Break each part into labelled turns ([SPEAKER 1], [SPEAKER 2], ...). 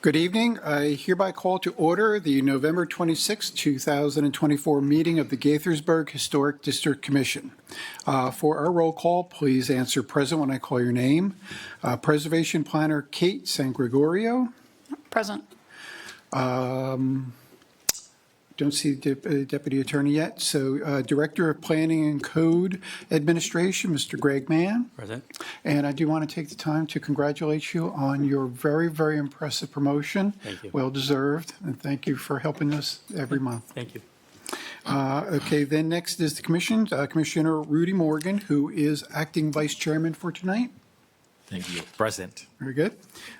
[SPEAKER 1] Good evening. I hereby call to order the November 26, 2024 meeting of the Gaithersburg Historic District Commission. For our roll call, please answer present when I call your name. Preservation Planner Kate San Gregorio.
[SPEAKER 2] Present.
[SPEAKER 1] Don't see the Deputy Attorney yet. So Director of Planning and Code Administration, Mr. Greg Mann.
[SPEAKER 3] Present.
[SPEAKER 1] And I do want to take the time to congratulate you on your very, very impressive promotion.
[SPEAKER 3] Thank you.
[SPEAKER 1] Well deserved. And thank you for helping us every month.
[SPEAKER 3] Thank you.
[SPEAKER 1] Okay, then next is the commission. Commissioner Rudy Morgan, who is acting vice chairman for tonight.
[SPEAKER 3] Thank you. Present.
[SPEAKER 1] Very good.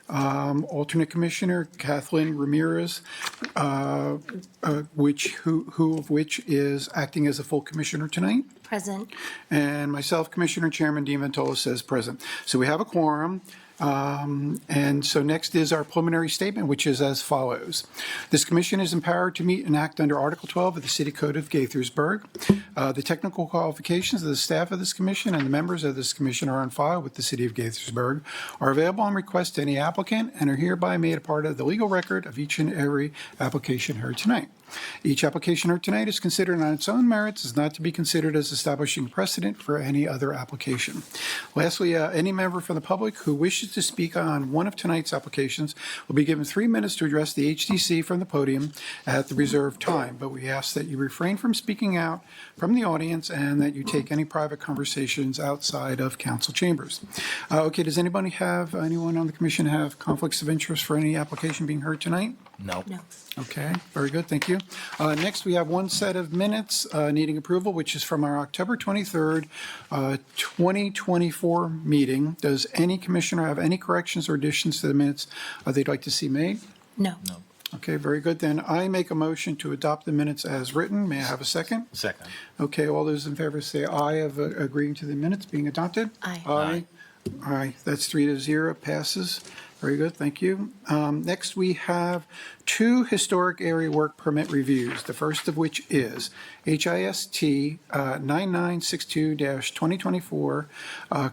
[SPEAKER 1] Alternate Commissioner Kathleen Ramirez, who of which is acting as a full commissioner tonight.
[SPEAKER 2] Present.
[SPEAKER 1] And myself, Commissioner Chairman Dean Ventola, says present. So we have a quorum. And so next is our preliminary statement, which is as follows. This commission is empowered to meet and act under Article 12 of the City Code of Gaithersburg. The technical qualifications of the staff of this commission and the members of this commission are on file with the City of Gaithersburg, are available on request to any applicant, and are hereby made a part of the legal record of each and every application heard tonight. Each application heard tonight is considered on its own merits, is not to be considered as establishing precedent for any other application. Lastly, any member from the public who wishes to speak on one of tonight's applications will be given 3 minutes to address the HDC from the podium at the reserved time. But we ask that you refrain from speaking out from the audience and that you take any private conversations outside of council chambers. Okay, does anyone on the commission have conflicts of interest for any application being heard tonight?
[SPEAKER 3] No.
[SPEAKER 2] No.
[SPEAKER 1] Okay, very good, thank you. Next, we have one set of minutes needing approval, which is from our October 23rd, 2024 meeting. Does any commissioner have any corrections or additions to the minutes they'd like to see made?
[SPEAKER 2] No.
[SPEAKER 3] No.
[SPEAKER 1] Okay, very good. Then I make a motion to adopt the minutes as written. May I have a second?
[SPEAKER 3] Second.
[SPEAKER 1] Okay, all those in favor say aye of agreeing to the minutes being adopted?
[SPEAKER 2] Aye.
[SPEAKER 1] Aye. Aye, that's 3-0, passes. Very good, thank you. Next, we have 2 historic area work permit reviews, the first of which is HIST 9962-2024,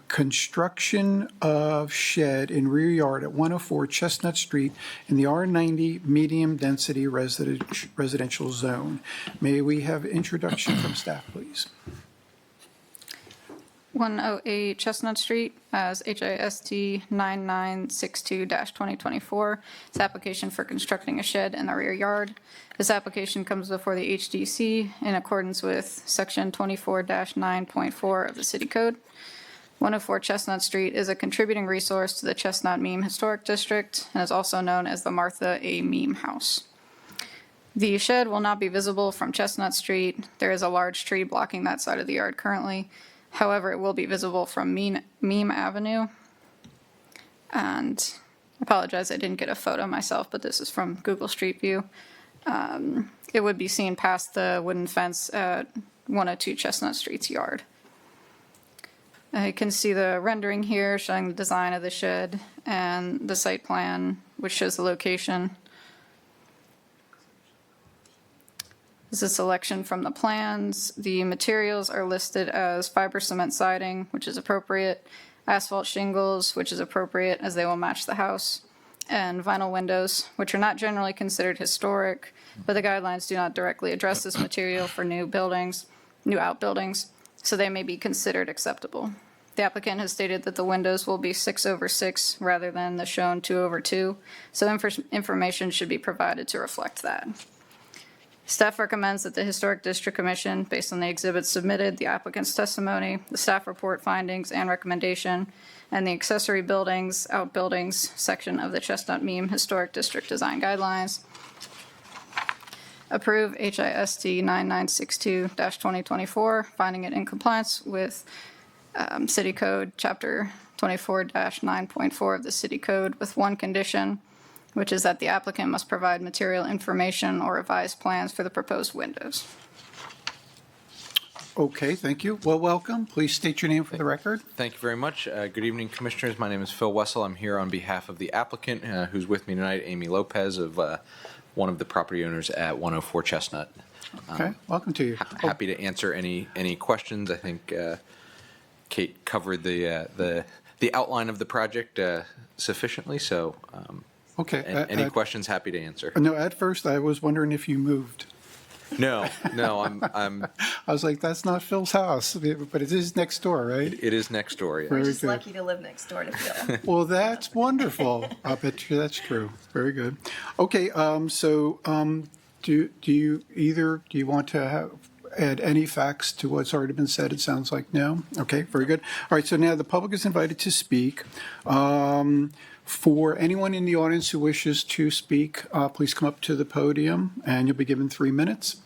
[SPEAKER 1] construction of shed in rear yard at 104 Chestnut Street in the R90 medium density residential zone. May we have introduction from staff, please?
[SPEAKER 4] 108 Chestnut Street as HIST 9962-2024. It's application for constructing a shed in the rear yard. This application comes before the HDC in accordance with Section 24-9.4 of the City Code. 104 Chestnut Street is a contributing resource to the Chestnut Meem Historic District and is also known as the Martha A. Meem House. The shed will not be visible from Chestnut Street. There is a large tree blocking that side of the yard currently. However, it will be visible from Meem Avenue. And I apologize, I didn't get a photo myself, but this is from Google Street View. It would be seen past the wooden fence at 102 Chestnut Street's yard. You can see the rendering here showing the design of the shed and the site plan, which shows the location. This is a selection from the plans. The materials are listed as fiber cement siding, which is appropriate, asphalt shingles, which is appropriate as they will match the house, and vinyl windows, which are not generally considered historic, but the guidelines do not directly address this material for new outbuildings, so they may be considered acceptable. The applicant has stated that the windows will be 6/6 rather than the shown 2/2, so information should be provided to reflect that. Staff recommends that the Historic District Commission, based on the exhibits submitted, the applicant's testimony, the staff report findings and recommendation, and the accessory buildings, outbuildings section of the Chestnut Meem Historic District Design Guidelines, approve HIST 9962-2024, finding it in compliance with City Code Chapter 24-9.4 of the City Code with one condition, which is that the applicant must provide material information or revised plans for the proposed windows.
[SPEAKER 1] Okay, thank you. Well, welcome. Please state your name for the record.
[SPEAKER 5] Thank you very much. Good evening, Commissioners. My name is Phil Wessel. I'm here on behalf of the applicant who's with me tonight, Amy Lopez, of one of the property owners at 104 Chestnut.
[SPEAKER 1] Okay, welcome to you.
[SPEAKER 5] Happy to answer any questions. I think Kate covered the outline of the project sufficiently, so
[SPEAKER 1] Okay.
[SPEAKER 5] Any questions, happy to answer.
[SPEAKER 1] No, at first I was wondering if you moved.
[SPEAKER 5] No, I'm,
[SPEAKER 1] I was like, that's not Phil's house, but it is next door, right?
[SPEAKER 5] it is next door, yeah.
[SPEAKER 1] Very
[SPEAKER 2] We're just
[SPEAKER 1] good.
[SPEAKER 2] lucky to live next door to Phil.
[SPEAKER 1] Well, that's wonderful. I bet you that's true. Very good. Okay, do you want to add any facts to what's already been said? It sounds like no. Okay, very good. All right, so now the public is invited to speak. For anyone in the audience who wishes to speak, please come up to the podium and you'll be given 3 minutes.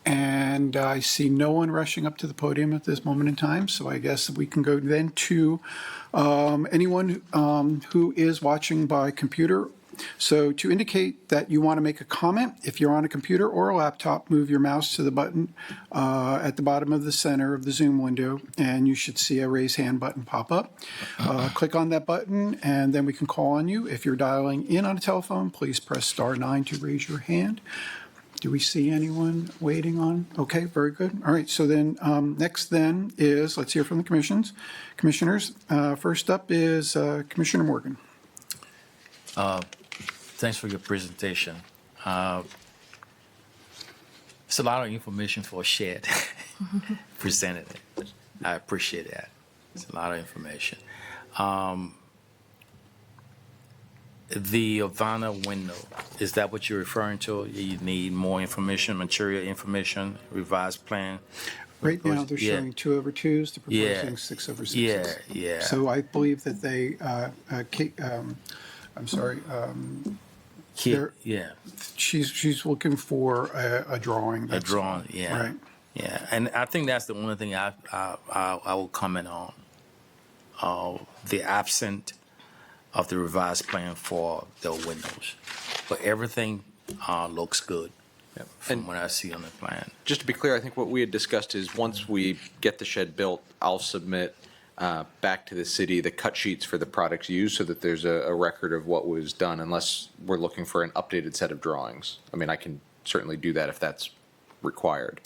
[SPEAKER 1] And I see no one rushing up to the podium at this moment in time, so I guess we can go then to anyone who is watching by computer. So to indicate that you want to make a comment, if you're on a computer or a laptop, move your mouse to the button at the bottom of the center of the Zoom window, and you should see a raise hand button pop up. Click on that button, and then we can call on you. If you're dialing in on a telephone, please press *9 to raise your hand. Do we see anyone waiting on? Okay, very good. All right, so then next then is, let's hear from the commissioners. First up is Commissioner Morgan.
[SPEAKER 3] Thanks for your presentation. It's a lot of information for a shed presented. I appreciate that. It's a lot of information. The Havana window, is that what you're referring to? You need more information, material information, revised plan?
[SPEAKER 1] Right now, they're
[SPEAKER 3] Yeah.
[SPEAKER 1] showing 2/2s, they're
[SPEAKER 3] Yeah.
[SPEAKER 1] proposing 6/6s.
[SPEAKER 3] Yeah.
[SPEAKER 1] So I believe that they, I'm sorry, there-
[SPEAKER 3] Yeah,
[SPEAKER 1] she's looking for a drawing.
[SPEAKER 3] a
[SPEAKER 1] that's-
[SPEAKER 3] drawing, yeah.
[SPEAKER 1] Right.
[SPEAKER 3] Yeah, and I think that's the only thing I will comment on. The absent of the revised plan for the windows. But everything looks good
[SPEAKER 5] Yep.
[SPEAKER 3] from
[SPEAKER 5] And
[SPEAKER 3] what I see on the plan.
[SPEAKER 5] just to be clear, I think what we had discussed is once we get the shed built, I'll submit back to the city the cut sheets for the products used so that there's a record of what was done, unless we're looking for an updated set of drawings. I mean, I can certainly do that if that's required.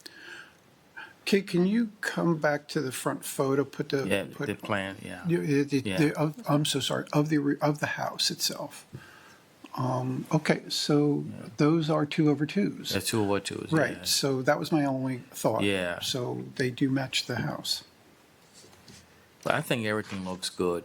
[SPEAKER 1] Okay, can you come back to the front photo, put the.
[SPEAKER 3] Yeah,
[SPEAKER 1] put-
[SPEAKER 3] the plan, yeah.
[SPEAKER 1] Yeah. I'm so sorry, of the house itself. Okay, so those are 2/2s.
[SPEAKER 3] The 2/2s.
[SPEAKER 1] Right,
[SPEAKER 3] yeah.
[SPEAKER 1] so that was my only thought.
[SPEAKER 3] Yeah.
[SPEAKER 1] So they do match the house.
[SPEAKER 3] But I think everything looks good.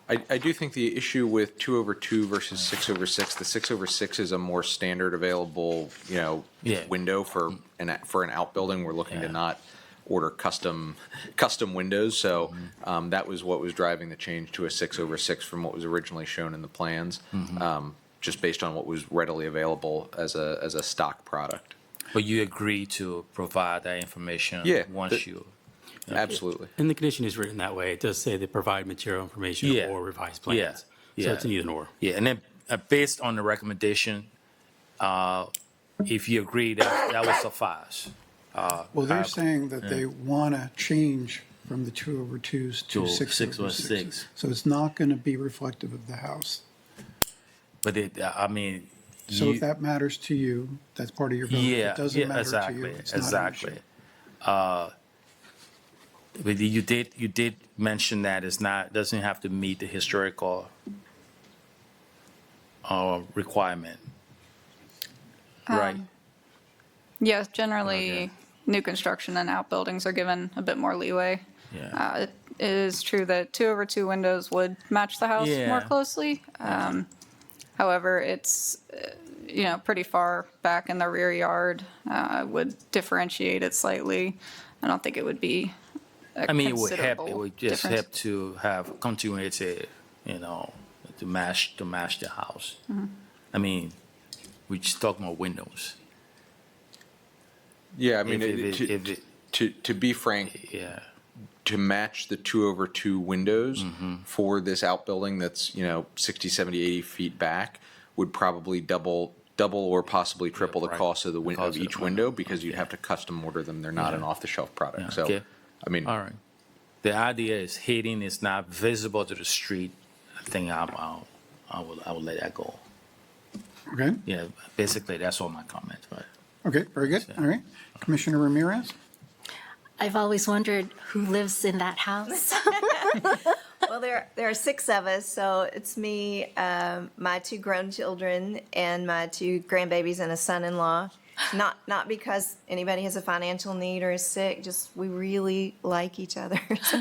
[SPEAKER 5] I do think the issue with 2/2 versus 6/6, the 6/6 is a more standard available,
[SPEAKER 3] Yeah.
[SPEAKER 5] window for an outbuilding. We're looking to
[SPEAKER 3] Yeah.
[SPEAKER 5] not order custom windows. So that was what was driving the change to a 6/6 from what was originally shown in the plans, just based on what was readily available as a stock product.
[SPEAKER 3] But you agree to provide that information
[SPEAKER 5] Yeah,
[SPEAKER 3] once you.
[SPEAKER 5] Absolutely.
[SPEAKER 6] And the condition is written that way. It does say they provide material information
[SPEAKER 3] Yeah.
[SPEAKER 6] or revised plans.
[SPEAKER 3] Yeah.
[SPEAKER 6] So
[SPEAKER 3] Yeah.
[SPEAKER 6] it's an either or.
[SPEAKER 3] Yeah, and then based on the recommendation, if you agree, that would suffice.
[SPEAKER 1] Well, they're saying that they want to change from the 2/2s to
[SPEAKER 3] To
[SPEAKER 1] 6/6s.
[SPEAKER 3] 6/6.
[SPEAKER 1] So it's not going to be reflective of the house.
[SPEAKER 3] But I mean,
[SPEAKER 1] So if that matters to you, that's part of your vote. If
[SPEAKER 3] yeah,
[SPEAKER 1] it doesn't matter
[SPEAKER 3] exactly,
[SPEAKER 1] to you, it's not an
[SPEAKER 3] exactly.
[SPEAKER 1] issue.
[SPEAKER 3] But you did mention that doesn't have to meet the historical requirement, right?
[SPEAKER 4] Yes, generally,
[SPEAKER 3] Okay.
[SPEAKER 4] new construction and outbuildings are given a bit more leeway.
[SPEAKER 3] Yeah.
[SPEAKER 4] It is true that 2/2 windows would match the house more
[SPEAKER 3] Yeah.
[SPEAKER 4] closely. However, it's, pretty far back in the rear yard, would differentiate it slightly. I don't think it would be a
[SPEAKER 3] I mean, it would
[SPEAKER 4] considerable
[SPEAKER 3] just
[SPEAKER 4] difference.
[SPEAKER 3] help to have continuity, to match the house.
[SPEAKER 4] Mm-hmm.
[SPEAKER 3] I mean, we're just talking about windows.
[SPEAKER 5] Yeah, I mean,
[SPEAKER 3] If it-
[SPEAKER 5] to be frank,
[SPEAKER 3] Yeah.
[SPEAKER 5] to match the 2/2 windows
[SPEAKER 3] Mm-hmm.
[SPEAKER 5] for this outbuilding that's, 60, 70, 80 feet back would probably double or possibly triple the
[SPEAKER 3] right.
[SPEAKER 5] cost of
[SPEAKER 3] The
[SPEAKER 5] of
[SPEAKER 3] cost of
[SPEAKER 5] each
[SPEAKER 3] the
[SPEAKER 5] window
[SPEAKER 3] window.
[SPEAKER 5] because you'd have to custom order them. They're not an off-the-shelf
[SPEAKER 3] Yeah,
[SPEAKER 5] product. So,
[SPEAKER 3] okay.
[SPEAKER 5] I mean,
[SPEAKER 3] All right. The idea is heating is not visible to the street. I think I will let that go.
[SPEAKER 1] Okay,
[SPEAKER 3] Yeah, basically, that's all my comments, but.
[SPEAKER 1] okay, very good. All right. Commissioner Ramirez?
[SPEAKER 7] I've always wondered who lives in that house.
[SPEAKER 2] Well, there are 6 of us, so it's me, my 2 grown children, and my 2 grandbabies and a son-in-law. Not because anybody has a financial need or is sick, just we really like each other. So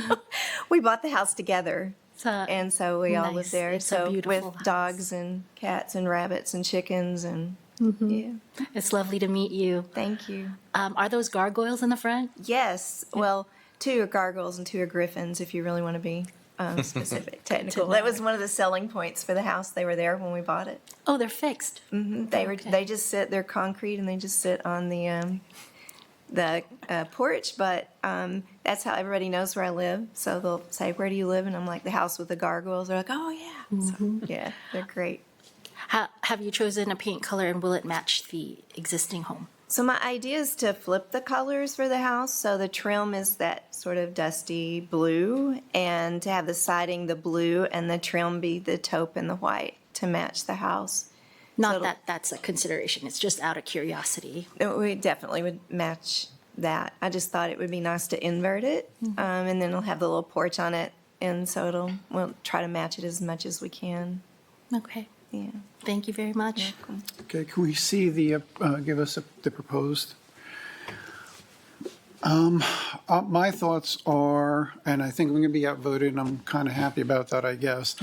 [SPEAKER 2] we bought the house together, and so we all live
[SPEAKER 7] nice.
[SPEAKER 2] there.
[SPEAKER 7] It's a
[SPEAKER 2] So
[SPEAKER 7] beautiful
[SPEAKER 2] with
[SPEAKER 7] house.
[SPEAKER 2] dogs and cats and rabbits and chickens and yeah.
[SPEAKER 7] It's lovely to meet you.
[SPEAKER 2] Thank you.
[SPEAKER 7] Are those gargoyles in the front?
[SPEAKER 2] Yes. Well, 2 are gargoyles and 2 are griffins, if you really want to be specific, technical. That was one of the selling points for the house. They were there when we bought it.
[SPEAKER 7] Oh, they're fixed.
[SPEAKER 2] They just sit. They're concrete and they just sit on the porch. But that's how everybody knows where I live. So they'll say, "Where do you live?" And I'm like, "The house with the gargoyles." They're like, "Oh yeah." So, yeah, they're great.
[SPEAKER 7] Have you chosen a paint color, and will it match the existing home?
[SPEAKER 2] So my idea is to flip the colors for the house. So the trim is that sort of dusty blue, and to have the siding the blue and the trim be the taupe and the white to match the house.
[SPEAKER 7] Not
[SPEAKER 2] it'll-
[SPEAKER 7] that that's a consideration. It's just out of curiosity.
[SPEAKER 2] We definitely would match that. I just thought it would be nice to invert it, and then it'll have the little porch on it, and so we'll try to match it as much as we can.
[SPEAKER 7] Okay.
[SPEAKER 2] Yeah.
[SPEAKER 7] Thank you very much.
[SPEAKER 1] Okay, can we see give us the proposed? My thoughts are, and I think we're going to be outvoted, and I'm kind of happy about that, I guess.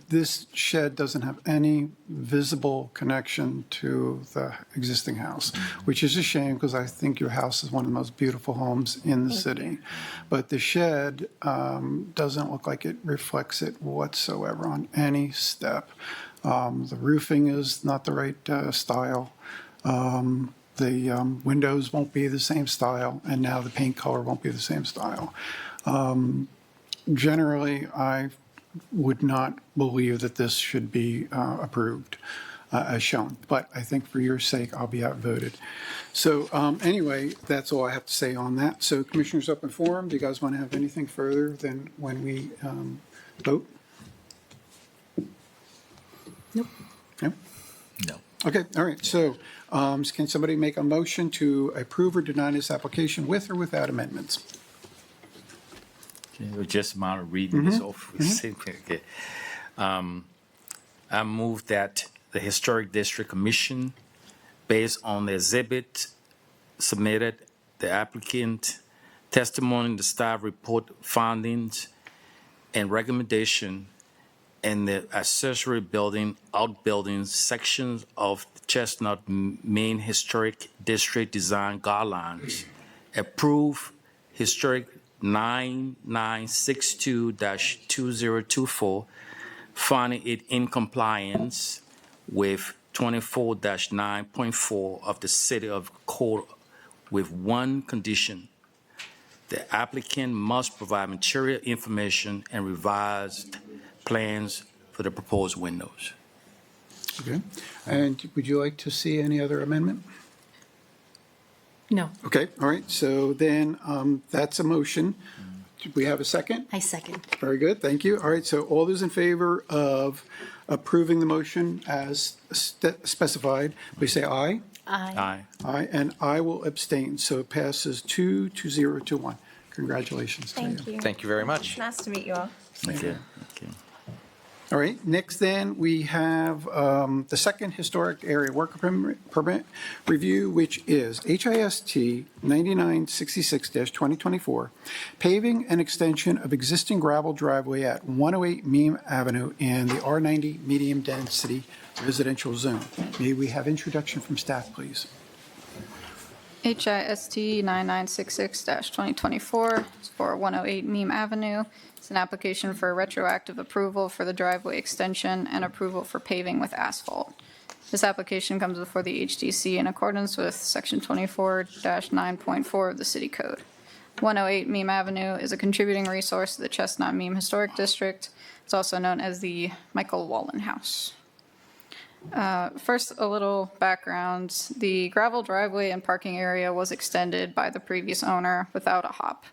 [SPEAKER 1] This shed doesn't have any visible connection to the existing house, which is a shame because I think your house is one of the most beautiful homes in the city. But the shed doesn't look like it reflects it whatsoever on any step. The roofing is not the right style. The windows won't be the same style, and now the paint color won't be the same style. Generally, I would not believe that this should be approved as shown, but I think for your sake, I'll be outvoted. So anyway, that's all I have to say on that. So Commissioners Open Forum, do you guys want to have anything further than when we vote?
[SPEAKER 7] Nope.
[SPEAKER 1] No?
[SPEAKER 3] No.
[SPEAKER 1] Okay, all right. So can somebody make a motion to approve or deny this application with or without amendments?
[SPEAKER 3] Okay, we're just a matter of reading this off. Okay. I move that the Historic District Commission, based on the exhibit submitted, the applicant testimony, the staff report findings, and recommendation, and the accessory building, outbuildings sections of the Chestnut Main Historic District Design Guidelines, approve Historic 9962-2024, finding it in compliance with 24-9.4 of the City of Code with one condition. The applicant must provide material information and revised plans for the proposed windows.
[SPEAKER 1] Okay. And would you like to see any other amendment?
[SPEAKER 7] No,
[SPEAKER 1] Okay, all right. So then that's a motion. Do we have a second?
[SPEAKER 7] I second.
[SPEAKER 1] Very good, thank you. All right, so all those in favor of approving the motion as specified, please say aye.
[SPEAKER 3] Aye.
[SPEAKER 1] Aye, and I will abstain, so it passes 2-0 to 1. Congratulations to you.
[SPEAKER 2] Thank you.
[SPEAKER 5] Thank you very much.
[SPEAKER 2] It's nice to meet you all.
[SPEAKER 3] Okay. Okay.
[SPEAKER 1] All right, next then, we have the second historic area work permit review, which is HIST 9966-2024, paving and extension of existing gravel driveway at 108 Meem Avenue in the R90 medium density residential zone. May we have introduction from staff, please?
[SPEAKER 4] HIST 9966-2024 is for 108 Meem Avenue. It's an application for retroactive approval for the driveway extension and approval for paving with asphalt. This application comes before the HDC in accordance with Section 24-9.4 of the City Code. 108 Meem Avenue is a contributing resource to the Chestnut Meem Historic District. It's also known as the Michael Wallen House. First, a little background. The gravel driveway and parking area was extended by the previous owner without a hop.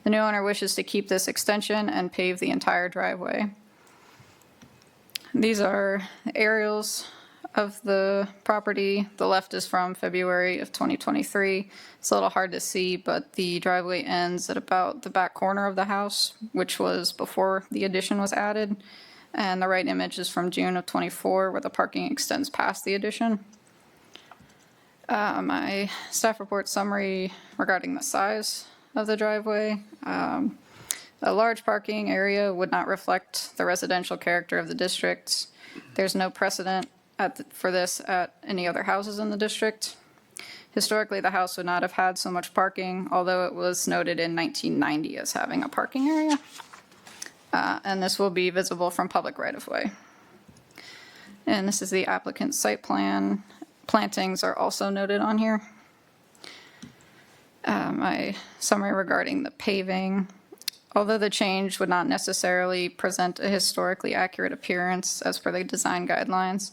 [SPEAKER 4] The new owner wishes to keep this extension and pave the entire driveway. These are aerials of the property. The left is from February of 2023. It's a little hard to see, but the driveway ends at about the back corner of the house, which was before the addition was added. And the right image is from June of '24, where the parking extends past the addition. My staff report summary regarding the size of the driveway. A large parking area would not reflect the residential character of the district. There's no precedent for this at any other houses in the district. Historically, the house would not have had so much parking, although it was noted in 1990 as having a parking area. And this will be visible from public right-of-way. And this is the applicant's site plan. Plantings are also noted on here. My summary regarding the paving. Although the change would not necessarily present a historically accurate appearance as per the design guidelines,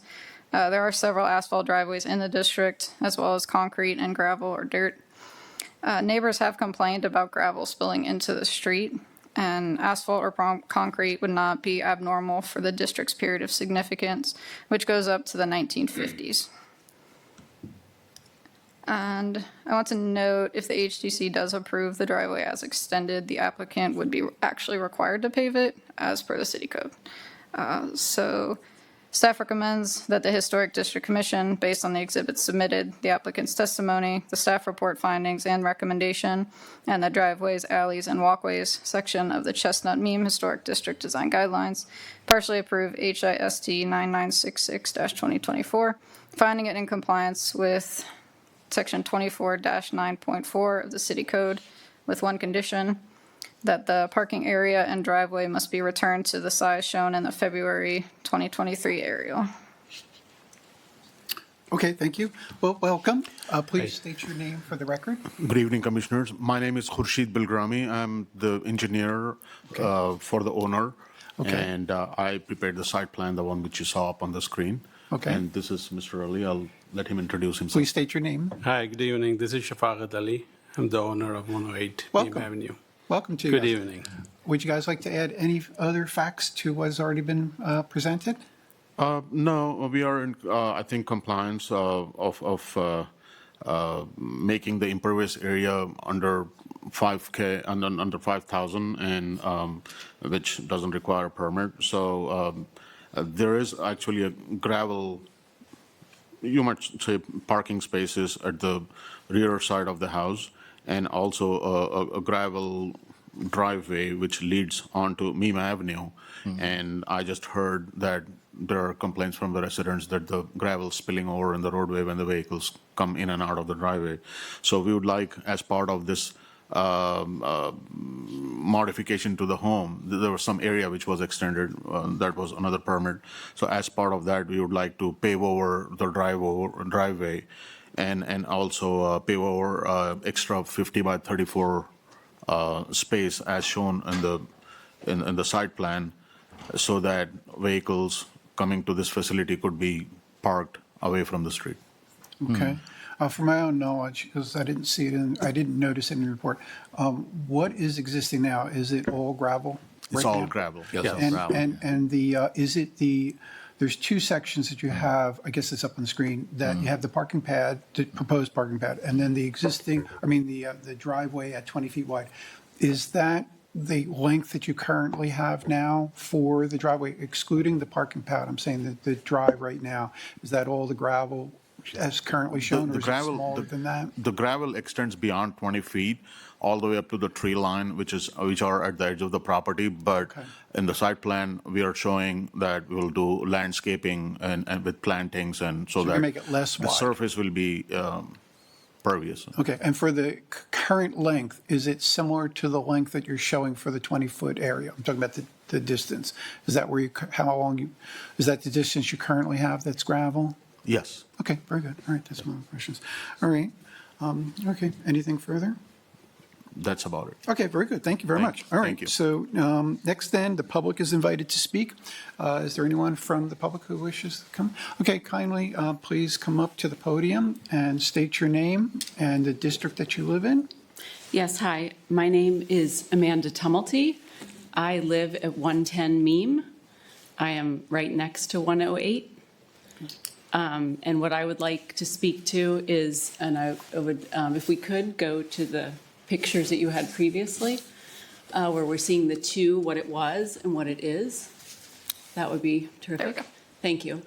[SPEAKER 4] there are several asphalt driveways in the district, as well as concrete and gravel or dirt. Neighbors have complained about gravel spilling into the street, and asphalt or concrete would not be abnormal for the district's period of significance, which goes up to the 1950s. And I want to note, if the HDC does approve the driveway as extended, the applicant would be actually required to pave it as per the city code. So staff recommends that the Historic District Commission, based on the exhibits submitted, the applicant's testimony, the staff report findings and recommendation, and the driveways, alleys, and walkways section of the Chestnut Meem Historic District Design Guidelines, partially approve HIST 9966-2024, finding it in compliance with Section 24-9.4 of the City Code, with one condition, that the parking area and driveway must be returned to the size shown in the February 2023 aerial.
[SPEAKER 1] Okay, thank you. Well, welcome. Please state your name for the record.
[SPEAKER 8] Good evening, Commissioners. My name is Khurshid Bilgrami. I'm the engineer for the owner.
[SPEAKER 1] Okay.
[SPEAKER 8] And I prepared the site plan, the one which you saw up on the screen.
[SPEAKER 1] Okay.
[SPEAKER 8] And this is Mr. Ali. I'll let him introduce himself.
[SPEAKER 1] Please state your name.
[SPEAKER 9] Hi, good evening. This is Shafaqat Ali. I'm the owner of 108
[SPEAKER 1] Welcome.
[SPEAKER 9] Meem Avenue.
[SPEAKER 1] Welcome to you.
[SPEAKER 9] Good
[SPEAKER 1] guys.
[SPEAKER 9] evening.
[SPEAKER 1] Would you guys like to add any other facts to what has already been presented?
[SPEAKER 8] No, we are in, I think, compliance of making the impervious area under 5K, under 5,000, and which doesn't require a permit. So there is actually a gravel, you might say, parking spaces at the rear side of the house, and also a gravel driveway which leads onto Meem Avenue. And I just heard that there are complaints from the residents that the gravel spilling over in the roadway when the vehicles come in and out of the driveway. So we would like, as part of this modification to the home, there was some area which was extended, that was another permit. So as part of that, we would like to pave over the driveway and also pave over extra 50 by 34 space as shown in the site plan, so that vehicles coming to this facility could be parked away from the street.
[SPEAKER 1] Okay. For my own knowledge, because I didn't see it I didn't notice it in the report, what is existing now? Is it all gravel?
[SPEAKER 8] It's
[SPEAKER 1] right
[SPEAKER 8] all
[SPEAKER 1] now?
[SPEAKER 8] gravel.
[SPEAKER 3] Yes, all
[SPEAKER 1] And,
[SPEAKER 3] gravel.
[SPEAKER 1] and is it there's two sections that you have, I guess it's up on the screen, that you have the parking pad, the proposed parking pad, and then the driveway at 20 feet wide. Is that the length that you currently have now for the driveway, excluding the parking pad? I'm saying that the drive right now, is that all the gravel as currently shown, or is it smaller than that?
[SPEAKER 8] The gravel extends beyond 20 feet, all the way up to the tree line, which are at the edge of the property. But in the site plan, we are showing that we'll do landscaping and with plantings, and so
[SPEAKER 1] you're
[SPEAKER 8] that
[SPEAKER 1] gonna make it less
[SPEAKER 8] the
[SPEAKER 1] wide.
[SPEAKER 8] surface will be pervious.
[SPEAKER 1] Okay, and for the current length, is it similar to the length that you're showing for the 20-foot area? I'm talking about the distance. Is that where is that the distance you currently have that's gravel?
[SPEAKER 8] Yes.
[SPEAKER 1] Okay, very good. All right, that's my questions. All right. Okay, anything further?
[SPEAKER 8] That's about it.
[SPEAKER 1] Okay, very good. Thank you very much. All right.
[SPEAKER 8] Thank you.
[SPEAKER 1] So next then, the public is invited to speak. Is there anyone from the public who wishes to come? Okay, kindly please come up to the podium and state your name and the district that you live in.
[SPEAKER 10] Yes, hi. My name is Amanda Tumulty. I live at 110 Meem. I am right next to 108. And what I would like to speak to is, and I would, if we could, go to the pictures that you had previously, where we're seeing the two, what it was and what it is. That would be terrific.
[SPEAKER 4] There we go.
[SPEAKER 10] Thank you.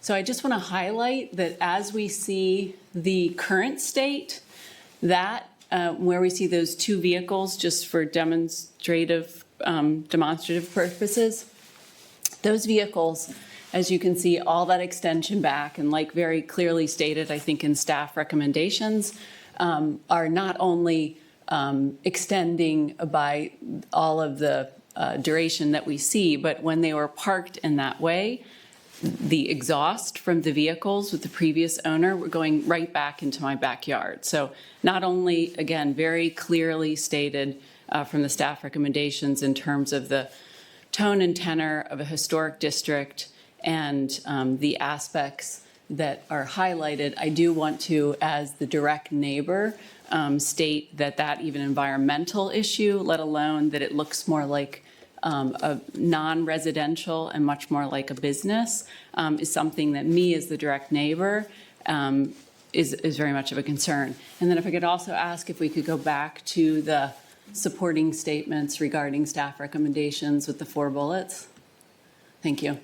[SPEAKER 10] So I just want to highlight that as we see the current state, that where we see those two vehicles, just for demonstrative purposes, those vehicles, as you can see, all that extension back, and like very clearly stated, I think in staff recommendations, are not only extending by all of the duration that we see, but when they were parked in that way, the exhaust from the vehicles with the previous owner were going right back into my backyard. So not only, again, very clearly stated from the staff recommendations in terms of the tone and tenor of a historic district and the aspects that are highlighted, I do want to, as the direct neighbor, state that even environmental issue, let alone that it looks more like a non-residential and much more like a business, is something that me as the direct neighbor is very much of a concern. And then if I could also ask if we could go back to the supporting statements regarding staff recommendations with the 4 bullets. Thank you.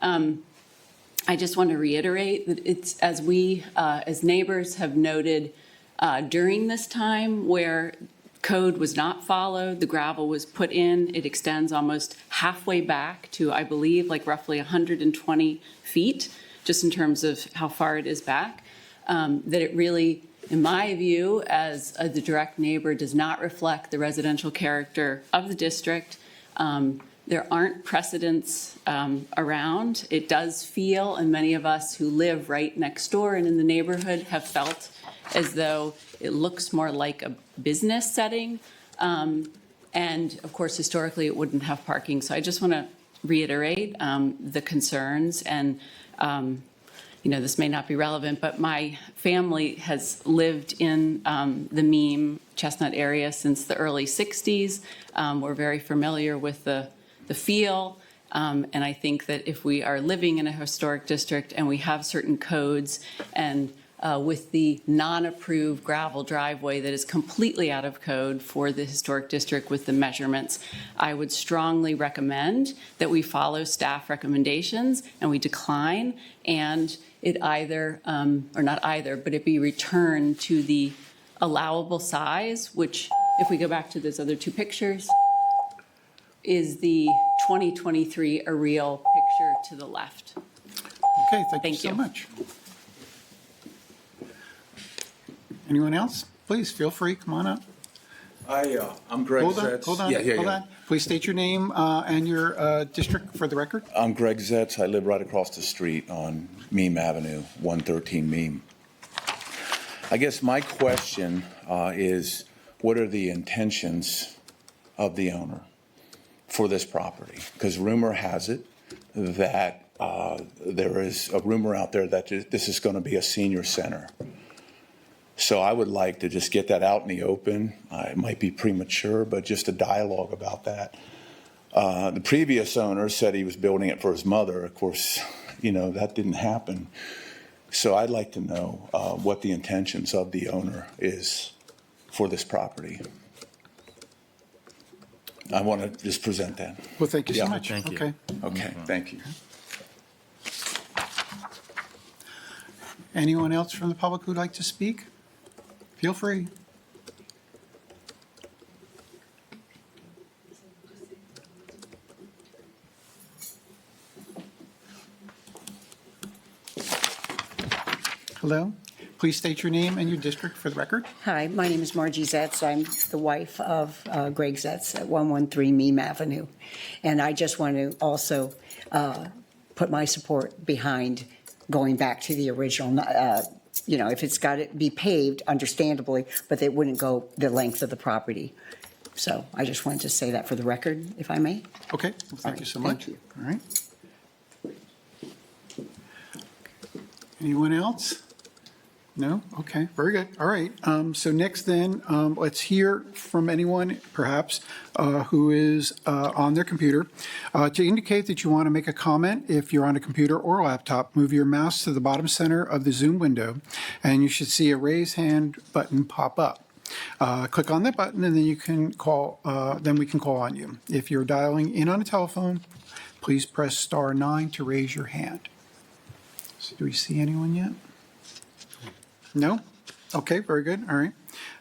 [SPEAKER 10] I just want to reiterate that it's, as we, as neighbors have noted during this time where code was not followed, the gravel was put in, it extends almost halfway back to, I believe, like roughly 120 feet, just in terms of how far it is back, that it really, in my view, as the direct neighbor, does not reflect the residential character of the district. There aren't precedents around. It does feel, and many of us who live right next door and in the neighborhood have felt as though it looks more like a business setting. And of course, historically, it wouldn't have parking. So I just want to reiterate the concerns. And, this may not be relevant, but my family has lived in the Meem, Chestnut area since the early 60s. We're very familiar with the feel. And I think that if we are living in a historic district and we have certain codes and with the non-approved gravel driveway that is completely out of code for the historic district with the measurements, I would strongly recommend that we follow staff recommendations and we decline, and it either, or not either, but it be returned to the allowable size, which, if we go back to those other two pictures, is the 2023 aerial picture to the left.
[SPEAKER 1] Okay, thank you
[SPEAKER 10] Thank
[SPEAKER 1] so
[SPEAKER 10] you.
[SPEAKER 1] much. Anyone else? Please, feel free, come on up.
[SPEAKER 11] I'm Greg
[SPEAKER 1] Hold on,
[SPEAKER 11] Zetz.
[SPEAKER 1] hold on, hold on. Please state your name and your district for the record.
[SPEAKER 11] I'm Greg Zetz. I live right across the street on Meem Avenue, 113 Meem. I guess my question is, what are the intentions of the owner for this property? Because rumor has it that there is a rumor out there that this is going to be a senior center. So I would like to just get that out in the open. It might be premature, but just a dialogue about that. The previous owner said he was building it for his mother. Of course, that didn't happen. So I'd like to know what the intentions of the owner is for this property. I want to just present that.
[SPEAKER 1] Well, thank you so
[SPEAKER 11] Yeah.
[SPEAKER 1] much.
[SPEAKER 3] Thank you.
[SPEAKER 1] Okay.
[SPEAKER 11] Okay, thank you.
[SPEAKER 1] Anyone else from the public who'd like to speak? Feel free. Hello. Please state your name and your district for the record.
[SPEAKER 12] Hi, my name is Margie Zetz. I'm the wife of Greg Zetz at 113 Meem Avenue. And I just want to also put my support behind going back to the original, if it's got to be paved, understandably, but it wouldn't go the length of the property. So I just wanted to say that for the record, if I may.
[SPEAKER 1] Okay, well, thank you so much.
[SPEAKER 12] Thank you.
[SPEAKER 1] All right. Anyone else? No? Okay, very good. All right. So next then, let's hear from anyone perhaps who is on their computer. To indicate that you want to make a comment, if you're on a computer or laptop, move your mouse to the bottom center of the Zoom window, and you should see a raise hand button pop up. Click on that button, and then you can call. Then we can call on you. If you're dialing in on a telephone, please press *9 to raise your hand. So do we see anyone yet? No? Okay, very good. All right.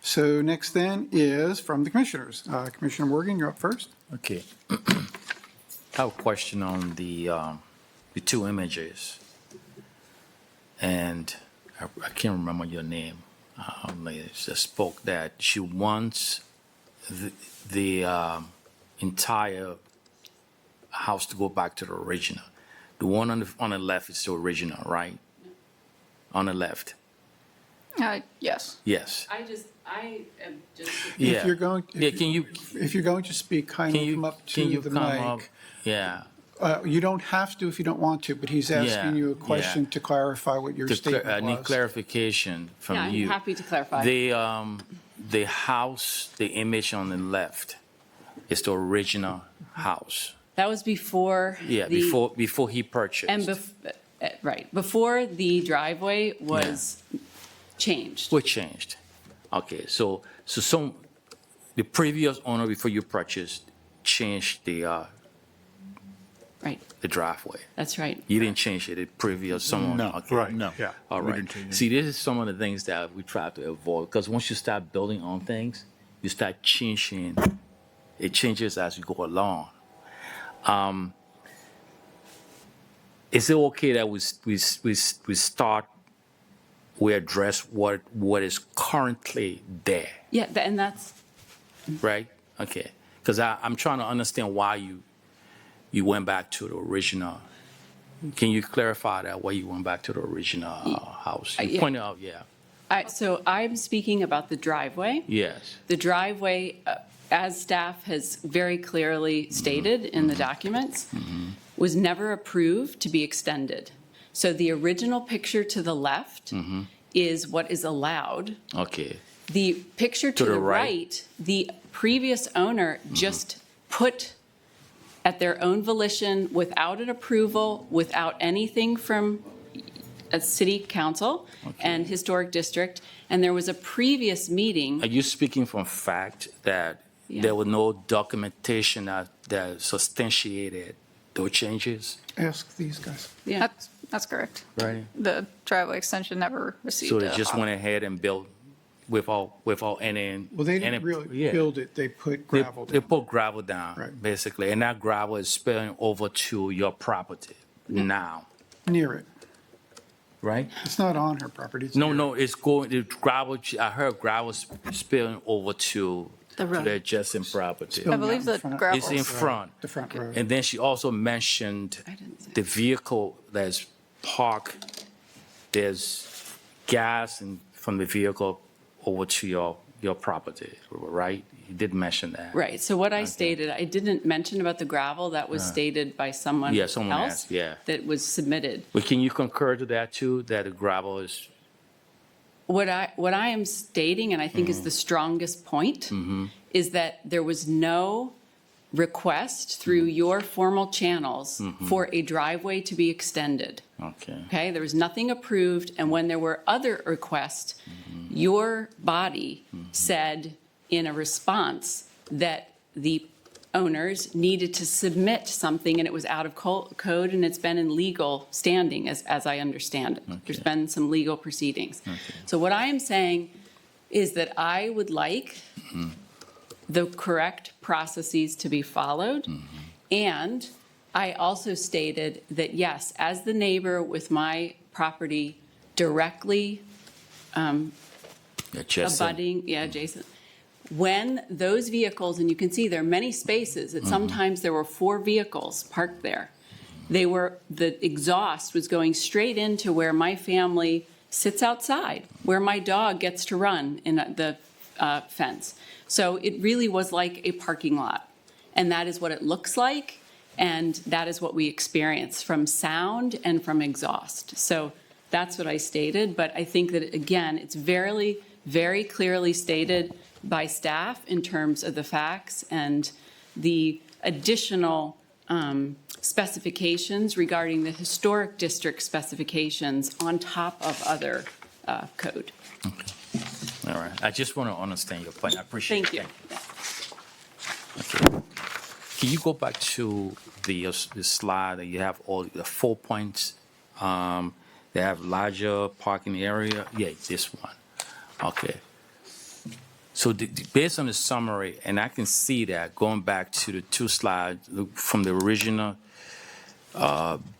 [SPEAKER 1] So next then is from the commissioners. Commissioner Morgan, you're up first.
[SPEAKER 3] Okay. I have a question on the two images. And I can't remember your name. Lady just spoke that she wants the entire house to go back to the original. The one on the left is the original, right? On the left.
[SPEAKER 4] Yes.
[SPEAKER 3] Yes.
[SPEAKER 10] I am just.
[SPEAKER 3] Yeah.
[SPEAKER 1] If you're going,
[SPEAKER 3] Yeah, can you,
[SPEAKER 1] if you're going to speak, kindly come up
[SPEAKER 3] can you
[SPEAKER 1] to the
[SPEAKER 3] come up?
[SPEAKER 1] mic.
[SPEAKER 3] Yeah.
[SPEAKER 1] You don't have to if you don't want to, but he's asking
[SPEAKER 3] Yeah,
[SPEAKER 1] you a question
[SPEAKER 3] yeah.
[SPEAKER 1] to clarify what your
[SPEAKER 3] I
[SPEAKER 1] statement
[SPEAKER 3] need
[SPEAKER 1] was.
[SPEAKER 3] clarification from
[SPEAKER 10] Yeah,
[SPEAKER 3] you.
[SPEAKER 10] I'm happy to clarify.
[SPEAKER 3] The house, the image on the left is the original house.
[SPEAKER 10] That was before.
[SPEAKER 3] Yeah,
[SPEAKER 10] the-
[SPEAKER 3] before he purchased.
[SPEAKER 10] And right, before the driveway was changed.
[SPEAKER 3] What changed? Okay, so the previous owner before you purchased changed
[SPEAKER 10] Right,
[SPEAKER 3] the driveway.
[SPEAKER 10] that's right.
[SPEAKER 3] You didn't change it, the previous someone.
[SPEAKER 8] No,
[SPEAKER 3] Okay.
[SPEAKER 8] right, no.
[SPEAKER 9] Yeah.
[SPEAKER 3] All
[SPEAKER 8] We
[SPEAKER 3] right.
[SPEAKER 8] didn't change it.
[SPEAKER 3] See, this is some of the things that we try to avoid, because once you start building on things, you start changing. It changes as you go along. Is it okay that we address what is currently there,
[SPEAKER 10] Yeah, and that's,
[SPEAKER 3] right? Okay, because I'm trying to understand why you went back to the original. Can you clarify that, why you went back to the original house? You
[SPEAKER 10] yeah.
[SPEAKER 3] pointed out, yeah.
[SPEAKER 10] so I'm speaking about the driveway.
[SPEAKER 3] Yes.
[SPEAKER 10] The driveway, as staff has very clearly stated in the documents, was never approved to be extended. So the original picture to the left is what is allowed.
[SPEAKER 3] Okay.
[SPEAKER 10] The picture to the right, the previous owner just put at their own volition, without an approval, without anything from a city council and historic district, and there was a previous meeting.
[SPEAKER 3] Are you speaking from fact that
[SPEAKER 10] Yeah.
[SPEAKER 3] there was no documentation that substantiated those changes?
[SPEAKER 1] Ask these guys.
[SPEAKER 10] Yeah,
[SPEAKER 4] That's correct.
[SPEAKER 3] Right.
[SPEAKER 4] The driveway extension never received.
[SPEAKER 3] So they
[SPEAKER 4] a-
[SPEAKER 3] just went ahead and built without any.
[SPEAKER 1] Well, they didn't
[SPEAKER 3] any-
[SPEAKER 1] really
[SPEAKER 3] yeah.
[SPEAKER 1] build it. They put
[SPEAKER 3] They-
[SPEAKER 1] gravel
[SPEAKER 3] They
[SPEAKER 1] down.
[SPEAKER 3] put gravel down,
[SPEAKER 1] Right.
[SPEAKER 3] basically, and that gravel is spilling over to your property now,
[SPEAKER 1] Near it.
[SPEAKER 3] right?
[SPEAKER 1] It's not on her property. It's
[SPEAKER 3] No,
[SPEAKER 1] near it.
[SPEAKER 3] no, it's going, the gravel, I heard gravel spilling over to
[SPEAKER 7] The road.
[SPEAKER 3] the adjacent property.
[SPEAKER 4] I believe
[SPEAKER 1] in
[SPEAKER 4] the
[SPEAKER 1] front.
[SPEAKER 4] gravel.
[SPEAKER 3] It's in front.
[SPEAKER 1] The front road.
[SPEAKER 3] And then she also mentioned
[SPEAKER 10] I didn't say.
[SPEAKER 3] the vehicle that's parked, there's gas and from the vehicle over to your property, right? You did mention that.
[SPEAKER 10] right. So what I stated, I didn't mention about the gravel, that was stated by someone
[SPEAKER 3] Yeah,
[SPEAKER 10] else.
[SPEAKER 3] someone asked, yeah.
[SPEAKER 10] That was submitted.
[SPEAKER 3] But can you concur to that too, that the gravel is,
[SPEAKER 10] What I am stating, and I think is the strongest point, is that there was no request through your formal channels for a driveway to be extended.
[SPEAKER 3] okay,
[SPEAKER 10] Okay, there was nothing approved, and when there were other requests, your body said in a response that the owners needed to submit something, and it was out of code, and it's been in legal standing, as I understand it. There's been some legal proceedings. So what I am saying is that I would like the correct processes to be followed, and I also stated that, yes, as the neighbor with my property directly abutting, adjacent, when those vehicles, and you can see there are many spaces, that sometimes there were 4 vehicles parked there. The exhaust was going straight into where my family sits outside, where my dog gets to run in the fence. So it really was like a parking lot. And that is what it looks like, and that is what we experience from sound and from exhaust. So That's what I stated, but I think that, again, it's very, very clearly stated by staff in terms of the facts and the additional specifications regarding the historic district specifications on top of other code.
[SPEAKER 3] All right, I just want to understand your point. I appreciate
[SPEAKER 10] Thank
[SPEAKER 3] it.
[SPEAKER 10] you.
[SPEAKER 3] Okay. Can you go back to the slide that you have all the 4 points? They have larger parking area. Yeah, this one. Okay. So based on the summary, and I can see that going back to the 2 slides from the original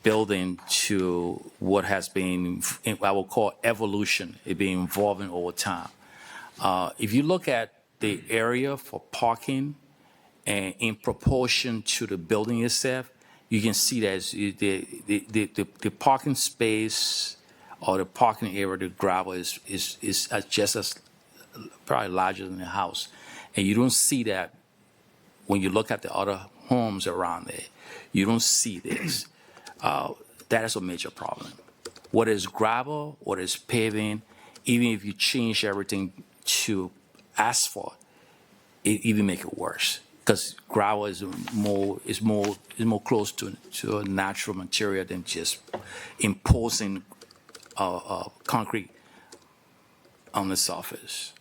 [SPEAKER 3] building to what has been, I will call evolution, it being evolving over time. If you look at the area for parking and in proportion to the building itself, you can see that the parking space or the parking area, the gravel is just as probably larger than the house. And you don't see that when you look at the other homes around there. You don't see this. That is a major problem. Whether it's gravel, whether it's paving, even if you change everything to asphalt, it even make it worse. Because gravel is more close to a natural material than just imposing concrete on the surface.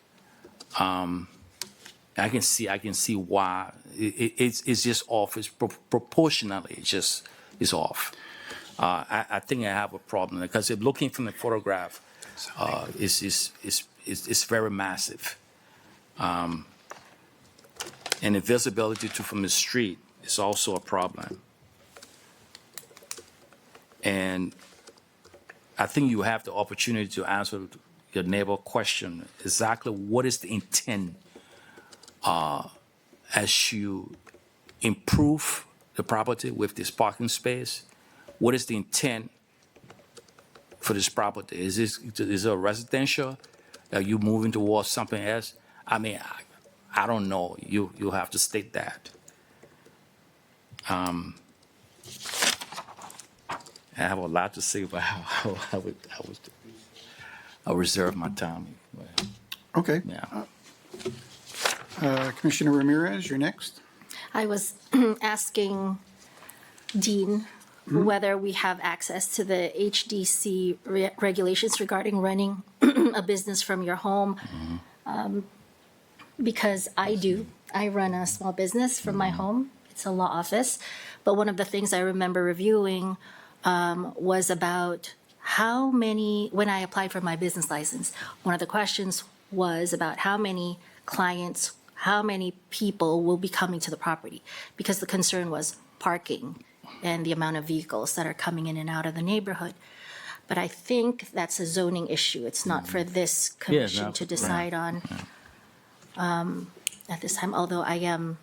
[SPEAKER 3] I can see why it's just off. It's proportionally it's off. I think I have a problem because if looking from the photograph, it's very massive. And the visibility from the street is also a problem. And I think you have the opportunity to answer your neighbor question, exactly what is the intent as you improve the property with this parking space? What is the intent for this property? Is it a residential? Are you moving towards something else? I mean, I don't know. You have to state that. I have a lot to say about how I'll reserve my time.
[SPEAKER 1] Okay.
[SPEAKER 3] Yeah.
[SPEAKER 1] Commissioner Ramirez, you're next.
[SPEAKER 7] I was asking Dean whether we have access to the HDC regulations regarding running a business from your home. Because I do. I run a small business from my home. It's a law office. But one of the things I remember reviewing was about how many, when I applied for my business license, one of the questions was about how many clients, how many people will be coming to the property. Because the concern was parking and the amount of vehicles that are coming in and out of the neighborhood. But I think that's a zoning issue. It's not for this commission to decide on. At this time, although I am,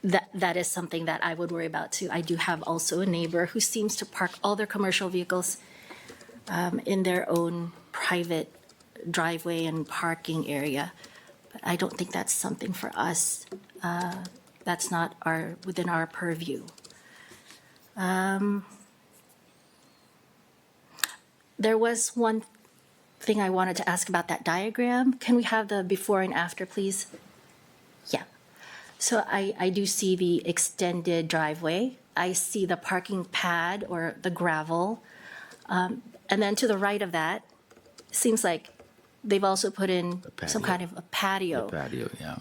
[SPEAKER 7] that is something that I would worry about too. I do have also a neighbor who seems to park all their commercial vehicles in their own private driveway and parking area. But I don't think that's something for us. That's not within our purview. There was one thing I wanted to ask about that diagram. Can we have the before and after, please? Yeah. So I do see the extended driveway. I see the parking pad or the gravel. And then to the right of that, seems like they've also put in some kind of a patio.
[SPEAKER 3] The patio, yeah.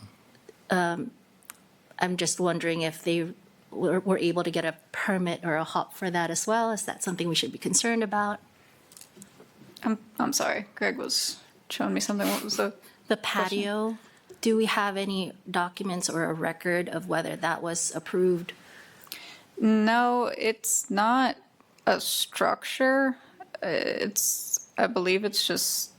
[SPEAKER 7] I'm just wondering if they were able to get a permit or a hop for that as well. Is that something we should be concerned about?
[SPEAKER 4] I'm sorry, Greg was showing me something. What was the
[SPEAKER 7] patio? Do we have any documents or a record of whether that was approved?
[SPEAKER 4] No, it's not a structure. I believe it's just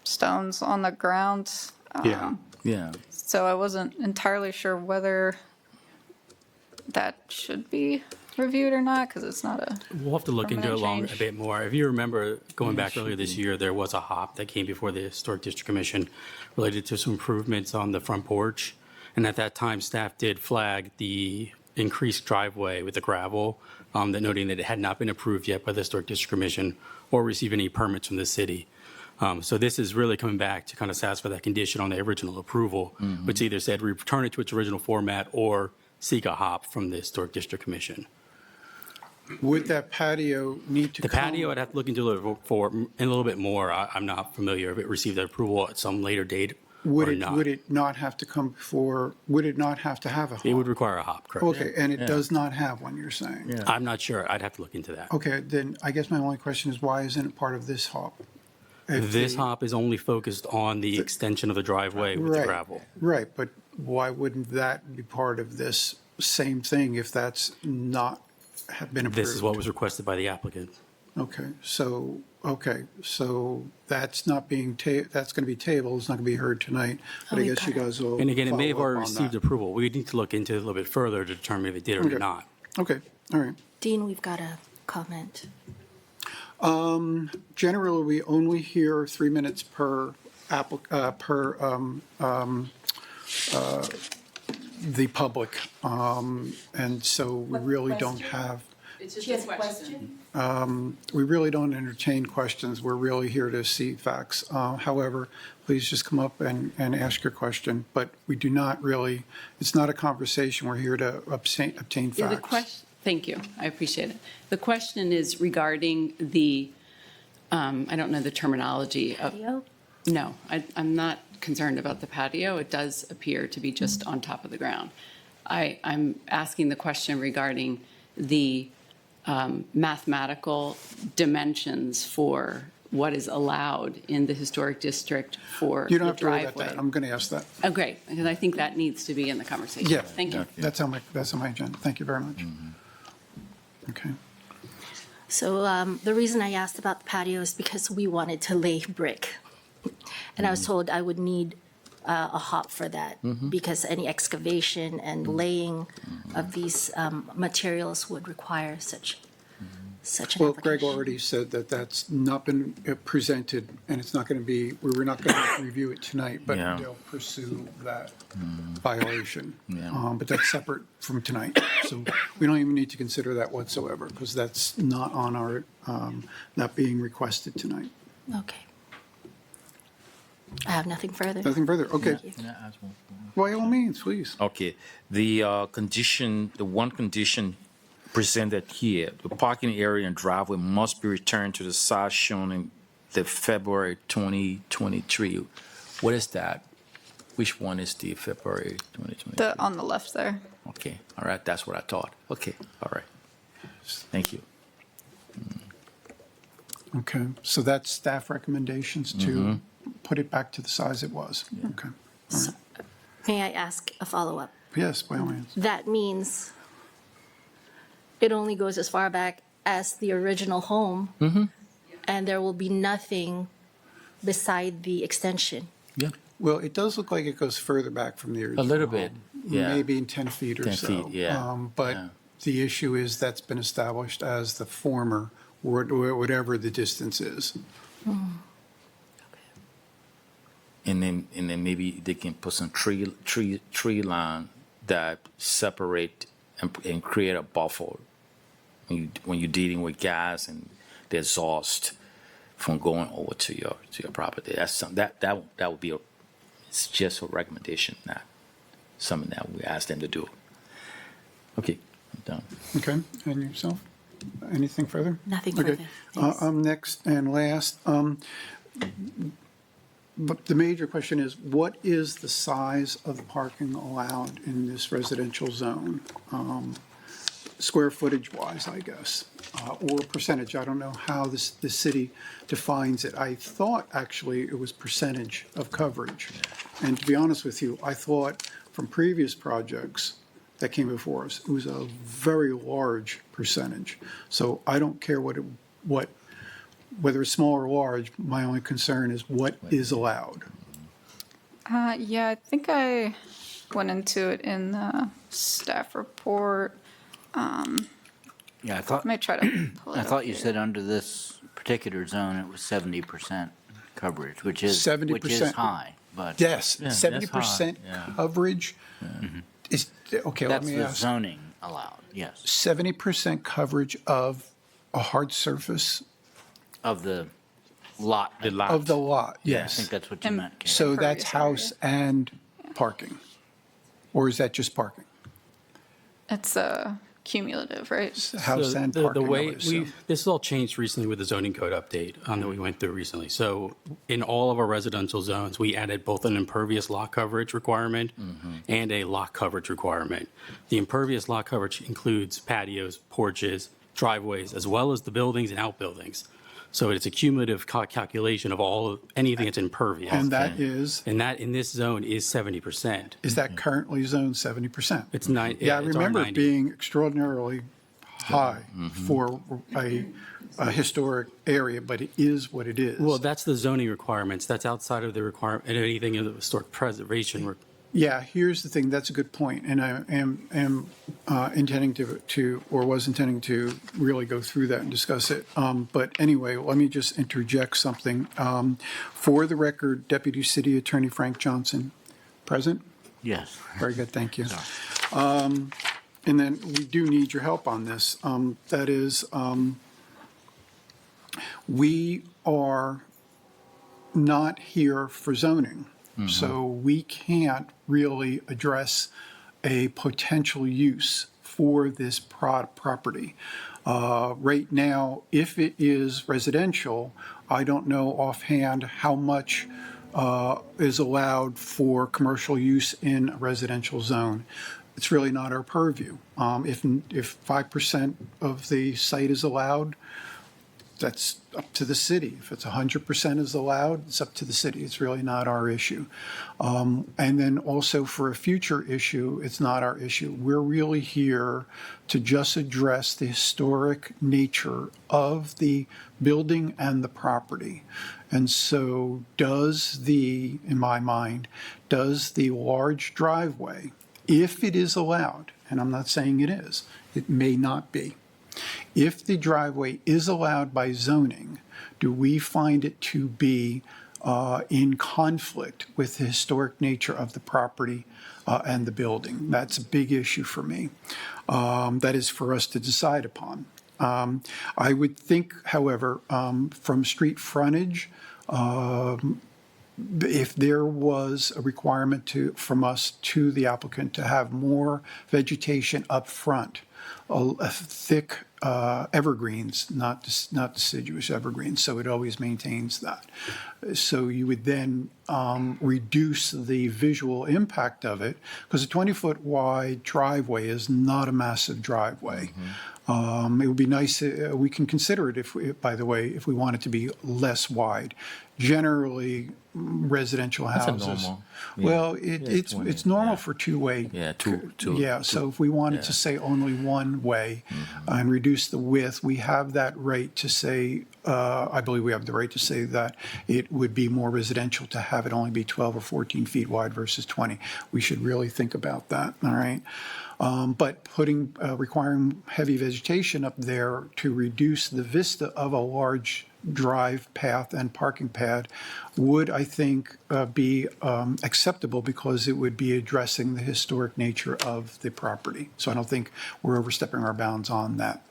[SPEAKER 4] stones on the ground.
[SPEAKER 3] Yeah.
[SPEAKER 4] So I wasn't entirely sure whether that should be reviewed or not, because it's not a.
[SPEAKER 6] We'll have to look into it
[SPEAKER 4] permanent
[SPEAKER 6] a
[SPEAKER 4] change.
[SPEAKER 6] bit more. If you remember, going back earlier this year, there was a hop that came before the Historic District Commission related to some improvements on the front porch. And at that time, staff did flag the increased driveway with the gravel, that noting that it had not been approved yet by the Historic District Commission or received any permits from the city. So this is really coming back to kind of satisfy that condition on the original approval, which either said return it to its original format or seek a hop from the Historic District Commission.
[SPEAKER 1] Would that patio need to
[SPEAKER 6] The
[SPEAKER 1] come?
[SPEAKER 6] patio, I'd have to look into a little bit more. I'm not familiar if it received that approval at some later date or not.
[SPEAKER 1] Would it not have to come before, would it not have to have a hop?
[SPEAKER 6] It would require a hop, correct?
[SPEAKER 1] Okay, and it does not have one, you're saying?
[SPEAKER 6] I'm not sure. I'd have to look into that.
[SPEAKER 1] Okay, then I guess my only question is why isn't it part of this hop? If
[SPEAKER 6] This
[SPEAKER 1] the-
[SPEAKER 6] hop is only focused on the extension of the driveway with the
[SPEAKER 1] Right,
[SPEAKER 6] gravel.
[SPEAKER 1] Right, but why wouldn't that be part of this same thing if that's not have been approved?
[SPEAKER 6] This is what was requested by the applicant.
[SPEAKER 1] Okay, so that's not being, that's going to be tabled, it's not going to be heard tonight, but I
[SPEAKER 7] we've
[SPEAKER 1] guess you
[SPEAKER 7] got it.
[SPEAKER 1] guys will
[SPEAKER 6] And again, it may have
[SPEAKER 1] follow up
[SPEAKER 6] already
[SPEAKER 1] on
[SPEAKER 6] received
[SPEAKER 1] that.
[SPEAKER 6] approval. We need to look into it a little bit further to determine if it did or
[SPEAKER 1] Okay.
[SPEAKER 6] did not.
[SPEAKER 1] Okay, all right.
[SPEAKER 7] Dean, we've got a comment.
[SPEAKER 1] Generally, we only hear 3 minutes per the public, and so we really don't have,
[SPEAKER 10] It's just a question.
[SPEAKER 1] we really don't entertain questions. We're really here to see facts. However, please just come up and ask your question, but we do not really, it's not a conversation. We're here to obtain
[SPEAKER 10] Yeah, the
[SPEAKER 1] facts.
[SPEAKER 10] question, thank you, I appreciate it. The question is regarding the, I don't know the terminology of.
[SPEAKER 7] Patio?
[SPEAKER 10] No, I'm not concerned about the patio. It does appear to be just on top of the ground. I'm asking the question regarding the mathematical dimensions for what is allowed in the historic district for
[SPEAKER 1] You don't
[SPEAKER 10] the
[SPEAKER 1] have to worry about
[SPEAKER 10] driveway.
[SPEAKER 1] that. I'm going to ask that.
[SPEAKER 10] Oh, great, because I think that needs to be in the conversation.
[SPEAKER 1] Yeah.
[SPEAKER 10] Thank you.
[SPEAKER 1] That's on my agenda. Thank you very much. Okay.
[SPEAKER 7] So the reason I asked about the patio is because we wanted to lay brick. And I was told I would need a hop for that because any excavation and laying of these materials would require such an
[SPEAKER 1] Well, Greg
[SPEAKER 7] application.
[SPEAKER 1] already said that that's not been presented, and it's not going to be, we were not going to review it tonight, but
[SPEAKER 3] Yeah.
[SPEAKER 1] they'll pursue that violation.
[SPEAKER 3] Yeah.
[SPEAKER 1] But that's separate from tonight. So we don't even need to consider that whatsoever, because that's not on our, not being requested tonight.
[SPEAKER 7] Okay. I have nothing further.
[SPEAKER 1] Nothing further. Okay.
[SPEAKER 7] Thank you.
[SPEAKER 3] Can I ask one?
[SPEAKER 1] By all means, please.
[SPEAKER 3] Okay, the condition, the one condition presented here, the parking area and driveway must be returned to the size shown in the February 2023. What is that? Which one is the February 2023?
[SPEAKER 4] On the left there.
[SPEAKER 3] Okay, all right, that's what I thought. Okay, all right. Thank you.
[SPEAKER 1] Okay. So that's staff recommendations to put it back to the size it was. Okay. All right.
[SPEAKER 7] May I ask a follow-up?
[SPEAKER 1] Yes, by all means.
[SPEAKER 7] That means it only goes as far back as the original home, and there will be nothing beside the extension.
[SPEAKER 3] Yeah.
[SPEAKER 1] Well, it does look like it goes further back from the original.
[SPEAKER 3] A little bit,
[SPEAKER 1] home,
[SPEAKER 3] yeah.
[SPEAKER 1] Maybe in 10 feet or
[SPEAKER 3] 10
[SPEAKER 1] so.
[SPEAKER 3] feet, yeah,
[SPEAKER 1] But
[SPEAKER 3] yeah.
[SPEAKER 1] the issue is that's been established as the former, whatever the distance is.
[SPEAKER 3] And then maybe they can put some tree line that separate and create a buffer when you're dealing with gas and the exhaust from going over to your property. That's something that would be it's just a recommendation, not something that we ask them to do. Okay, I'm done.
[SPEAKER 1] Okay, and yourself? Anything further?
[SPEAKER 7] Nothing
[SPEAKER 1] Okay.
[SPEAKER 7] further. Thanks.
[SPEAKER 1] Next and last, but the major question is, what is the size of the parking allowed in this residential zone? Square footage wise, I guess, or percentage. I don't know how the city defines it. I thought actually it was percentage of coverage. And to be honest with you, I thought from previous projects that came before us, it was a very large percentage. So I don't care whether it's small or large, my only concern is what is allowed.
[SPEAKER 4] Yeah, I think I went into it in the staff report.
[SPEAKER 13] Yeah, I thought,
[SPEAKER 4] Let me try to pull it
[SPEAKER 13] I
[SPEAKER 4] up
[SPEAKER 13] thought you
[SPEAKER 4] here.
[SPEAKER 13] said under this particular zone, it was 70% coverage, which is
[SPEAKER 1] 70%.
[SPEAKER 13] high, but
[SPEAKER 1] Yes,
[SPEAKER 3] Yeah, that's
[SPEAKER 1] 70%
[SPEAKER 3] high, yeah.
[SPEAKER 1] coverage is, okay, let
[SPEAKER 13] that's
[SPEAKER 1] me
[SPEAKER 13] the
[SPEAKER 1] ask.
[SPEAKER 13] zoning allowed, yes,
[SPEAKER 1] 70% coverage of a hard surface
[SPEAKER 13] of the lot.
[SPEAKER 3] The lot.
[SPEAKER 1] of the lot,
[SPEAKER 13] I
[SPEAKER 1] yes.
[SPEAKER 13] think that's what you meant, Kate.
[SPEAKER 1] So that's
[SPEAKER 4] Impervious
[SPEAKER 1] house and parking? Or is that just parking?
[SPEAKER 4] It's cumulative, right?
[SPEAKER 1] House
[SPEAKER 6] So
[SPEAKER 1] and
[SPEAKER 6] the
[SPEAKER 1] parking, I
[SPEAKER 6] way
[SPEAKER 1] would assume.
[SPEAKER 6] this has all changed recently with the zoning code update that we went through recently. So in all of our residential zones, we added both an impervious lot coverage requirement and a lot coverage requirement. The impervious lot coverage includes patios, porches, driveways, as well as the buildings and outbuildings. So it's a cumulative calculation of anything that's impervious.
[SPEAKER 1] And that is,
[SPEAKER 6] And that in this zone is 70%.
[SPEAKER 1] is that currently zoned 70%?
[SPEAKER 6] It's nine.
[SPEAKER 1] Yeah, I
[SPEAKER 6] it's
[SPEAKER 1] remember it
[SPEAKER 6] R90.
[SPEAKER 1] being extraordinarily high for a historic area, but it is what it is.
[SPEAKER 6] Well, that's the zoning requirements. That's outside of the requirement, anything in the historic preservation.
[SPEAKER 1] Yeah, here's the thing, that's a good point, and I am intending to, or was intending to really go through that and discuss it. But anyway, let me just interject something. For the record, Deputy City Attorney Frank Johnson, present?
[SPEAKER 13] Yes.
[SPEAKER 1] Very good, thank you. And then we do need your help on this. That is, we are not here for zoning. So we can't really address a potential use for this property. Right now, if it is residential, I don't know offhand how much is allowed for commercial use in a residential zone. It's really not our purview. If 5% of the site is allowed, that's up to the city. If it's 100% is allowed, it's up to the city. It's really not our issue. And then also for a future issue, it's not our issue. We're really here to just address the historic nature of the building and the property. And so in my mind, does the large driveway, if it is allowed, and I'm not saying it is, it may not be, if the driveway is allowed by zoning, do we find it to be in conflict with the historic nature of the property and the building? That's a big issue for me. That is for us to decide upon. I would think, however, from street frontage, if there was a requirement from us to the applicant to have more vegetation up front, thick evergreens, not deciduous evergreens, so it always maintains that. So you would then reduce the visual impact of it, because a 20-foot wide driveway is not a massive driveway. It would be nice, we can consider it, by the way, if we want it to be less wide. Generally, residential houses.
[SPEAKER 3] That's a normal.
[SPEAKER 1] Well,
[SPEAKER 3] Yeah,
[SPEAKER 1] it's
[SPEAKER 3] 20,
[SPEAKER 1] normal for two-way.
[SPEAKER 3] Yeah, two.
[SPEAKER 1] Yeah, so if we wanted to say only one way and reduce the width, we have that right to say, I believe we have the right to say that it would be more residential to have it only be 12 or 14 feet wide versus 20. We should really think about that, all right? But requiring heavy vegetation up there to reduce the vista of a large drive path and parking pad would, I think, be acceptable because it would be addressing the historic nature of the property. So I don't think we're overstepping our bounds on that.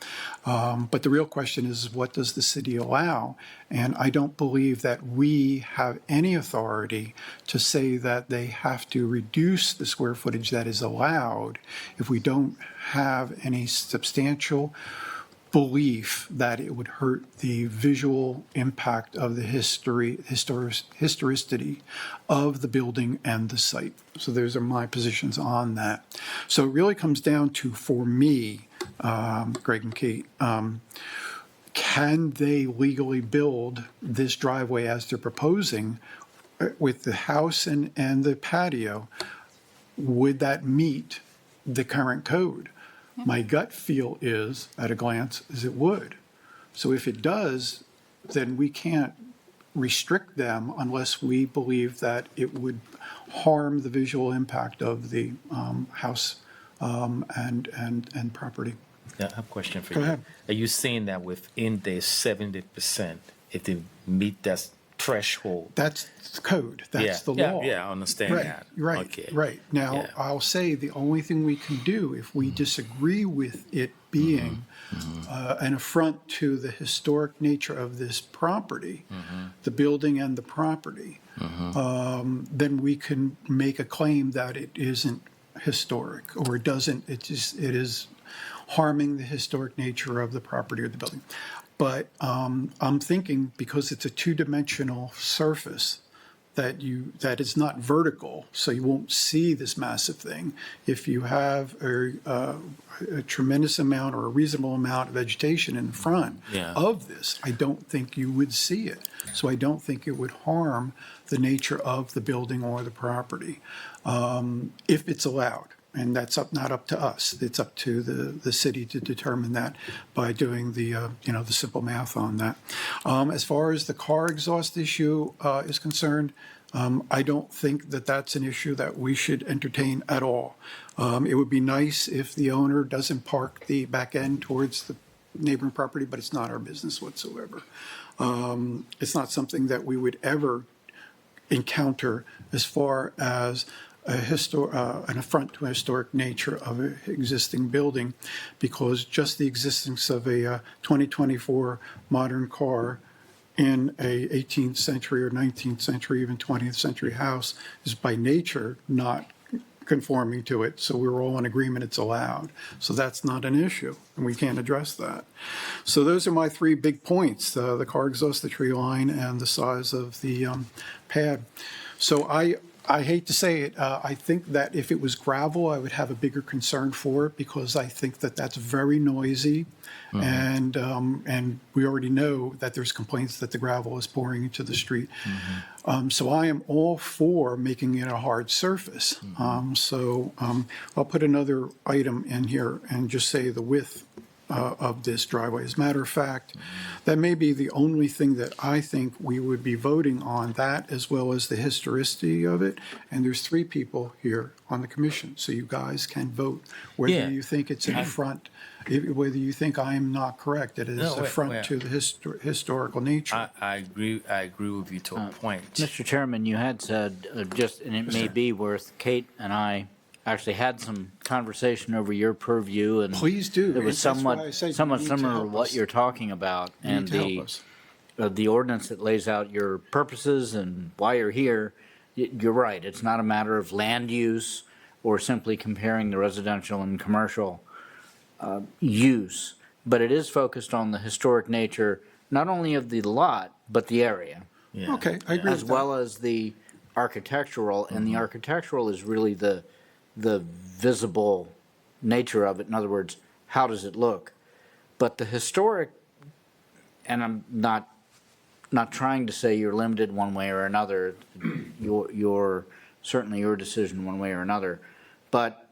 [SPEAKER 1] But the real question is, what does the city allow? And I don't believe that we have any authority to say that they have to reduce the square footage that is allowed if we don't have any substantial belief that it would hurt the visual impact of the historicity of the building and the site. So those are my positions on that. So it really comes down to, for me, Greg and Kate, can they legally build this driveway as they're proposing with the house and the patio? Would that meet the current code? My gut feel is, at a glance, is it would. So if it does, then we can't restrict them unless we believe that it would harm the visual impact of the house and property.
[SPEAKER 3] Yeah, I have a question for
[SPEAKER 1] Go
[SPEAKER 3] you.
[SPEAKER 1] ahead.
[SPEAKER 3] Are you saying that within the 70%, if they meet that threshold.
[SPEAKER 1] That's the code, that's the
[SPEAKER 3] Yeah,
[SPEAKER 1] law.
[SPEAKER 3] yeah, I understand
[SPEAKER 1] Right,
[SPEAKER 3] that.
[SPEAKER 1] right,
[SPEAKER 3] Okay.
[SPEAKER 1] right. Now,
[SPEAKER 3] Yeah.
[SPEAKER 1] I'll say the only thing we can do if we disagree with it being an affront to the historic nature of this property, the building and the property, then we can make a claim that it isn't historic, or it doesn't, it is harming the historic nature of the property or the building. But I'm thinking, because it's a two-dimensional surface, that is not vertical, so you won't see this massive thing. If you have a tremendous amount or a reasonable amount of vegetation in front
[SPEAKER 3] Yeah.
[SPEAKER 1] of this, I don't think you would see it. So I don't think it would harm the nature of the building or the property, if it's allowed. And that's not up to us. It's up to the city to determine that by doing the simple math on that. As far as the car exhaust issue is concerned, I don't think that that's an issue that we should entertain at all. It would be nice if the owner doesn't park the back end towards the neighboring property, but it's not our business whatsoever. It's not something that we would ever encounter as far as an affront to a historic nature of an existing building, because just the existence of a 2024 modern car in a 18th century or 19th century, even 20th century house is by nature not conforming to it. So we're all in agreement it's allowed. So that's not an issue, and we can't address that. So those are my three big points: the car exhaust, the tree line, and the size of the pad. So I hate to say it, I think that if it was gravel, I would have a bigger concern for it, because I think that that's very noisy. And we already know that there's complaints that the gravel is pouring into the street. So I am all for making it a hard surface. I'll put another item in here and just say the width of this driveway. As a matter of fact, that may be the only thing that I think we would be voting on, that as well as the historicity of it. And there's three people here on the commission, so you guys can vote whether
[SPEAKER 3] Yeah.
[SPEAKER 1] you think it's an affront, whether you think I am not correct, that it is
[SPEAKER 3] No,
[SPEAKER 1] an
[SPEAKER 3] wait,
[SPEAKER 1] affront
[SPEAKER 3] wait.
[SPEAKER 1] to the historical nature.
[SPEAKER 3] I agree with you to a point.
[SPEAKER 13] Mr. Chairman, you had said, and it may be worth, Kate and I actually had some conversation over your purview, and
[SPEAKER 1] Please do.
[SPEAKER 13] it was
[SPEAKER 1] That's why I say you
[SPEAKER 13] somewhat
[SPEAKER 1] need to
[SPEAKER 13] similar to
[SPEAKER 1] help
[SPEAKER 13] what
[SPEAKER 1] us.
[SPEAKER 13] you're talking about.
[SPEAKER 1] You need
[SPEAKER 13] And
[SPEAKER 1] to help us.
[SPEAKER 13] the ordinance that lays out your purposes and why you're here, you're right. It's not a matter of land use or simply comparing the residential and commercial use, but it is focused on the historic nature, not only of the lot, but the area,
[SPEAKER 3] Yeah.
[SPEAKER 1] Okay, I agree
[SPEAKER 13] as
[SPEAKER 1] with that.
[SPEAKER 13] well as the architectural, and the architectural is really the visible nature of it. In other words, how does it look? But the historic, and I'm not trying to say you're limited one way or another, your certainly your decision one way or another, but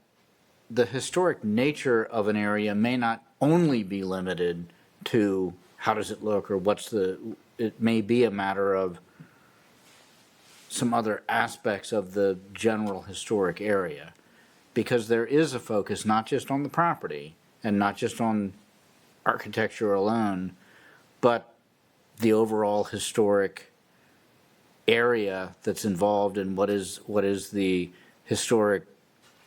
[SPEAKER 13] the historic nature of an area may not only be limited to how does it look, or it may be a matter of some other aspects of the general historic area, because there is a focus not just on the property and not just on architecture alone, but the overall historic area that's involved in what is the historic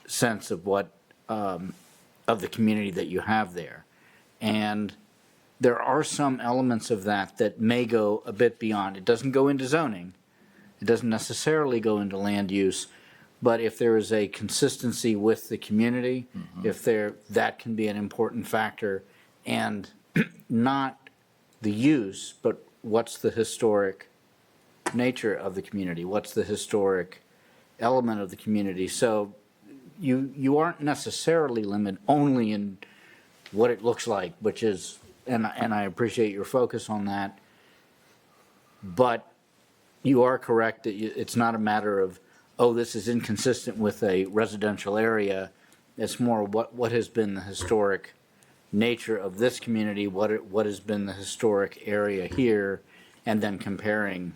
[SPEAKER 13] sense of what of the community that you have there. And there are some elements of that may go a bit beyond. It doesn't go into zoning. It doesn't necessarily go into land use, but if there is a consistency with the community, that can be an important factor, and not the use, but what's the historic nature of the community? What's the historic element of the community? So you aren't necessarily limited only in what it looks like, which is, and I appreciate your focus on that, but you are correct that it's not a matter of, oh, this is inconsistent with a residential area. It's more what has been the historic nature of this community, what has been the historic area here, and then comparing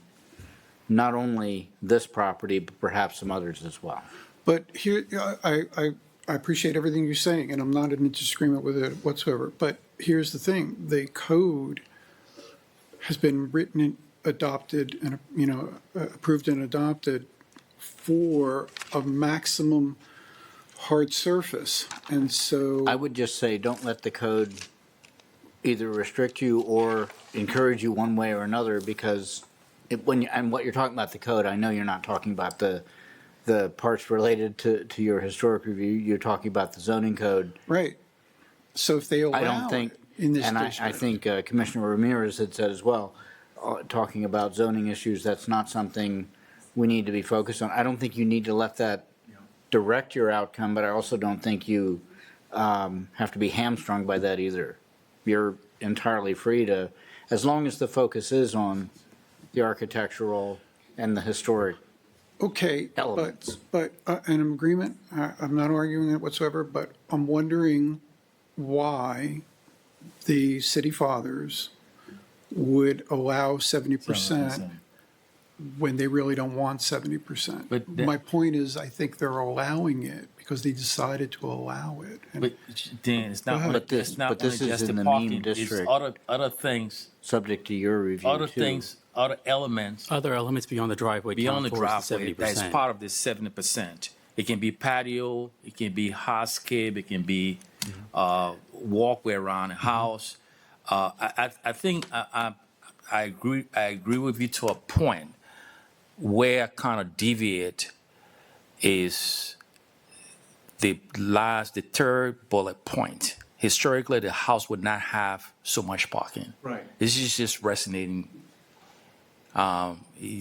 [SPEAKER 13] not only this property, but perhaps some others as well.
[SPEAKER 1] But here, I appreciate everything you're saying, and I'm not in disagreement with it whatsoever. But here's the thing: the code has been written adopted and, approved and adopted for a maximum hard surface. And so.
[SPEAKER 13] I would just say, don't let the code either restrict you or encourage you one way or another, because and what you're talking about the code, I know you're not talking about the parts related to your historic review, you're talking about the zoning code.
[SPEAKER 1] Right. So if they
[SPEAKER 13] I
[SPEAKER 1] allow
[SPEAKER 13] don't think,
[SPEAKER 1] it in this
[SPEAKER 13] and I
[SPEAKER 1] district.
[SPEAKER 13] think Commissioner Ramirez had said as well, talking about zoning issues, that's not something we need to be focused on. I don't think you need to let that direct your outcome, but I also don't think you have to be hamstrung by that either. You're entirely free to, as long as the focus is on the architectural and the historic
[SPEAKER 1] Okay,
[SPEAKER 13] elements.
[SPEAKER 1] but in agreement, I'm not arguing it whatsoever, but I'm wondering why the city fathers would allow 70% when they really don't want 70%.
[SPEAKER 3] But
[SPEAKER 1] My point is, I think they're allowing it because they decided to allow it. And
[SPEAKER 3] But Dan, it's not,
[SPEAKER 1] ahead.
[SPEAKER 3] only-
[SPEAKER 13] But this-
[SPEAKER 3] it's not
[SPEAKER 13] but this
[SPEAKER 3] only
[SPEAKER 13] is
[SPEAKER 3] just
[SPEAKER 13] in
[SPEAKER 3] the
[SPEAKER 13] the Meem
[SPEAKER 3] parking, it's
[SPEAKER 13] district.
[SPEAKER 3] other things,
[SPEAKER 13] Subject to your review
[SPEAKER 3] other
[SPEAKER 13] too.
[SPEAKER 3] things, other elements
[SPEAKER 6] Other elements beyond the driveway
[SPEAKER 3] beyond the
[SPEAKER 6] count towards the
[SPEAKER 3] driveway that's
[SPEAKER 6] 70%.
[SPEAKER 3] part of this 70%. It can be patio, it can be hardscape, it can be walkway around a house. I think I agree with you to a point. Where I kind of deviate is the third bullet point. Historically, the house would not have so much parking.
[SPEAKER 1] Right.
[SPEAKER 3] This is just resonating.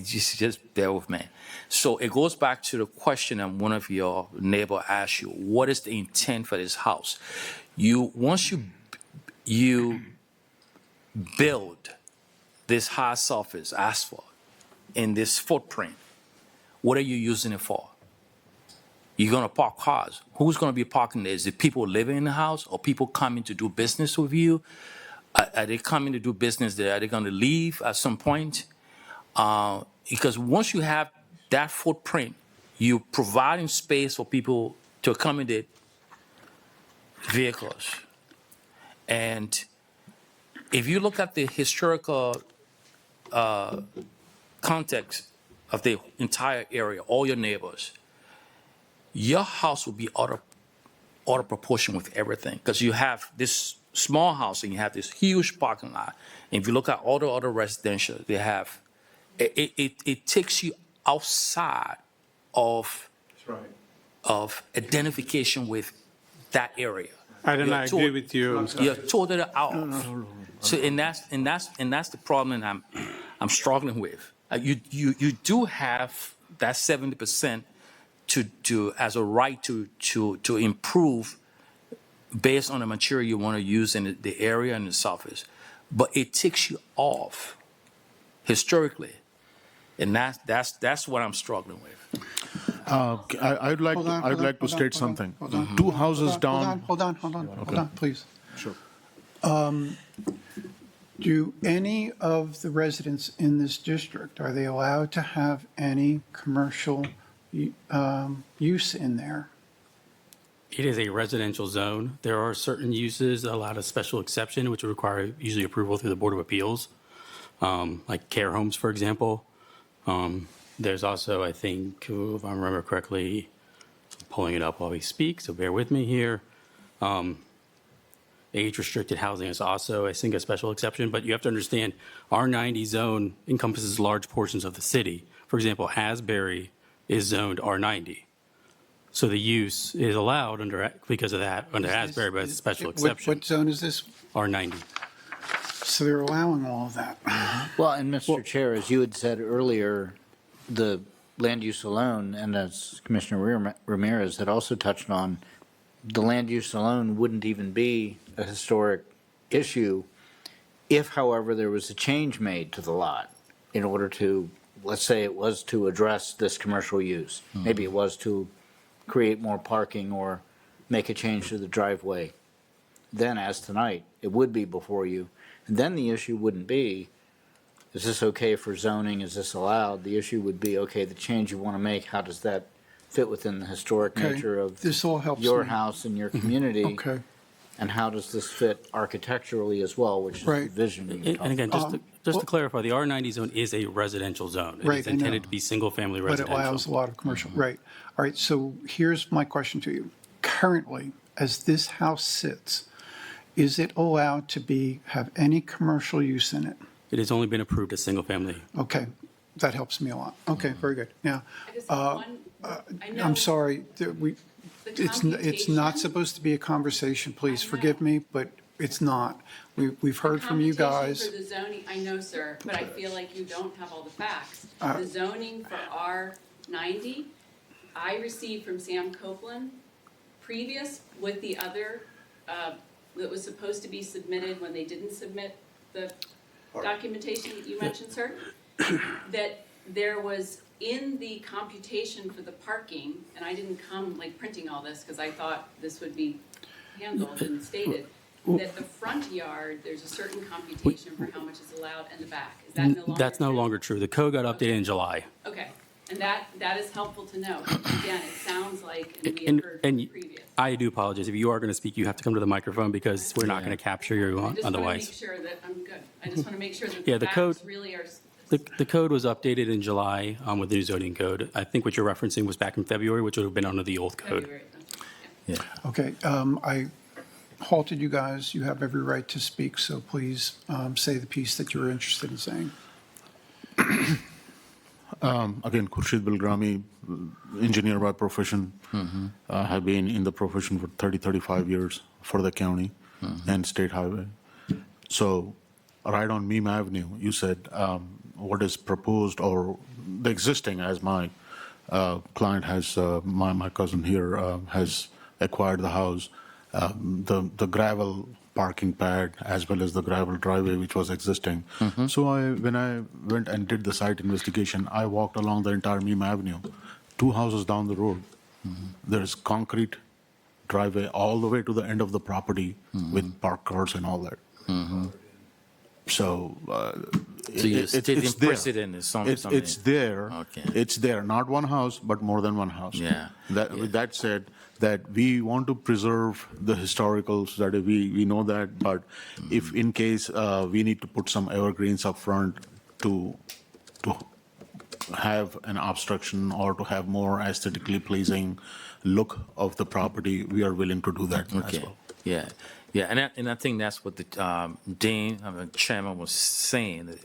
[SPEAKER 3] Just bear with me. So it goes back to the question that one of your neighbor asked you: what is the intent for this house? Once you build this hard surface asphalt in this footprint, what are you using it for? You're gonna park cars. Who's gonna be parking there? Is it people living in the house or people coming to do business with you? Are they coming to do business there? Are they gonna leave at some point? Because once you have that footprint, you're providing space for people to accommodate vehicles. And if you look at the historical context of the entire area, all your neighbors, your house will be out of proportion with everything, because you have this small house and you have this huge parking lot. And if you look at all the other residential, they have, it takes you outside of identification with that area.
[SPEAKER 9] I don't know, I
[SPEAKER 3] You're
[SPEAKER 9] agree with you. I'm sorry.
[SPEAKER 3] You're totally out. So and that's the problem that I'm struggling with. You do have that 70% to as a right to improve based on the material you want to use in the area and the surface, but it takes you off historically, and that's what I'm struggling with.
[SPEAKER 8] I'd like to state something. Two houses down.
[SPEAKER 1] Hold on, please.
[SPEAKER 8] Sure.
[SPEAKER 1] Do any of the residents in this district, are they allowed to have any commercial use in there?
[SPEAKER 6] It is a residential zone. There are certain uses allowed a special exception, which would require usually approval through the Board of Appeals, like care homes, for example. There's also, I think, if I remember correctly, I'm pulling it up while we speak, so bear with me here. Age-restricted housing is also, I think, a special exception, but you have to understand, our 90 zone encompasses large portions of the city. For example, Asbury is zoned R90. So the use is allowed because of that, under Asbury, but it's a special exception.
[SPEAKER 1] What zone is this?
[SPEAKER 6] R90.
[SPEAKER 1] So they're allowing all of that.
[SPEAKER 13] Well, and Mr. Chair, as you had said earlier, the land use alone, and as Commissioner Ramirez had also touched on, the land use alone wouldn't even be a historic issue if, however, there was a change made to the lot in order to, let's say it was to address this commercial use. Maybe it was to create more parking or make a change to the driveway. Then, as tonight, it would be before you. And then the issue wouldn't be, is this okay for zoning? Is this allowed? The issue would be, okay, the change you want to make, how does that fit within the historic
[SPEAKER 1] Okay,
[SPEAKER 13] nature of
[SPEAKER 1] this all helps
[SPEAKER 13] your
[SPEAKER 1] me.
[SPEAKER 13] house and your community?
[SPEAKER 1] Okay.
[SPEAKER 13] And how does this fit architecturally as well, which is the
[SPEAKER 1] Right.
[SPEAKER 13] vision we were
[SPEAKER 6] And
[SPEAKER 13] talking
[SPEAKER 6] again,
[SPEAKER 13] about?
[SPEAKER 6] Just to clarify, the R90 zone is a residential zone.
[SPEAKER 1] Right,
[SPEAKER 6] It's
[SPEAKER 1] I know.
[SPEAKER 6] intended to be single-family
[SPEAKER 1] But it allows a
[SPEAKER 6] residential.
[SPEAKER 1] lot of commercial, right. All right, so here's my question to you. Currently, as this house sits, is it allowed to have any commercial use in it?
[SPEAKER 6] It has only been approved as single-family.
[SPEAKER 1] Okay, that helps me a lot. Okay, very good. Now,
[SPEAKER 10] Just one- I know
[SPEAKER 1] I'm sorry,
[SPEAKER 10] the
[SPEAKER 1] it's
[SPEAKER 10] computation-
[SPEAKER 1] not supposed to be a conversation, please forgive me, but it's not. We've heard from you guys.
[SPEAKER 10] Computation for the zoning, I know, sir, but I feel like you don't have all the facts. The zoning for R90, I received from Sam Copeland, previous with the other, that was supposed to be submitted when they didn't submit the documentation that you mentioned, sir, that there was in the computation for the parking, and I didn't come like printing all this because I thought this would be handled and stated, that the front yard, there's a certain computation for how much is allowed and the back. Is that no longer?
[SPEAKER 6] That's no
[SPEAKER 10] true?
[SPEAKER 6] longer true. The code got updated in July.
[SPEAKER 10] Okay, and that is helpful to know. Again, it sounds like, and we
[SPEAKER 6] And,
[SPEAKER 10] had heard from
[SPEAKER 6] and
[SPEAKER 10] previous.
[SPEAKER 6] I do apologize. If you are going to speak, you have to come to the microphone because we're not going to capture you
[SPEAKER 10] I just want to make
[SPEAKER 6] otherwise.
[SPEAKER 10] sure that I'm good. I just want to make sure that
[SPEAKER 6] Yeah,
[SPEAKER 10] the
[SPEAKER 6] the code-
[SPEAKER 10] facts really are.
[SPEAKER 6] The code was updated in July with the new zoning code. I think what you're referencing was back in February, which would have been under the old code.
[SPEAKER 10] February.
[SPEAKER 3] Yeah.
[SPEAKER 1] Okay, I halted you guys. You have every right to speak, so please say the piece that you're interested in saying.
[SPEAKER 8] Again, Khurshid Bilgrami, engineer by profession. Have been in the profession for 35 years for the county and state highway. So right on Meem Avenue, you said what is proposed or the existing, as my client has, my cousin here has acquired the house, the gravel parking pad as well as the gravel driveway which was existing. So when I went and did the site investigation, I walked along the entire Meem Avenue, 2 houses down the road. There's concrete driveway all the way to the end of the property with parked cars and all that. So
[SPEAKER 3] you're stating
[SPEAKER 8] there.
[SPEAKER 3] precedent is something.
[SPEAKER 8] It's there.
[SPEAKER 3] Okay.
[SPEAKER 8] It's there. Not one house, but more than one house.
[SPEAKER 3] Yeah.
[SPEAKER 8] With that said, that we want to preserve the historicals, that we know that, but if in case we need to put some evergreens up front to have an obstruction or to have more aesthetically pleasing look of the property, we are willing to do that as
[SPEAKER 3] Okay.
[SPEAKER 8] well.
[SPEAKER 3] Yeah. Yeah, and I think that's what the Dean, Chairman was saying. That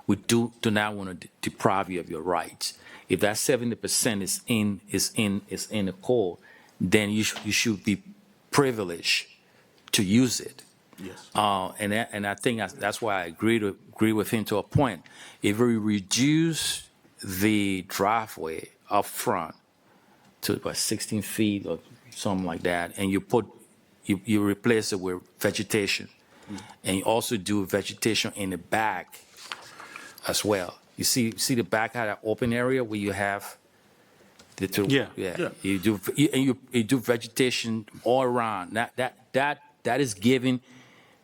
[SPEAKER 3] we do not want to deprive you of your rights. If that 70% is in the code, then you should be privileged to use it.
[SPEAKER 8] Yes.
[SPEAKER 3] And I think that's why I agree with him to a point. If we reduce the driveway up front to about 16 feet or something like that, and you replace it with vegetation, and you also do vegetation in the back as well. You see the back of that open area where you have the two.
[SPEAKER 9] Yeah.
[SPEAKER 3] You do vegetation all around. That is giving.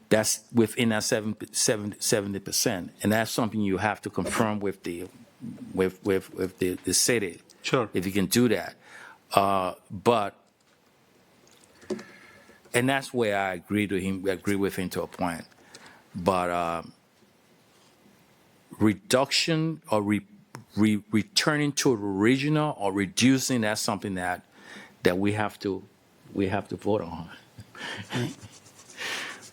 [SPEAKER 3] That's within that 70%, and that's something you have to confirm with the city.
[SPEAKER 9] Sure.
[SPEAKER 3] If you can do that, but. And that's where I agree with him to a point. But reduction or returning to the original or reducing, that's something that we have to vote on.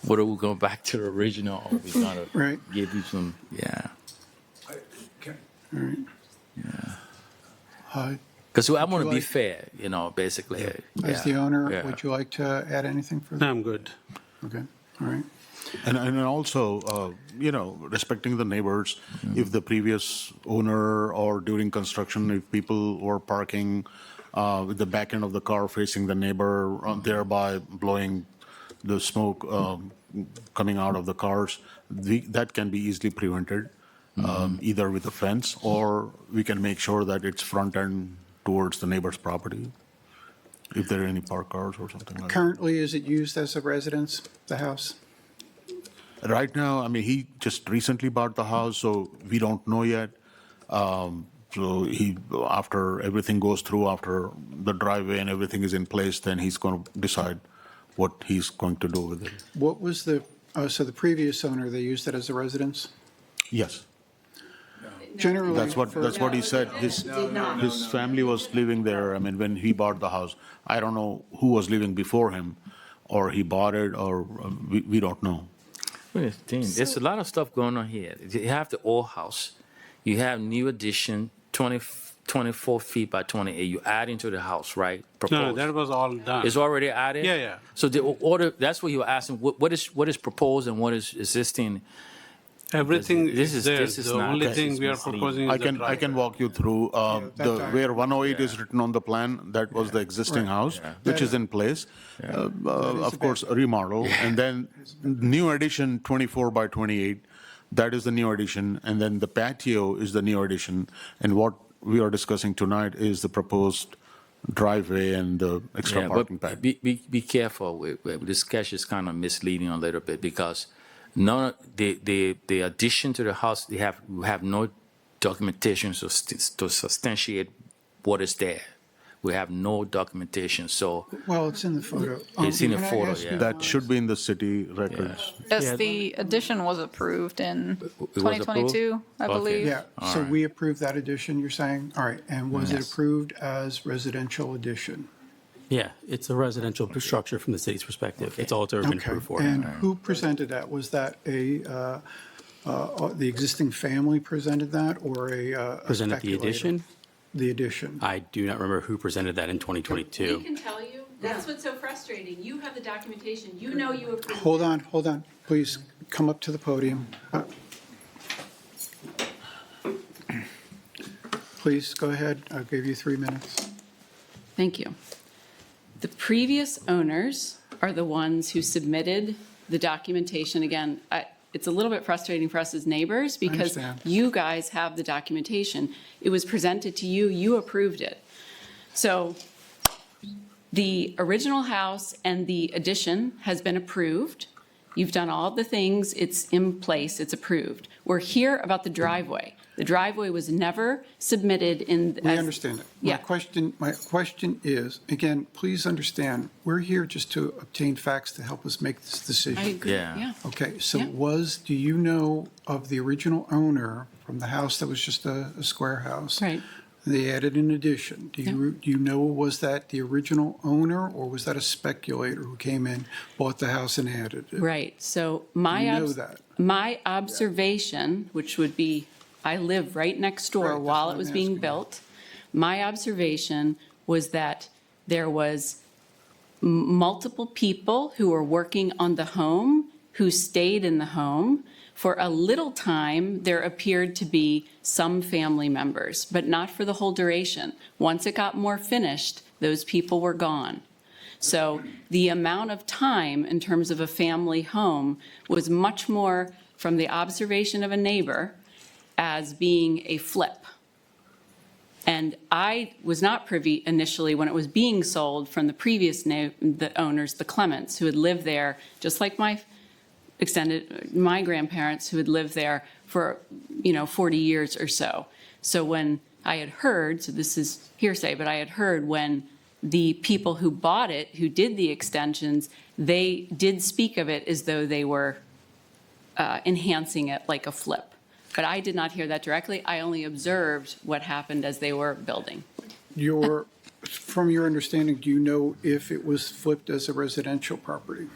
[SPEAKER 3] Whether we're going back to the original or we're going to give you some, yeah.
[SPEAKER 1] All right.
[SPEAKER 3] Yeah. Because I want to be
[SPEAKER 1] like-
[SPEAKER 3] fair, basically.
[SPEAKER 1] As the owner, would you like to add anything further?
[SPEAKER 9] I'm good.
[SPEAKER 1] Okay, all right.
[SPEAKER 8] And also, respecting the neighbors, if the previous owner or during construction, if people were parking with the back end of the car facing the neighbor, thereby blowing the smoke coming out of the cars, that can be easily prevented, either with a fence or we can make sure that it's front end towards the neighbor's property, if there are any parked cars or something like that.
[SPEAKER 1] Currently, is it used as a residence, the house?
[SPEAKER 8] Right now, he just recently bought the house, so we don't know yet. So after everything goes through, after the driveway and everything is in place, then he's going to decide what he's going to do with it.
[SPEAKER 1] What was so the previous owner, they used it as a residence?
[SPEAKER 8] Yes,
[SPEAKER 1] Generally.
[SPEAKER 8] that's what he said. His family was living there. I mean, when he bought the house, I don't know who was living before him, or he bought it, or we don't know.
[SPEAKER 3] There's a lot of stuff going on here. You have the old house, you have new addition, 24 feet by 28. You add into the house, right?
[SPEAKER 9] No,
[SPEAKER 3] Proposed.
[SPEAKER 9] that was all done.
[SPEAKER 3] It's already added?
[SPEAKER 9] Yeah, yeah.
[SPEAKER 3] So the order, that's what you were asking, what is proposed and what is existing?
[SPEAKER 9] Everything
[SPEAKER 3] This
[SPEAKER 9] is
[SPEAKER 3] is-
[SPEAKER 9] there.
[SPEAKER 3] this is
[SPEAKER 9] The
[SPEAKER 3] not-
[SPEAKER 9] only
[SPEAKER 3] this
[SPEAKER 9] thing
[SPEAKER 3] is
[SPEAKER 9] we are
[SPEAKER 3] misleading.
[SPEAKER 9] proposing is
[SPEAKER 8] I
[SPEAKER 9] the
[SPEAKER 8] can
[SPEAKER 9] driveway.
[SPEAKER 8] walk you through where 108 is written on the plan. That was the existing house, which is in place. Of course, a remodel, and then new addition 24 by 28. That is the new addition, and then the patio is the new addition. And what we are discussing tonight is the proposed driveway and the extra
[SPEAKER 3] Yeah,
[SPEAKER 8] parking
[SPEAKER 3] but
[SPEAKER 8] pad.
[SPEAKER 3] be careful. This sketch is kind of misleading a little bit because the addition to the house, we have no documentation to substantiate what is there. We have no documentation, so
[SPEAKER 1] Well, it's in the photo.
[SPEAKER 3] it's in the
[SPEAKER 1] Can I
[SPEAKER 3] photo,
[SPEAKER 1] ask you-
[SPEAKER 3] yeah.
[SPEAKER 8] That should be in the city records.
[SPEAKER 4] Yes, the addition was approved in
[SPEAKER 3] was
[SPEAKER 4] 2022, I
[SPEAKER 3] Okay.
[SPEAKER 4] believe.
[SPEAKER 1] Yeah, so
[SPEAKER 3] right.
[SPEAKER 1] we approved that addition, you're saying? All right, and was it
[SPEAKER 3] Yes.
[SPEAKER 1] approved as residential addition?
[SPEAKER 6] Yeah, it's a residential structure from the city's perspective. It's all it's ever been
[SPEAKER 1] Okay,
[SPEAKER 6] approved for.
[SPEAKER 1] and who presented that? Was that the existing family presented that, or a
[SPEAKER 6] Presented the
[SPEAKER 1] speculator?
[SPEAKER 6] addition.
[SPEAKER 1] The addition.
[SPEAKER 6] I do not remember who presented that in 2022.
[SPEAKER 10] We can tell you, that's what's so frustrating. You have the documentation, you know you approved.
[SPEAKER 1] Hold on, please, come up to the podium. Please, go ahead, I'll give you 3 minutes.
[SPEAKER 10] Thank you. The previous owners are the ones who submitted the documentation. Again, it's a little bit frustrating for us as neighbors because
[SPEAKER 1] understand.
[SPEAKER 10] you guys have the documentation. It was presented to you, you approved it. So the original house and the addition has been approved. You've done all the things, it's in place, it's approved. We're here about the driveway. The driveway was never submitted in.
[SPEAKER 1] We understand it.
[SPEAKER 10] Yeah.
[SPEAKER 1] My question is, again, please understand, we're here just to obtain facts to help us make this
[SPEAKER 10] I
[SPEAKER 1] decision.
[SPEAKER 10] agree,
[SPEAKER 3] Yeah.
[SPEAKER 10] yeah.
[SPEAKER 1] Okay, so
[SPEAKER 10] Yeah.
[SPEAKER 1] do you know of the original owner from the house that was just a square house?
[SPEAKER 10] Right.
[SPEAKER 1] They added an addition. Do you know, was that the original owner, or was that a speculator who came in, bought the house and added it?
[SPEAKER 10] Right, so
[SPEAKER 1] You know that.
[SPEAKER 10] my observation, which would be, I live right next door
[SPEAKER 1] Right, that's
[SPEAKER 10] while
[SPEAKER 1] what
[SPEAKER 10] it was
[SPEAKER 1] I'm
[SPEAKER 10] being
[SPEAKER 1] asking.
[SPEAKER 10] built. My observation was that there was multiple people who were working on the home, who stayed in the home. For a little time, there appeared to be some family members, but not for the whole duration. Once it got more finished, those people were gone. So the amount of time in terms of a family home was much more from the observation of a neighbor as being a flip. And I was not privy initially when it was being sold from the previous the owners, the Clements, who had lived there, just like my grandparents who had lived there for, 40 years or so. So when I had heard, so this is hearsay, but I had heard when the people who bought it, who did the extensions, they did speak of it as though they were enhancing it like a flip. But I did not hear that directly. I only observed what happened as they were building.
[SPEAKER 1] From your understanding, do you know if it was flipped as a residential property?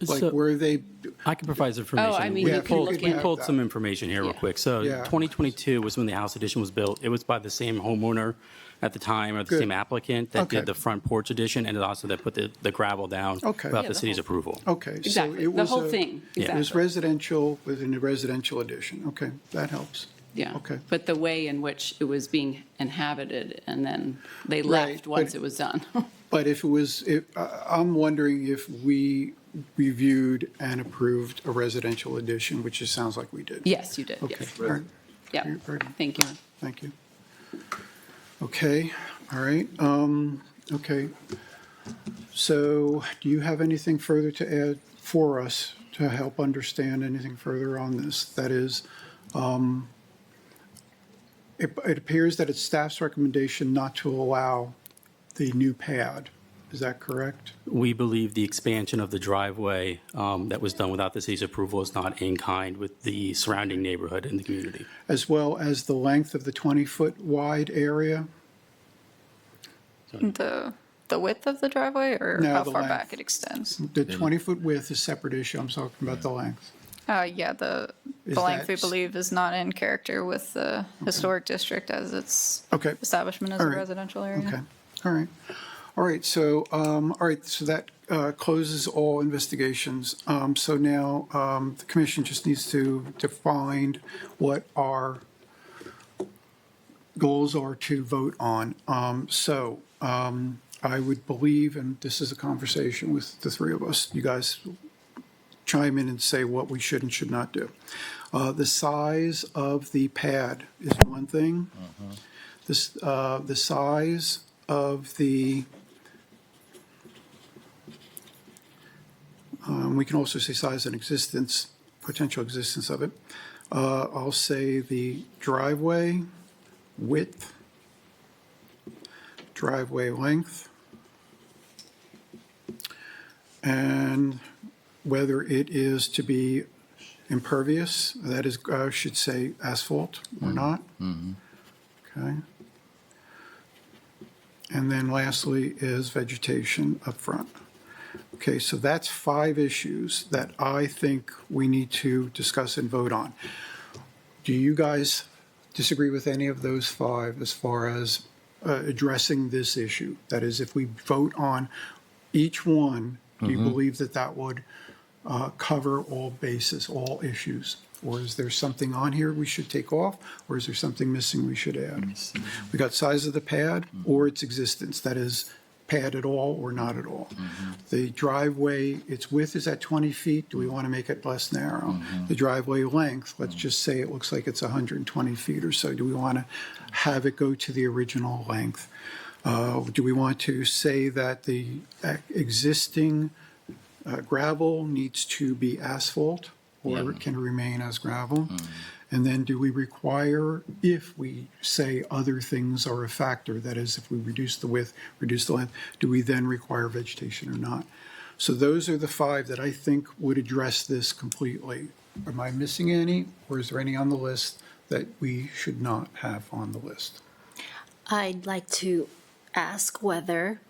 [SPEAKER 1] Like,
[SPEAKER 6] So-
[SPEAKER 1] were they,
[SPEAKER 6] I can provide some information.
[SPEAKER 10] I mean,
[SPEAKER 1] you
[SPEAKER 6] We
[SPEAKER 1] can
[SPEAKER 6] pulled-
[SPEAKER 1] look
[SPEAKER 6] We
[SPEAKER 1] at
[SPEAKER 6] pulled
[SPEAKER 1] that.
[SPEAKER 6] some information here real
[SPEAKER 10] Yeah.
[SPEAKER 6] quick. So
[SPEAKER 1] Yeah.
[SPEAKER 6] 2022 was when the house addition was built. It was by the same homeowner at the time, or the
[SPEAKER 1] Good.
[SPEAKER 6] same applicant that
[SPEAKER 1] Okay.
[SPEAKER 6] did the front porch addition, and also that put the gravel down
[SPEAKER 1] Okay.
[SPEAKER 6] without
[SPEAKER 1] Yeah,
[SPEAKER 6] the
[SPEAKER 10] the
[SPEAKER 6] city's
[SPEAKER 10] whole-
[SPEAKER 6] approval.
[SPEAKER 1] okay. so
[SPEAKER 10] Exactly,
[SPEAKER 1] it
[SPEAKER 10] the
[SPEAKER 1] was
[SPEAKER 10] whole
[SPEAKER 1] a-
[SPEAKER 10] thing,
[SPEAKER 1] It was
[SPEAKER 10] exactly.
[SPEAKER 1] residential within a residential addition. Okay, that helps.
[SPEAKER 10] Yeah.
[SPEAKER 1] Okay.
[SPEAKER 10] But the way in which it was being inhabited, and then they
[SPEAKER 1] Right,
[SPEAKER 10] left once
[SPEAKER 1] but-
[SPEAKER 10] it was done.
[SPEAKER 1] But if it was, I'm wondering if we reviewed and approved a residential addition, which it sounds like we did.
[SPEAKER 10] Yes, you did,
[SPEAKER 1] Okay,
[SPEAKER 10] yes.
[SPEAKER 1] all right,
[SPEAKER 10] Yeah,
[SPEAKER 1] very good.
[SPEAKER 10] thank you.
[SPEAKER 1] Thank you. Okay, all right, okay. So do you have anything further to add for us to help understand anything further on this? That is, it appears that it's staff's recommendation not to allow the new pad. Is that correct?
[SPEAKER 6] We believe the expansion of the driveway that was done without the city's approval is not in kind with the surrounding neighborhood and the community.
[SPEAKER 1] As well as the length of the 20-foot wide area?
[SPEAKER 4] The width of the driveway, or
[SPEAKER 1] No,
[SPEAKER 4] how
[SPEAKER 1] the
[SPEAKER 4] far
[SPEAKER 1] length.
[SPEAKER 4] back it extends?
[SPEAKER 1] The 20-foot width is a separate issue. I'm talking about the length.
[SPEAKER 4] Yeah, the
[SPEAKER 1] Is
[SPEAKER 4] length we
[SPEAKER 1] that-
[SPEAKER 4] believe is not in character with the historic district as its
[SPEAKER 1] Okay.
[SPEAKER 4] establishment as
[SPEAKER 1] All
[SPEAKER 4] a
[SPEAKER 1] right.
[SPEAKER 4] residential area.
[SPEAKER 1] Okay, all right. All right, so, that closes all investigations. So now, the commission just needs to define what our goals are to vote on. I would believe, and this is a conversation with the three of us, you guys chime in and say what we should and should not do. The size of the pad is one thing. The size of the, we can also say size and existence, potential existence of it. I'll say the driveway width, driveway length, and whether it is to be impervious, that is, I should say asphalt or not. Okay. And then lastly is vegetation up front. Okay, so that's 5 issues that I think we need to discuss and vote on. Do you guys disagree with any of those 5 as far as addressing this issue? That is, if we vote on each one, do you believe that that would cover all bases, all issues? Or is there something on here we should take off? Or is there something missing we should add? We got size of the pad or its existence, that is, pad at all or not at all. The driveway, its width is at 20 feet. Do we want to make it less narrow? The driveway length, let's just say it looks like it's 120 feet or so. Do we want to have it go to the original length? Do we want to say that the existing gravel needs to be asphalt or it can remain as gravel? And then do we require, if we say other things are a factor, that is, if we reduce the width, reduce the length, do we then require vegetation or not? So those are the 5 that I think would address this completely. Am I missing any, or is there any on the list that we should not have on the list?
[SPEAKER 7] I'd like to ask whether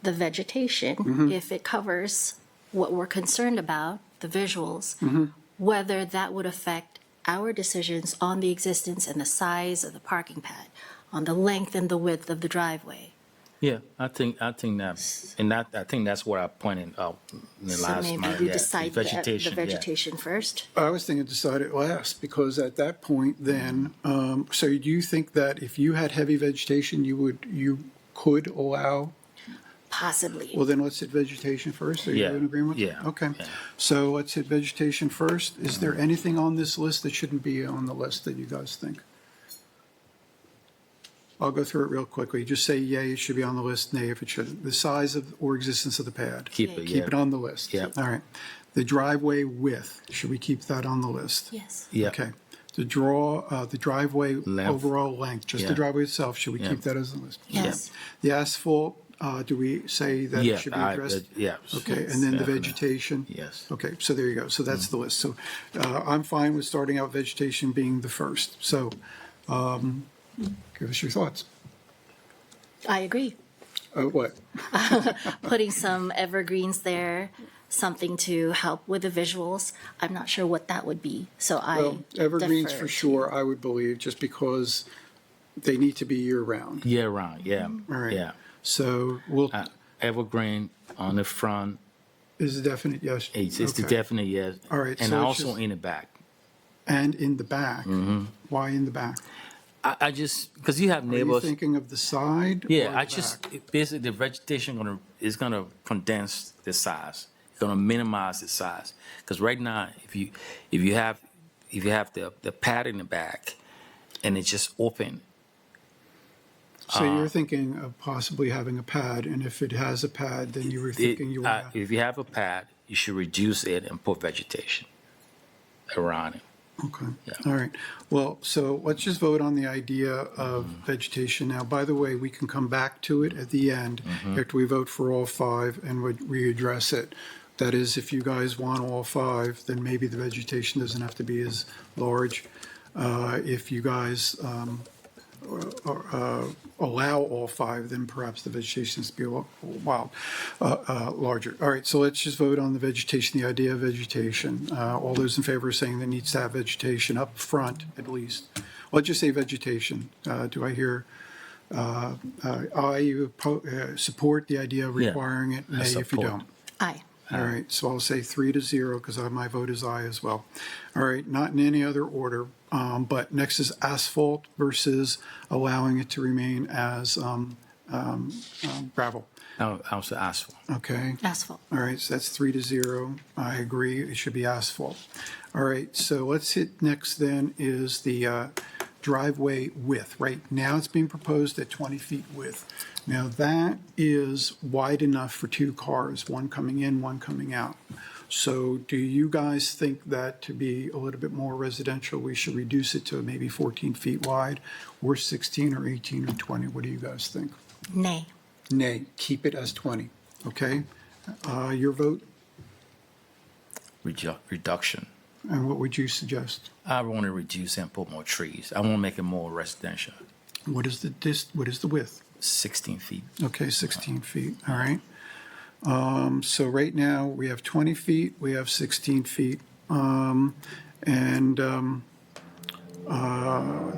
[SPEAKER 7] the vegetation, if it covers what we're concerned about, the visuals, whether that would affect our decisions on the existence and the size of the parking pad, on the length and the width of the driveway.
[SPEAKER 3] Yeah, I think that's, and I think that's what I pointed out in the
[SPEAKER 7] So
[SPEAKER 3] last
[SPEAKER 7] maybe
[SPEAKER 3] month.
[SPEAKER 7] we
[SPEAKER 3] Yeah,
[SPEAKER 7] decide the
[SPEAKER 3] vegetation, yeah.
[SPEAKER 7] vegetation first.
[SPEAKER 1] I was thinking decide it last, because at that point then, so do you think that if you had heavy vegetation, you could allow?
[SPEAKER 7] Possibly.
[SPEAKER 1] Well, then let's hit vegetation first. Are you
[SPEAKER 3] Yeah,
[SPEAKER 1] in agreement?
[SPEAKER 3] yeah,
[SPEAKER 1] Okay.
[SPEAKER 3] yeah.
[SPEAKER 1] So let's hit vegetation first. Is there anything on this list that shouldn't be on the list that you guys think? I'll go through it real quickly. Just say yay, it should be on the list, nay if it shouldn't. The size of or existence of the pad.
[SPEAKER 3] Keep it,
[SPEAKER 1] Keep
[SPEAKER 3] yeah.
[SPEAKER 1] it on the list.
[SPEAKER 3] Yeah.
[SPEAKER 1] All right. The driveway width, should we keep that on the list?
[SPEAKER 7] Yes.
[SPEAKER 3] Yeah.
[SPEAKER 1] Okay. The driveway
[SPEAKER 3] Length.
[SPEAKER 1] overall length, just the
[SPEAKER 3] Yeah.
[SPEAKER 1] driveway itself, should we
[SPEAKER 3] Yeah.
[SPEAKER 1] keep that as a list?
[SPEAKER 7] Yes.
[SPEAKER 1] The asphalt, do we say that
[SPEAKER 3] Yeah,
[SPEAKER 1] it should be addressed?
[SPEAKER 3] yeah.
[SPEAKER 1] Okay, and then the
[SPEAKER 3] Definitely.
[SPEAKER 1] vegetation?
[SPEAKER 3] Yes.
[SPEAKER 1] Okay, so there you go. So that's the list. So I'm fine with starting out vegetation being the first. So give us your thoughts.
[SPEAKER 7] I agree.
[SPEAKER 1] What?
[SPEAKER 7] Putting some evergreens there, something to help with the visuals. I'm not sure what that would be, so
[SPEAKER 1] Well, evergreens
[SPEAKER 7] defer
[SPEAKER 1] for
[SPEAKER 7] to-
[SPEAKER 1] sure, I would believe, just because they need to be year-round.
[SPEAKER 3] Year round, yeah.
[SPEAKER 1] All right.
[SPEAKER 3] Yeah.
[SPEAKER 1] So we'll,
[SPEAKER 3] Evergreen on the front,
[SPEAKER 1] is a definite yes?
[SPEAKER 3] it's the
[SPEAKER 1] Okay.
[SPEAKER 3] definite yes.
[SPEAKER 1] All right,
[SPEAKER 3] And
[SPEAKER 1] so it's
[SPEAKER 3] also
[SPEAKER 1] just-
[SPEAKER 3] in the back.
[SPEAKER 1] And in the back?
[SPEAKER 3] Mm-hmm.
[SPEAKER 1] Why in the back?
[SPEAKER 3] I just, because you have
[SPEAKER 1] Are you
[SPEAKER 3] neighbors.
[SPEAKER 1] thinking of the side? or
[SPEAKER 3] Yeah, I
[SPEAKER 1] the
[SPEAKER 3] just,
[SPEAKER 1] back?
[SPEAKER 3] basically the vegetation is gonna condense the size. It's gonna minimize the size. Because right now, if you have the pad in the back and it's just open,
[SPEAKER 1] So you're thinking of possibly having a pad, and if it has a pad, then you were thinking you want to.
[SPEAKER 3] if you have a pad, you should reduce it and put vegetation around it.
[SPEAKER 1] Okay,
[SPEAKER 3] Yeah.
[SPEAKER 1] all right. Well, so let's just vote on the idea of vegetation now. By the way, we can come back to it at the end after we vote for all five and would readdress it. That is, if you guys want all five, then maybe the vegetation doesn't have to be as large. If you guys allow all five, then perhaps the vegetation has to be larger. All right, so let's just vote on the vegetation, the idea of vegetation. All those in favor of saying that needs to have vegetation up front at least. Let's just say vegetation. Do I hear, support the idea of requiring it, nay if you
[SPEAKER 3] support.
[SPEAKER 1] don't?
[SPEAKER 7] Aye.
[SPEAKER 1] All right, so I'll say 3-0 because my vote is aye as well. All right, not in any other order, but next is asphalt versus allowing it to remain as gravel.
[SPEAKER 3] I'll say asphalt.
[SPEAKER 1] Okay,
[SPEAKER 7] Asphalt.
[SPEAKER 1] all right, so that's 3-0. I agree, it should be asphalt. All right, so let's hit next then is the driveway width. Right now it's being proposed at 20 feet width. Now that is wide enough for two cars, one coming in, one coming out. So do you guys think that to be a little bit more residential, we should reduce it to maybe 14 feet wide or 16 or 18 or 20? What do you guys think?
[SPEAKER 7] Nay.
[SPEAKER 1] Nay, keep it as 20, okay? Your vote,
[SPEAKER 3] Reduction.
[SPEAKER 1] and what would you suggest?
[SPEAKER 3] I want to reduce and put more trees. I want to make it more residential.
[SPEAKER 1] What is the width?
[SPEAKER 3] 16 feet.
[SPEAKER 1] Okay, 16 feet, all right. So right now, we have 20 feet, we have 16 feet, and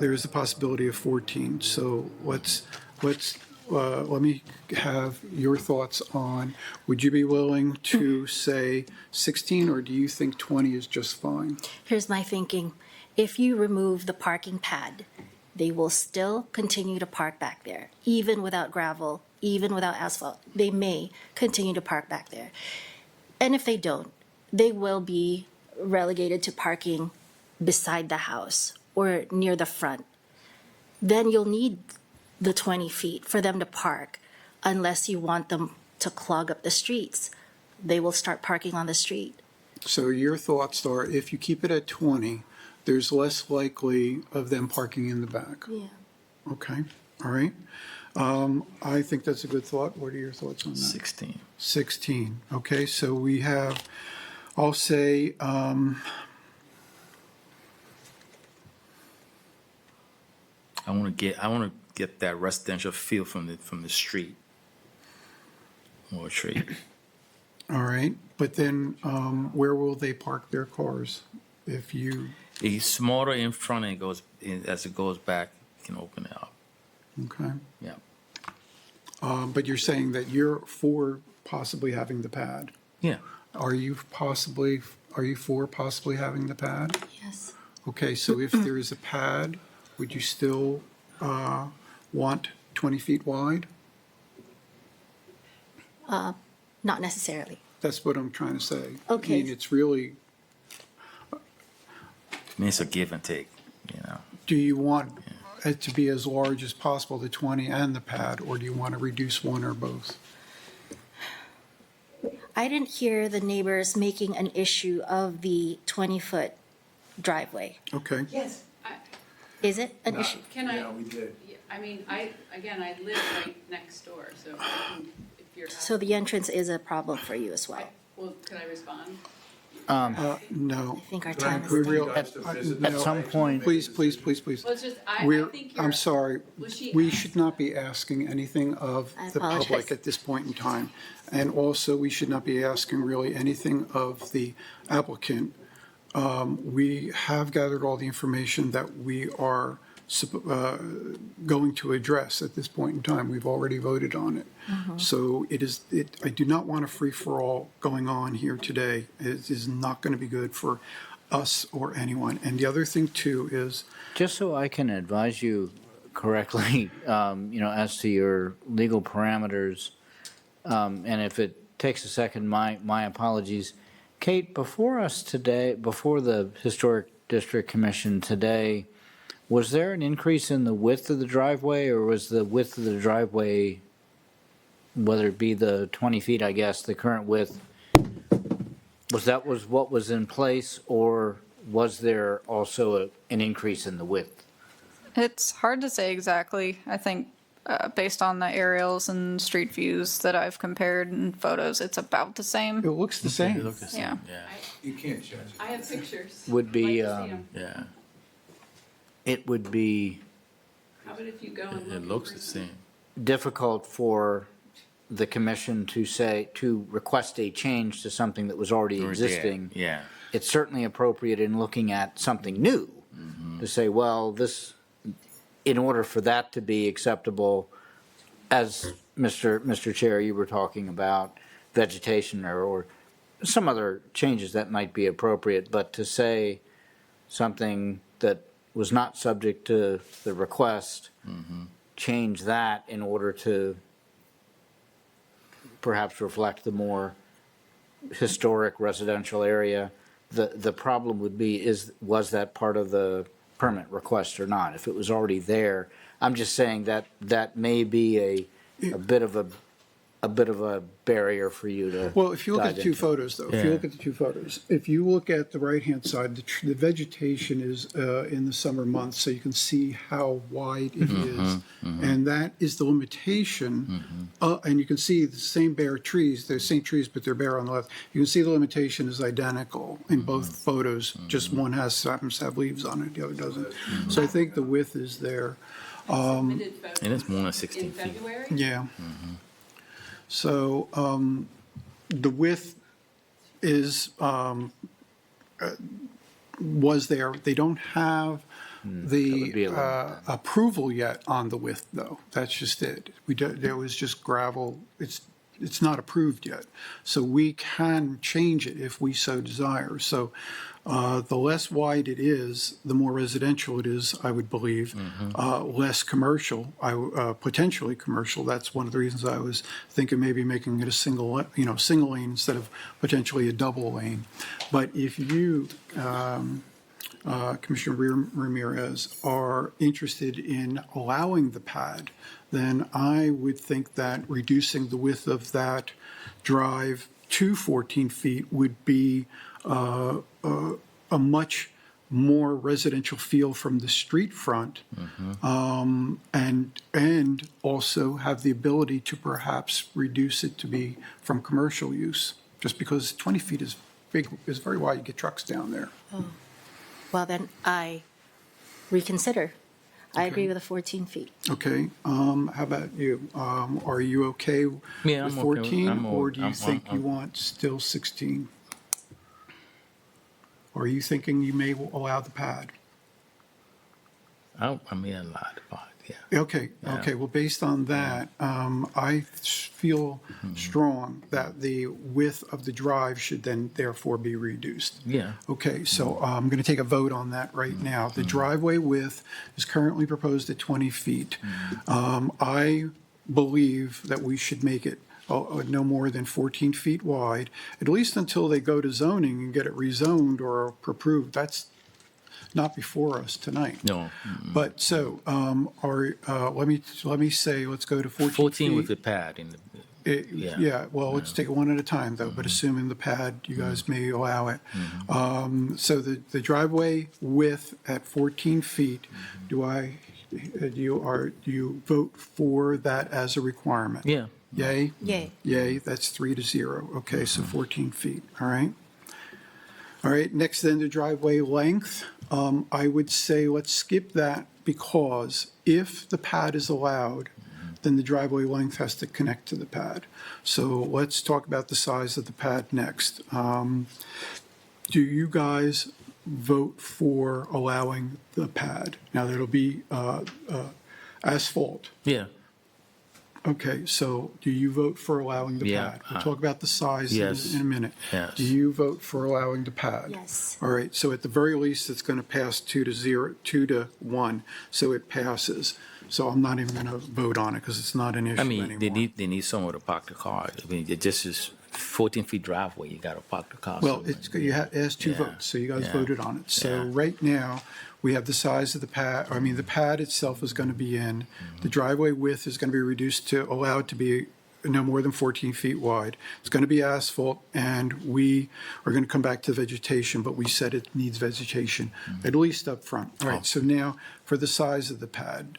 [SPEAKER 1] there is a possibility of 14. So let me have your thoughts on, would you be willing to say 16, or do you think 20 is just fine?
[SPEAKER 7] Here's my thinking. If you remove the parking pad, they will still continue to park back there, even without gravel, even without asphalt. They may continue to park back there. And if they don't, they will be relegated to parking beside the house or near the front. Then you'll need the 20 feet for them to park unless you want them to clog up the streets. They will start parking on the street.
[SPEAKER 1] So your thoughts are, if you keep it at 20, there's less likely of them parking in the back.
[SPEAKER 7] Yeah.
[SPEAKER 1] Okay, all right. I think that's a good thought. What are your thoughts on that?
[SPEAKER 3] 16.
[SPEAKER 1] 16, okay, so we have, I'll say,
[SPEAKER 3] I want to get that residential feel from the street. More tree.
[SPEAKER 1] all right, but then where will they park their cars? If you,
[SPEAKER 3] It's smaller in front and as it goes back, you can open it up.
[SPEAKER 1] okay.
[SPEAKER 3] Yeah.
[SPEAKER 1] But you're saying that you're for possibly having the pad.
[SPEAKER 3] Yeah.
[SPEAKER 1] Are you for possibly having the pad?
[SPEAKER 7] Yes.
[SPEAKER 1] Okay, so if there is a pad, would you still want 20 feet wide?
[SPEAKER 7] Not necessarily.
[SPEAKER 1] That's what I'm trying to say.
[SPEAKER 7] Okay.
[SPEAKER 1] I mean, it's really,
[SPEAKER 3] I mean, it's a give and take,
[SPEAKER 1] do you want it to be as large as possible, the 20 and the pad, or do you want to reduce one or both?
[SPEAKER 7] I didn't hear the neighbors making an issue of the 20-foot driveway.
[SPEAKER 1] Okay,
[SPEAKER 12] Yes.
[SPEAKER 7] Is it an issue?
[SPEAKER 10] Can I?
[SPEAKER 11] Yeah, we did.
[SPEAKER 10] I mean, I live right next door, so if you're.
[SPEAKER 7] So the entrance is a problem for you as well?
[SPEAKER 10] Well, can I respond?
[SPEAKER 1] no.
[SPEAKER 7] I think our time
[SPEAKER 1] We
[SPEAKER 7] is.
[SPEAKER 1] real-
[SPEAKER 13] At some point,
[SPEAKER 1] Please.
[SPEAKER 10] Well, it's just, I
[SPEAKER 1] We're,
[SPEAKER 10] think you're.
[SPEAKER 1] I'm sorry,
[SPEAKER 10] Was she
[SPEAKER 1] we
[SPEAKER 10] asked-
[SPEAKER 1] should not be asking anything of
[SPEAKER 7] I
[SPEAKER 1] the public
[SPEAKER 7] apologize.
[SPEAKER 1] at this point in time. And also, we should not be asking really anything of the applicant. We have gathered all the information that we are going to address at this point in time. We've already voted on it. So I do not want a free-for-all going on here today. It is not going to be good for us or anyone. And the other thing too is,
[SPEAKER 13] just so I can advise you correctly, as to your legal parameters, and if it takes a second, my apologies. Kate, before us today, before the Historic District Commission today, was there an increase in the width of the driveway, or was the width of the driveway, whether it be the 20 feet, I guess, the current width, was what was in place, or was there also an increase in the width?
[SPEAKER 4] It's hard to say exactly. I think based on the aerials and street views that I've compared and photos, it's about the
[SPEAKER 1] It
[SPEAKER 4] same.
[SPEAKER 1] looks the
[SPEAKER 3] It
[SPEAKER 1] same.
[SPEAKER 3] look the same,
[SPEAKER 4] Yeah.
[SPEAKER 3] yeah,
[SPEAKER 11] You can't judge it.
[SPEAKER 10] I have pictures.
[SPEAKER 13] Would be,
[SPEAKER 3] yeah.
[SPEAKER 13] it would be
[SPEAKER 10] How about if you go and
[SPEAKER 3] It looks the same.
[SPEAKER 13] difficult for the commission to say, to request a change to something that was already
[SPEAKER 3] Or there,
[SPEAKER 13] existing.
[SPEAKER 3] yeah.
[SPEAKER 13] It's certainly appropriate in looking at something new to say, well, this, in order for that to be acceptable, as Mr. Chair, you were talking about vegetation or some other changes that might be appropriate, but to say something that was not subject to the request, change that in order to perhaps reflect the more historic residential area. The problem would be, was that part of the permit request or not? If it was already there, I'm just saying that that may be a bit of a barrier for you to
[SPEAKER 1] Well, if you look at
[SPEAKER 13] dive
[SPEAKER 1] the two
[SPEAKER 13] into.
[SPEAKER 1] photos, though, if you
[SPEAKER 3] Yeah.
[SPEAKER 1] look at the two photos, if you look at the right-hand side, the vegetation is in the summer months, so you can see how wide it is. And that is the limitation. And you can see the same bare trees, they're same trees, but they're bare on the left. You can see the limitation is identical in both photos, just one happens to have leaves on it, the other doesn't. So I think the width is there.
[SPEAKER 3] And it's more than 16
[SPEAKER 10] in
[SPEAKER 3] feet.
[SPEAKER 10] February.
[SPEAKER 1] Yeah. So the width is, was there. They don't have
[SPEAKER 13] would be a
[SPEAKER 1] the
[SPEAKER 13] limit
[SPEAKER 1] approval yet on the width, though. That's just it. There was just gravel. It's not approved yet. So we can change it if we so desire. So the less wide it is, the more residential it is, I would believe. Less commercial, potentially commercial. That's one of the reasons I was thinking maybe making it a single lane instead of potentially a double lane. But if you, Commissioner Ramirez, are interested in allowing the pad, then I would think that reducing the width of that drive to 14 feet would be a much more residential feel from the street front, and also have the ability to perhaps reduce it to be from commercial use, just because 20 feet is very wide. You get trucks down there.
[SPEAKER 7] Well, then I reconsider. I agree with the 14 feet.
[SPEAKER 1] Okay, how about you? Are you okay
[SPEAKER 3] Yeah,
[SPEAKER 1] with
[SPEAKER 3] I'm okay with-
[SPEAKER 1] 14,
[SPEAKER 3] I'm
[SPEAKER 1] or
[SPEAKER 3] all-
[SPEAKER 1] do you
[SPEAKER 3] I'm-
[SPEAKER 1] think you
[SPEAKER 3] I'm-
[SPEAKER 1] want still 16? Or are you thinking you may allow the pad?
[SPEAKER 3] I mean, a lot of it, yeah.
[SPEAKER 1] Okay, well, based on that, I feel strong that the width of the drive should then therefore be reduced.
[SPEAKER 3] Yeah.
[SPEAKER 1] Okay, so I'm going to take a vote on that right now. The driveway width is currently proposed at 20 feet. I believe that we should make it no more than 14 feet wide, at least until they go to zoning and get it rezoned or approved. That's not before us tonight.
[SPEAKER 3] No.
[SPEAKER 1] But so, let me say, let's go to 14 feet.
[SPEAKER 3] 14 with the pad in the, yeah.
[SPEAKER 1] Yeah, well, let's take it one at a time, though, but assuming the pad, you guys may allow it. So the driveway width at 14 feet, do you vote for that as a requirement?
[SPEAKER 3] Yeah.
[SPEAKER 1] Yay?
[SPEAKER 7] Yay.
[SPEAKER 1] Yay, that's 3-0. Okay, so 14 feet, all right? All right, next then, the driveway length. I would say let's skip that, because if the pad is allowed, then the driveway length has to connect to the pad. So let's talk about the size of the pad next. Do you guys vote for allowing the pad? Now, that'll be asphalt.
[SPEAKER 3] Yeah.
[SPEAKER 1] Okay, so do you vote for allowing the
[SPEAKER 3] Yeah,
[SPEAKER 1] pad? We'll talk about the size
[SPEAKER 3] yes,
[SPEAKER 1] in a minute.
[SPEAKER 3] yes.
[SPEAKER 1] Do you vote for allowing the pad?
[SPEAKER 7] Yes.
[SPEAKER 1] All right, so at the very least, it's going to pass 2-1, so it passes. So I'm not even going to vote on it because it's not an issue
[SPEAKER 3] I mean,
[SPEAKER 1] anymore.
[SPEAKER 3] they need somewhere to park the car. I mean, it just is 14 feet driveway. You got to park the car.
[SPEAKER 1] Well,
[SPEAKER 3] somewhere.
[SPEAKER 1] it has 2
[SPEAKER 3] Yeah,
[SPEAKER 1] votes, so you guys
[SPEAKER 3] yeah,
[SPEAKER 1] voted on it. So
[SPEAKER 3] yeah.
[SPEAKER 1] right now, we have the size of the pad, the pad itself is going to be in. The driveway width is going to be reduced to, allowed to be no more than 14 feet wide. It's going to be asphalt, and we are going to come back to vegetation, but we said it needs vegetation, at least up front. All right, so now for the size of the pad,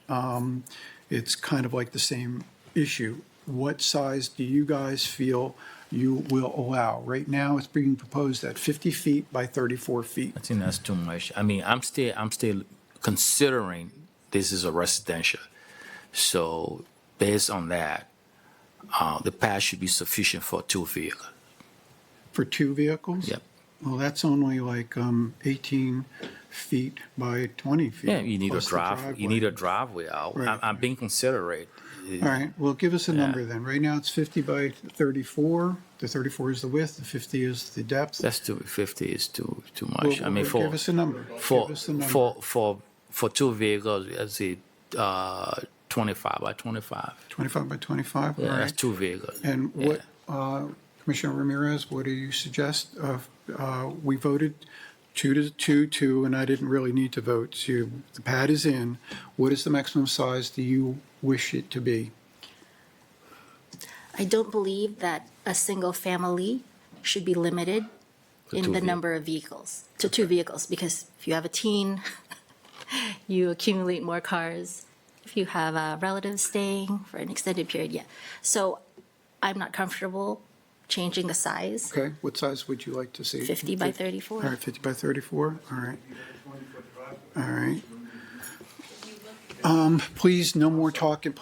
[SPEAKER 1] it's kind of like the same issue. What size do you guys feel you will allow? Right now, it's being proposed at 50 feet by 34 feet.
[SPEAKER 3] I think that's too much. I mean, I'm still considering this is a residential. So based on that, the pad should be sufficient for 2 vehicles.
[SPEAKER 1] For 2 vehicles?
[SPEAKER 3] Yep.
[SPEAKER 1] Well, that's only like 18 feet by 20 feet.
[SPEAKER 3] Yeah, you need a
[SPEAKER 1] plus the
[SPEAKER 3] drive. You need a driveway out.
[SPEAKER 1] Right.
[SPEAKER 3] I'm being considerate.
[SPEAKER 1] All right, well, give us a
[SPEAKER 3] Yeah.
[SPEAKER 1] number then. Right now, it's 50 by 34. The 34 is the width, the 50 is the depth.
[SPEAKER 3] That's 50 is too much.
[SPEAKER 1] Well,
[SPEAKER 3] I mean,
[SPEAKER 1] give us a number.
[SPEAKER 3] for
[SPEAKER 1] Give us a number.
[SPEAKER 3] for 2 vehicles, let's see, 25 by 25.
[SPEAKER 1] 25 by 25,
[SPEAKER 3] Yeah,
[SPEAKER 1] all
[SPEAKER 3] that's
[SPEAKER 1] right.
[SPEAKER 3] 2 vehicles.
[SPEAKER 1] And what, Commissioner Ramirez, what do you suggest? We voted 2-2, and I didn't really need to vote. So the pad is in. What is the maximum size do you wish it to be?
[SPEAKER 7] I don't believe that a single family should be limited
[SPEAKER 3] To
[SPEAKER 7] in
[SPEAKER 3] 2
[SPEAKER 7] the
[SPEAKER 3] vehicles.
[SPEAKER 7] number of vehicles, to 2 vehicles, because if you have a teen, you accumulate more cars. If you have a relative staying for an extended period, yeah. So I'm not comfortable changing the size,
[SPEAKER 1] Okay, what size would you like to see?
[SPEAKER 7] 50 by 34.
[SPEAKER 1] All right, 50 by 34, all right. All right. Please, no more talking,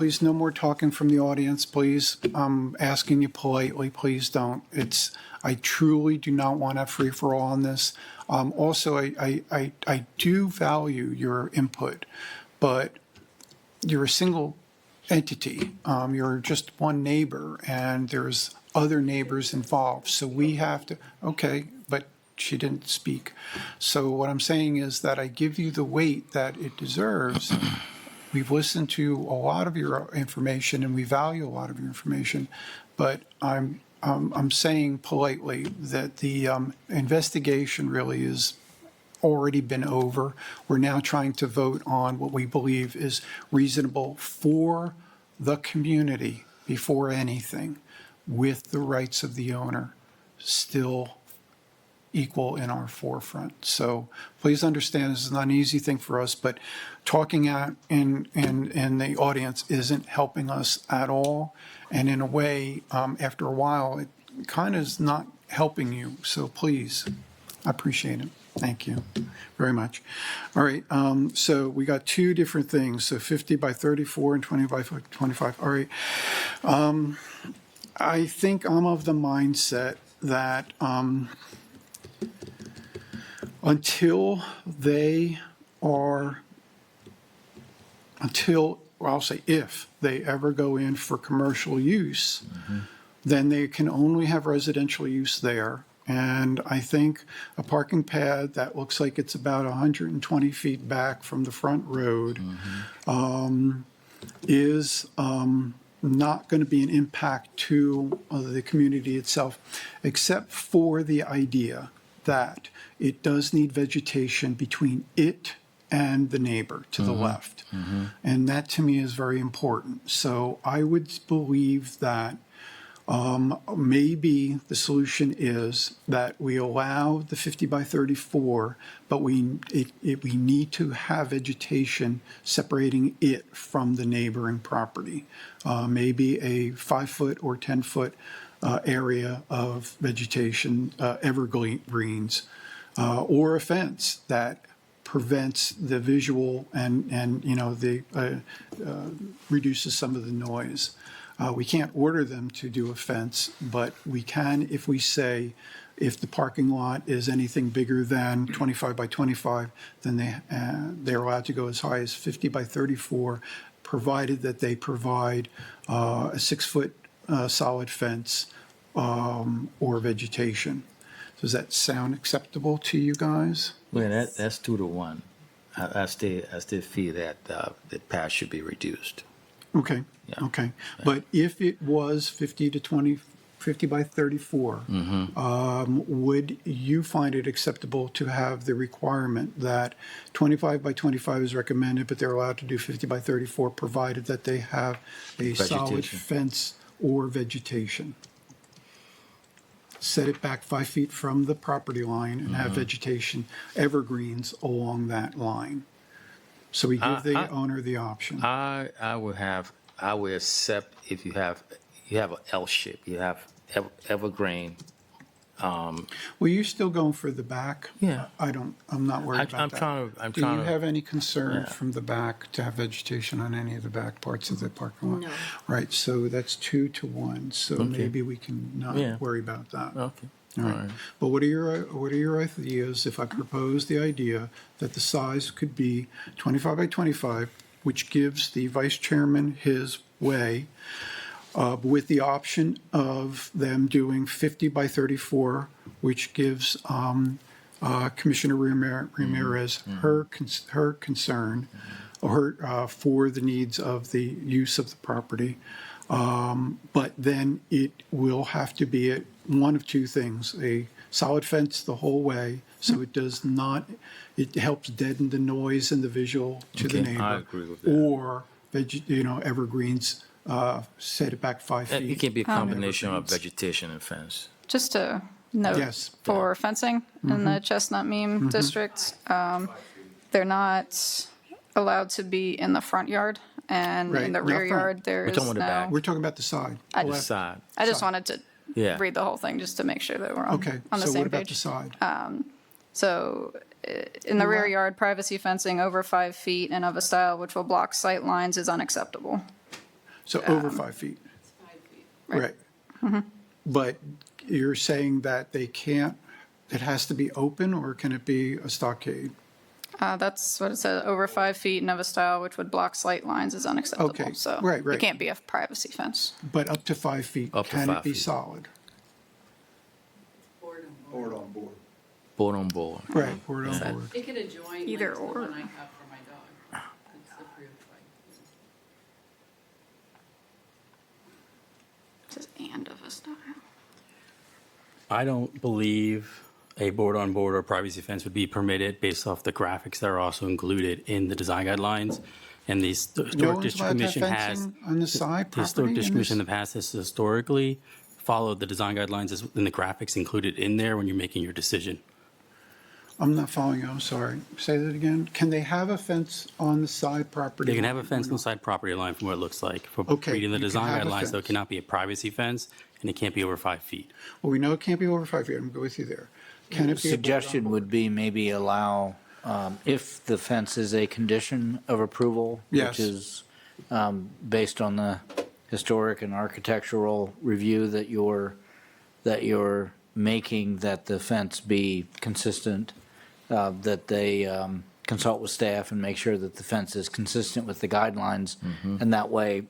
[SPEAKER 1] from the audience, please. I'm asking you politely, please don't. I truly do not want a free-for-all on this. Also, I do value your input, but you're a single entity. You're just one neighbor, and there's other neighbors involved. So we have to, okay, but she didn't speak. So what I'm saying is that I give you the weight that it deserves. We've listened to a lot of your information, and we value a lot of your information, but I'm saying politely that the investigation really is already been over. We're now trying to vote on what we believe is reasonable for the community before anything, with the rights of the owner still equal in our forefront. So please understand, this is not an easy thing for us, but talking out in the audience isn't helping us at all. And in a way, after a while, it kind of is not helping you. So please, I appreciate it. Thank you very much. All right, so we got 2 different things, so 50 by 34 and 20 by 25. All right. I think I'm of the mindset that I'll say if they ever go in for commercial use, then they can only have residential use there. And I think a parking pad that looks like it's about 120 feet back from the front road is not going to be an impact to the community itself, except for the idea that it does need vegetation between it and the neighbor to the left. And that to me is very important. So I would believe that maybe the solution is that we allow the 50 by 34, but we need to have vegetation separating it from the neighboring property. Maybe a 5-foot or 10-foot area of vegetation, evergreens, or a fence that prevents the visual and reduces some of the noise. We can't order them to do a fence, but we can if we say if the parking lot is anything bigger than 25 by 25, then they're allowed to go as high as 50 by 34, provided that they provide a 6-foot solid fence or vegetation. Does that sound acceptable to you guys?
[SPEAKER 3] Well, that's 2 to 1. I still feel that the pad should be reduced.
[SPEAKER 1] Okay,
[SPEAKER 3] Yeah.
[SPEAKER 1] okay. But if it was 50 by 34, would you find it acceptable to have the requirement that 25 by 25 is recommended, but they're allowed to do 50 by 34, provided that they have a solid
[SPEAKER 3] Vegetation.
[SPEAKER 1] fence or vegetation. Set it back 5 feet from the property line and have vegetation, evergreens along that line. So we give the owner the option.
[SPEAKER 3] I would accept if you have an L shape, you have evergreen.
[SPEAKER 1] Well, you're still going for the back?
[SPEAKER 3] Yeah.
[SPEAKER 1] I'm not worried about that.
[SPEAKER 3] I'm
[SPEAKER 1] Do
[SPEAKER 3] trying
[SPEAKER 1] you
[SPEAKER 3] to.
[SPEAKER 1] have any concern from the back to have vegetation on any of the back parts of the parking lot?
[SPEAKER 7] No.
[SPEAKER 1] Right, so that's 2-1, so maybe we can not
[SPEAKER 3] Yeah.
[SPEAKER 1] worry about that.
[SPEAKER 3] Okay.
[SPEAKER 1] All right. But what are your ideas if I propose the idea that the size could be 25 by 25, which gives the vice chairman his way, with the option of them doing 50 by 34, which gives Commissioner Ramirez her concern or her for the needs of the use of the property. But then it will have to be one of two things: a solid fence the whole way, so it does not, it helps deaden the noise and the visual to the
[SPEAKER 3] Okay,
[SPEAKER 1] neighbor.
[SPEAKER 3] I agree with that.
[SPEAKER 1] Or, evergreens, set it back 5 feet.
[SPEAKER 3] It can be a combination of
[SPEAKER 1] evergreens.
[SPEAKER 3] vegetation and fence.
[SPEAKER 4] Just to note,
[SPEAKER 1] Yes.
[SPEAKER 4] for fencing in the Chestnut Meem district, they're not allowed to be in the front yard, and
[SPEAKER 1] Right,
[SPEAKER 4] in the
[SPEAKER 1] not
[SPEAKER 4] rear
[SPEAKER 1] front.
[SPEAKER 4] yard, there
[SPEAKER 3] We're
[SPEAKER 4] is
[SPEAKER 3] talking about the back.
[SPEAKER 1] We're talking about the side.
[SPEAKER 4] I
[SPEAKER 3] The
[SPEAKER 4] just,
[SPEAKER 3] side.
[SPEAKER 4] I just wanted to
[SPEAKER 3] Yeah.
[SPEAKER 4] read the whole thing just to make sure that we're
[SPEAKER 1] Okay,
[SPEAKER 4] on the
[SPEAKER 1] so
[SPEAKER 4] same
[SPEAKER 1] what about the
[SPEAKER 4] page.
[SPEAKER 1] side?
[SPEAKER 4] So in the rear yard, privacy fencing over 5 feet and of a style which will block sight lines is unacceptable.
[SPEAKER 1] So over 5 feet. Right. But you're saying that they can't, it has to be open, or can it be a stockade?
[SPEAKER 4] That's what it says, over 5 feet and of a style which would block sight lines is unacceptable.
[SPEAKER 1] Okay,
[SPEAKER 4] So
[SPEAKER 1] right, right.
[SPEAKER 4] it can't be a privacy fence.
[SPEAKER 1] But up to 5 feet,
[SPEAKER 3] Up to
[SPEAKER 1] can it
[SPEAKER 3] 5
[SPEAKER 1] be
[SPEAKER 3] feet.
[SPEAKER 1] solid?
[SPEAKER 3] Board on board.
[SPEAKER 1] Right, board on board.
[SPEAKER 10] It could adjoin
[SPEAKER 4] Either
[SPEAKER 10] like, to the
[SPEAKER 4] or.
[SPEAKER 10] one I have for my dog. It's approved by.
[SPEAKER 4] It says and of a style.
[SPEAKER 6] I don't believe a board-on-board or privacy fence would be permitted based off the graphics that are also included in the design guidelines. And the
[SPEAKER 1] No
[SPEAKER 6] Historic
[SPEAKER 1] one's
[SPEAKER 6] District
[SPEAKER 1] allowed to have
[SPEAKER 6] Commission has,
[SPEAKER 1] fencing on the side
[SPEAKER 6] the Historic
[SPEAKER 1] property?
[SPEAKER 6] District
[SPEAKER 1] in
[SPEAKER 6] Commission in
[SPEAKER 1] this?
[SPEAKER 6] the past has historically followed the design guidelines and the graphics included in there when you're making your decision.
[SPEAKER 1] I'm not following you, I'm sorry. Say that again. Can they have a fence on the side property?
[SPEAKER 6] They can have a
[SPEAKER 1] line
[SPEAKER 6] fence
[SPEAKER 1] or
[SPEAKER 6] on the
[SPEAKER 1] not?
[SPEAKER 6] side property line from what it looks like. For
[SPEAKER 1] Okay,
[SPEAKER 6] reading the
[SPEAKER 1] you can
[SPEAKER 6] design
[SPEAKER 1] have a
[SPEAKER 6] guidelines, though, it
[SPEAKER 1] fence.
[SPEAKER 6] cannot be a privacy fence and it can't be over 5 feet.
[SPEAKER 1] Well, we know it can't be over 5 feet. I'm going with you there. Can it be? a
[SPEAKER 13] Suggestion would be maybe allow, if the fence is a condition of approval,
[SPEAKER 1] Yes.
[SPEAKER 13] which is based on the historic and architectural review that you're making, that the fence be consistent, that they consult with staff and make sure that the fence is consistent with the guidelines, and that way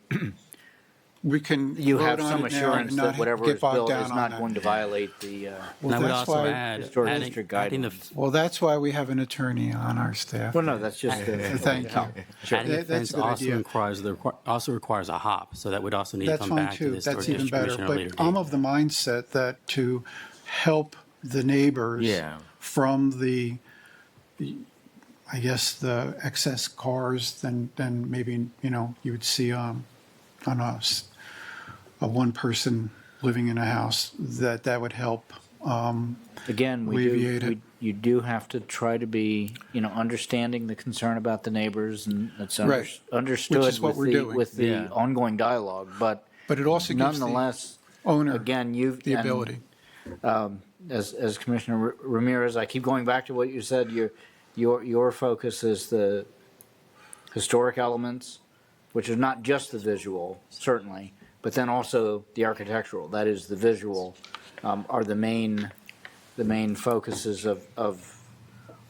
[SPEAKER 1] We can
[SPEAKER 13] you
[SPEAKER 1] vote
[SPEAKER 13] have
[SPEAKER 1] on
[SPEAKER 13] some
[SPEAKER 1] it now
[SPEAKER 13] assurance
[SPEAKER 1] and
[SPEAKER 13] that
[SPEAKER 1] not
[SPEAKER 13] whatever
[SPEAKER 1] get
[SPEAKER 13] is
[SPEAKER 1] bogged
[SPEAKER 13] built
[SPEAKER 1] down
[SPEAKER 13] is
[SPEAKER 1] on
[SPEAKER 13] not
[SPEAKER 1] that.
[SPEAKER 13] going to violate the.
[SPEAKER 1] Well,
[SPEAKER 6] And I would
[SPEAKER 1] that's
[SPEAKER 6] also
[SPEAKER 1] why-
[SPEAKER 6] add,
[SPEAKER 13] Historic
[SPEAKER 6] adding,
[SPEAKER 13] district
[SPEAKER 6] adding the,
[SPEAKER 13] guidelines.
[SPEAKER 1] Well, that's why we have an attorney on our staff.
[SPEAKER 13] Well, no, that's just.
[SPEAKER 1] Thank you.
[SPEAKER 6] adding the
[SPEAKER 1] That's
[SPEAKER 6] fence
[SPEAKER 1] a good
[SPEAKER 6] also
[SPEAKER 1] idea.
[SPEAKER 6] also requires a hop, so that would also need to
[SPEAKER 1] That's
[SPEAKER 6] come
[SPEAKER 1] fine
[SPEAKER 6] back to
[SPEAKER 1] too.
[SPEAKER 6] the Historic
[SPEAKER 1] That's even
[SPEAKER 6] District
[SPEAKER 1] better.
[SPEAKER 6] Commission at a later
[SPEAKER 1] But I'm
[SPEAKER 6] date.
[SPEAKER 1] of the mindset that to help the neighbors
[SPEAKER 3] Yeah.
[SPEAKER 1] from the, I guess, the excess cars than maybe, you would see on us, a one person living in a house, that would help.
[SPEAKER 13] Again,
[SPEAKER 1] alleviate it.
[SPEAKER 13] you do have to try to be, understanding the concern about the neighbors, and it's
[SPEAKER 1] Right.
[SPEAKER 13] understood
[SPEAKER 1] Which is what we're doing.
[SPEAKER 13] with the
[SPEAKER 3] Yeah.
[SPEAKER 13] ongoing dialogue, but
[SPEAKER 1] But it also gives the
[SPEAKER 13] nonetheless,
[SPEAKER 1] owner
[SPEAKER 13] again, you've.
[SPEAKER 1] the
[SPEAKER 13] and,
[SPEAKER 1] ability.
[SPEAKER 13] As Commissioner Ramirez, I keep going back to what you said, your focus is the historic elements, which is not just the visual, certainly, but then also the architectural, that is the visual, are the main focuses of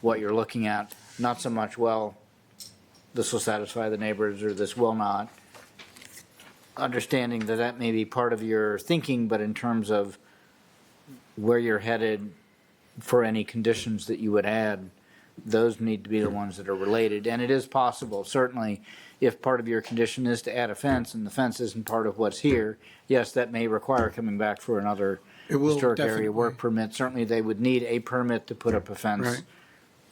[SPEAKER 13] what you're looking at. Not so much, well, this will satisfy the neighbors or this will not. Understanding that may be part of your thinking, but in terms of where you're headed for any conditions that you would add, those need to be the ones that are related. And it is possible, certainly, if part of your condition is to add a fence and the fence isn't part of what's here, yes, that may require coming back for another
[SPEAKER 1] It will
[SPEAKER 13] historic area
[SPEAKER 1] definitely.
[SPEAKER 13] work permit. Certainly, they would need a permit to put up a fence
[SPEAKER 1] Right.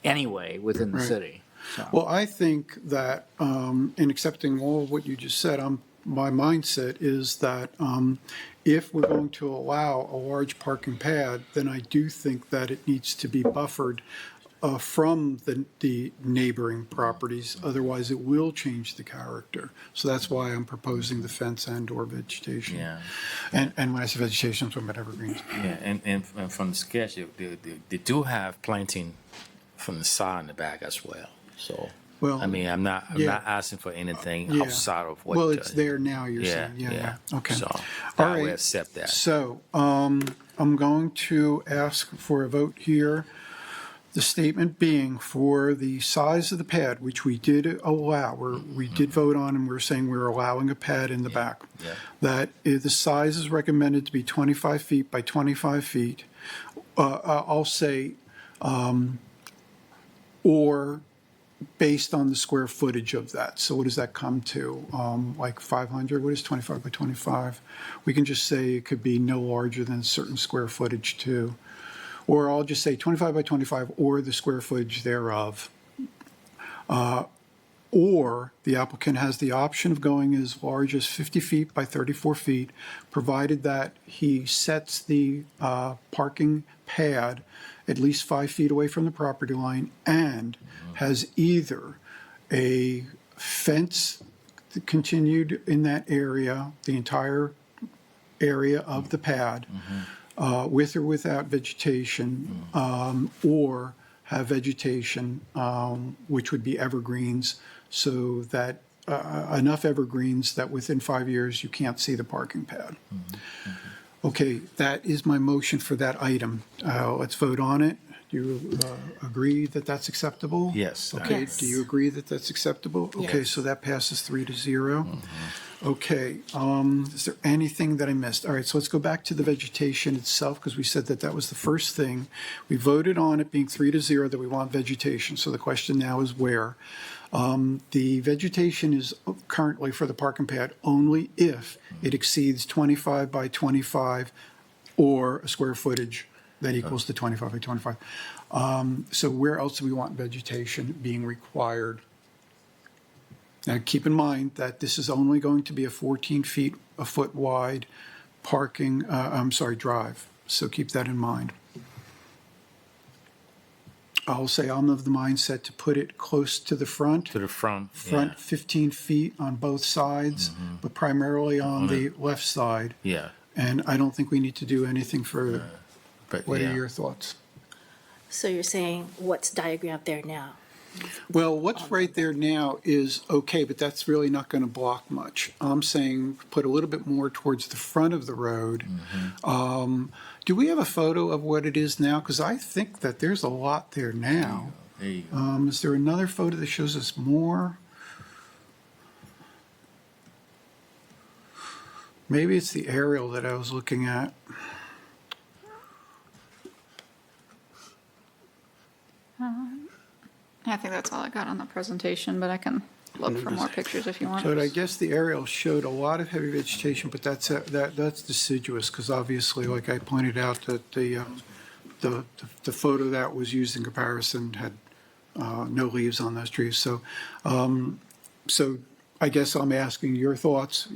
[SPEAKER 13] anyway within the
[SPEAKER 1] Right.
[SPEAKER 13] city. So.
[SPEAKER 1] Well, I think that in accepting all of what you just said, I'm my mindset is that if we're going to allow a large parking pad, then I do think that it needs to be buffered from the neighboring properties. Otherwise, it will change the character. So that's why I'm proposing the fence and/or vegetation.
[SPEAKER 3] Yeah.
[SPEAKER 1] And when I say vegetation, I'm talking about evergreens.
[SPEAKER 3] Yeah, and from the sketch, they do have planting from the side and the back as well. So,
[SPEAKER 1] Well,
[SPEAKER 3] I mean, I'm not asking for anything
[SPEAKER 1] Yeah.
[SPEAKER 3] outside of what.
[SPEAKER 1] Well, it's there now, you're
[SPEAKER 3] Yeah,
[SPEAKER 1] saying. Yeah. Okay.
[SPEAKER 3] So
[SPEAKER 1] All
[SPEAKER 3] I will
[SPEAKER 1] right.
[SPEAKER 3] accept that.
[SPEAKER 1] So I'm going to ask for a vote here. The statement being for the size of the pad, which we did allow, we did vote on, and we're saying we're allowing a pad in the back.
[SPEAKER 3] Yeah.
[SPEAKER 1] That the size is recommended to be 25 feet by 25 feet. I'll say, or based on the square footage of that. So what does that come to? Like 500? What is 25 by 25? We can just say it could be no larger than a certain square footage too. Or I'll just say 25 by 25 or the square footage thereof. Or the applicant has the option of going as large as 50 feet by 34 feet, provided that he sets the parking pad at least 5 feet away from the property line and has either a fence continued in that area, the entire area of the pad, with or without vegetation, or have vegetation, which would be evergreens, so that enough evergreens that within 5 years you can't see the parking pad. Okay, that is my motion for that item. Let's vote on it. Do you agree that that's acceptable?
[SPEAKER 3] Yes.
[SPEAKER 1] Okay,
[SPEAKER 7] Yes.
[SPEAKER 1] do you agree that that's acceptable? Okay,
[SPEAKER 7] Yes.
[SPEAKER 1] so that passes 3-0. Okay, is there anything that I missed? All right, so let's go back to the vegetation itself, because we said that that was the first thing. We voted on it being 3-0 that we want vegetation, so the question now is where? The vegetation is currently for the parking pad only if it exceeds 25 by 25 or a square footage that equals the 25 by 25. So where else do we want vegetation being required? Now, keep in mind that this is only going to be a 14 feet, a foot wide drive. So keep that in mind. I'll say I'm of the mindset to put it close to the front.
[SPEAKER 3] To the front.
[SPEAKER 1] Front 15 feet on both sides, but primarily on the left side.
[SPEAKER 3] Yeah.
[SPEAKER 1] And I don't think we need to do anything further.
[SPEAKER 3] But
[SPEAKER 1] What
[SPEAKER 3] yeah.
[SPEAKER 1] are your thoughts?
[SPEAKER 7] So you're saying what's diagrammed there now?
[SPEAKER 1] Well, what's right there now is okay, but that's really not going to block much. I'm saying put a little bit more towards the front of the road. Do we have a photo of what it is now? Because I think that there's a lot there now.
[SPEAKER 3] There you go.
[SPEAKER 1] Is there another photo that shows us more? Maybe it's the aerial that I was looking at.
[SPEAKER 4] I think that's all I got on the presentation, but I can look for more pictures if you want.
[SPEAKER 1] But I guess the aerial showed a lot of heavy vegetation, but that's deciduous, because obviously, like I pointed out, that the photo that was used in comparison had no leaves on those trees. So I guess I'm asking your thoughts.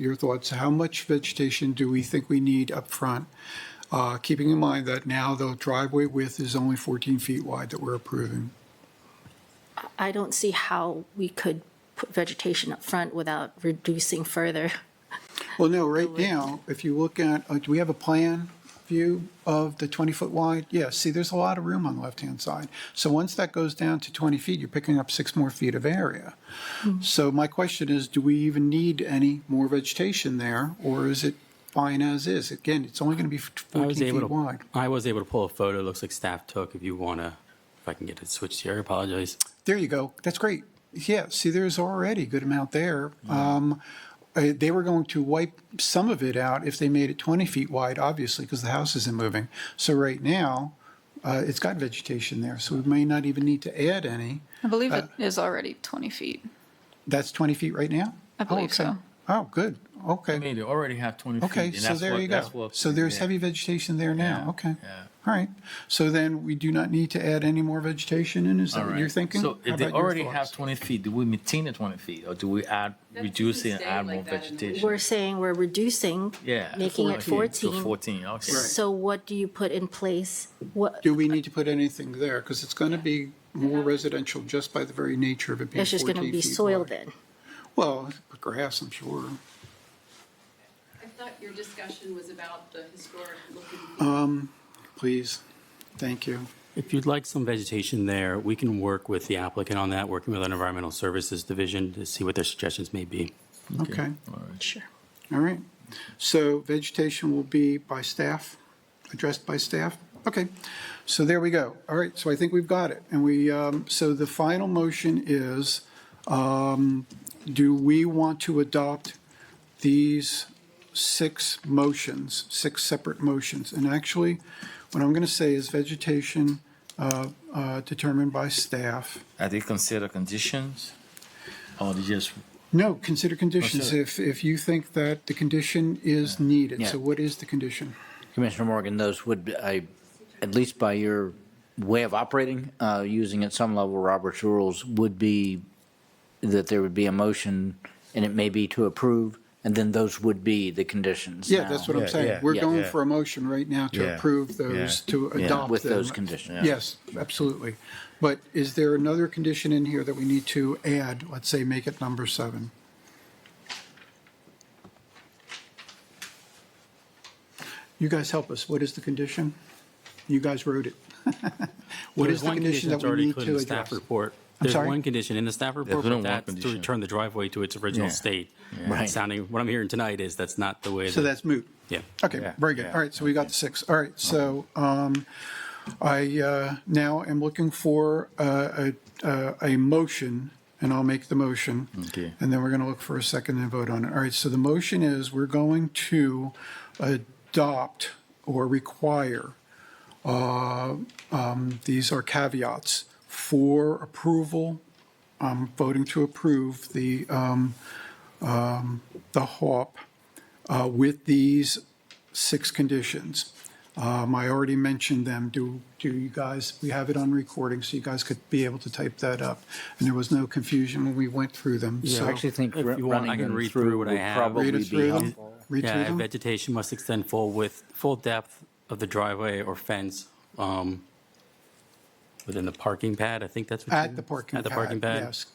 [SPEAKER 1] How much vegetation do we think we need up front? Keeping in mind that now the driveway width is only 14 feet wide that we're approving.
[SPEAKER 7] I don't see how we could put vegetation up front without reducing further.
[SPEAKER 1] Well, no, right now, if you look at, do we have a plan view of the 20-foot wide? Yeah, see, there's a lot of room on the left-hand side. So once that goes down to 20 feet, you're picking up 6 more feet of area. So my question is, do we even need any more vegetation there, or is it fine as is? Again, it's only going to be 14 feet wide.
[SPEAKER 6] I was able to pull a photo. It looks like staff took. If I can get it switched here, I apologize.
[SPEAKER 1] There you go. That's great. Yeah, see, there's already a good amount there. They were going to wipe some of it out if they made it 20 feet wide, obviously, because the house isn't moving. So right now, it's got vegetation there, so we may not even need to add any.
[SPEAKER 4] I believe it is already 20 feet.
[SPEAKER 1] That's 20 feet right now?
[SPEAKER 4] I believe
[SPEAKER 1] okay.
[SPEAKER 4] so.
[SPEAKER 1] Oh, good. Okay.
[SPEAKER 3] I mean, they already have 20 feet.
[SPEAKER 1] Okay,
[SPEAKER 3] and
[SPEAKER 1] so
[SPEAKER 3] that's
[SPEAKER 1] there
[SPEAKER 3] what-
[SPEAKER 1] you
[SPEAKER 3] that's
[SPEAKER 1] go.
[SPEAKER 3] what-
[SPEAKER 1] So there's
[SPEAKER 3] yeah.
[SPEAKER 1] heavy vegetation there now.
[SPEAKER 3] Yeah,
[SPEAKER 1] Okay.
[SPEAKER 3] yeah.
[SPEAKER 1] All right. So then we do not need to add any more vegetation in, is that
[SPEAKER 3] All
[SPEAKER 1] what
[SPEAKER 3] right.
[SPEAKER 1] you're thinking?
[SPEAKER 3] So
[SPEAKER 1] How
[SPEAKER 3] if they
[SPEAKER 1] about your
[SPEAKER 3] already
[SPEAKER 1] thoughts?
[SPEAKER 3] have 20 feet, do we maintain the 20 feet, or do we reduce it and add more vegetation?
[SPEAKER 7] We're saying we're reducing,
[SPEAKER 3] Yeah.
[SPEAKER 7] making it 14.
[SPEAKER 3] To 14, okay.
[SPEAKER 7] So what do you put in place? What,
[SPEAKER 1] Do we need to put anything there? Because it's going to be more residential just by the very nature of it being
[SPEAKER 7] it's just
[SPEAKER 1] 14
[SPEAKER 7] going to be
[SPEAKER 1] feet
[SPEAKER 7] soil
[SPEAKER 1] wide.
[SPEAKER 7] then?
[SPEAKER 1] Well, grass, I'm sure.
[SPEAKER 10] I thought your discussion was about the historic looking.
[SPEAKER 1] Please, thank you.
[SPEAKER 6] If you'd like some vegetation there, we can work with the applicant on that, working with an Environmental Services Division to see what their suggestions may be.
[SPEAKER 1] Okay,
[SPEAKER 7] Sure.
[SPEAKER 1] all right. So vegetation will be by staff, addressed by staff? Okay, so there we go. All right, so I think we've got it. And so the final motion is, do we want to adopt these 6 motions, 6 separate motions? And actually, what I'm going to say is vegetation determined by staff.
[SPEAKER 3] Are they consider conditions, or they just,
[SPEAKER 1] No, consider conditions if you think that the condition is needed.
[SPEAKER 13] Yeah.
[SPEAKER 1] So what is the condition?
[SPEAKER 13] Commissioner Morgan, those would, at least by your way of operating, using at some level Robert's rules, would be that there would be a motion, and it may be to approve, and then those would be the conditions.
[SPEAKER 1] Yeah,
[SPEAKER 13] Now,
[SPEAKER 1] that's what I'm saying.
[SPEAKER 3] yeah,
[SPEAKER 1] We're
[SPEAKER 13] yeah,
[SPEAKER 1] going
[SPEAKER 3] yeah.
[SPEAKER 1] for a motion right now to
[SPEAKER 3] Yeah,
[SPEAKER 1] approve those,
[SPEAKER 3] yeah,
[SPEAKER 1] to
[SPEAKER 3] yeah.
[SPEAKER 1] adopt
[SPEAKER 13] with
[SPEAKER 1] them.
[SPEAKER 13] those conditions.
[SPEAKER 1] Yes, absolutely. But is there another condition in here that we need to add? Let's say make it number 7. You guys help us. What is the condition? You guys wrote it. What is
[SPEAKER 6] There's
[SPEAKER 1] the
[SPEAKER 6] one
[SPEAKER 1] condition that
[SPEAKER 6] that's
[SPEAKER 1] we
[SPEAKER 6] already
[SPEAKER 1] need
[SPEAKER 6] included
[SPEAKER 1] to
[SPEAKER 6] in the staff
[SPEAKER 1] address?
[SPEAKER 6] report.
[SPEAKER 1] I'm
[SPEAKER 6] There's
[SPEAKER 1] sorry?
[SPEAKER 6] one condition in the staff report,
[SPEAKER 3] one
[SPEAKER 6] but that's to
[SPEAKER 3] condition.
[SPEAKER 6] return the driveway to its original
[SPEAKER 3] Yeah.
[SPEAKER 6] state.
[SPEAKER 13] Right.
[SPEAKER 6] Sounding, what I'm hearing tonight is that's not the way.
[SPEAKER 1] So
[SPEAKER 6] that-
[SPEAKER 1] that's moot.
[SPEAKER 6] Yeah.
[SPEAKER 1] Okay,
[SPEAKER 3] Yeah,
[SPEAKER 1] very good.
[SPEAKER 3] yeah.
[SPEAKER 1] All right, so we got the 6. All right, so I now am looking for a motion, and I'll make the motion.
[SPEAKER 3] Okay.
[SPEAKER 1] And then we're going to look for a second and vote on it. All right, so the motion is we're going to adopt or require, these are caveats, for approval, voting to approve the HOP with these 6 conditions. I already mentioned them. Do you guys, we have it on recording, so you guys could be able to type that up. And there was no confusion when we went through them, so.
[SPEAKER 13] I actually think
[SPEAKER 6] If you want, I
[SPEAKER 13] running
[SPEAKER 6] can
[SPEAKER 13] them
[SPEAKER 6] read through
[SPEAKER 13] through
[SPEAKER 6] what I
[SPEAKER 13] would
[SPEAKER 6] have.
[SPEAKER 13] probably
[SPEAKER 1] Read it
[SPEAKER 13] be
[SPEAKER 1] through them.
[SPEAKER 13] helpful.
[SPEAKER 1] Read through
[SPEAKER 6] Yeah,
[SPEAKER 1] them.
[SPEAKER 6] vegetation must extend full depth of the driveway or fence within the parking pad. I think that's what
[SPEAKER 1] At
[SPEAKER 6] you-
[SPEAKER 1] the parking
[SPEAKER 6] At the
[SPEAKER 1] pad,
[SPEAKER 6] parking pad.
[SPEAKER 1] yes.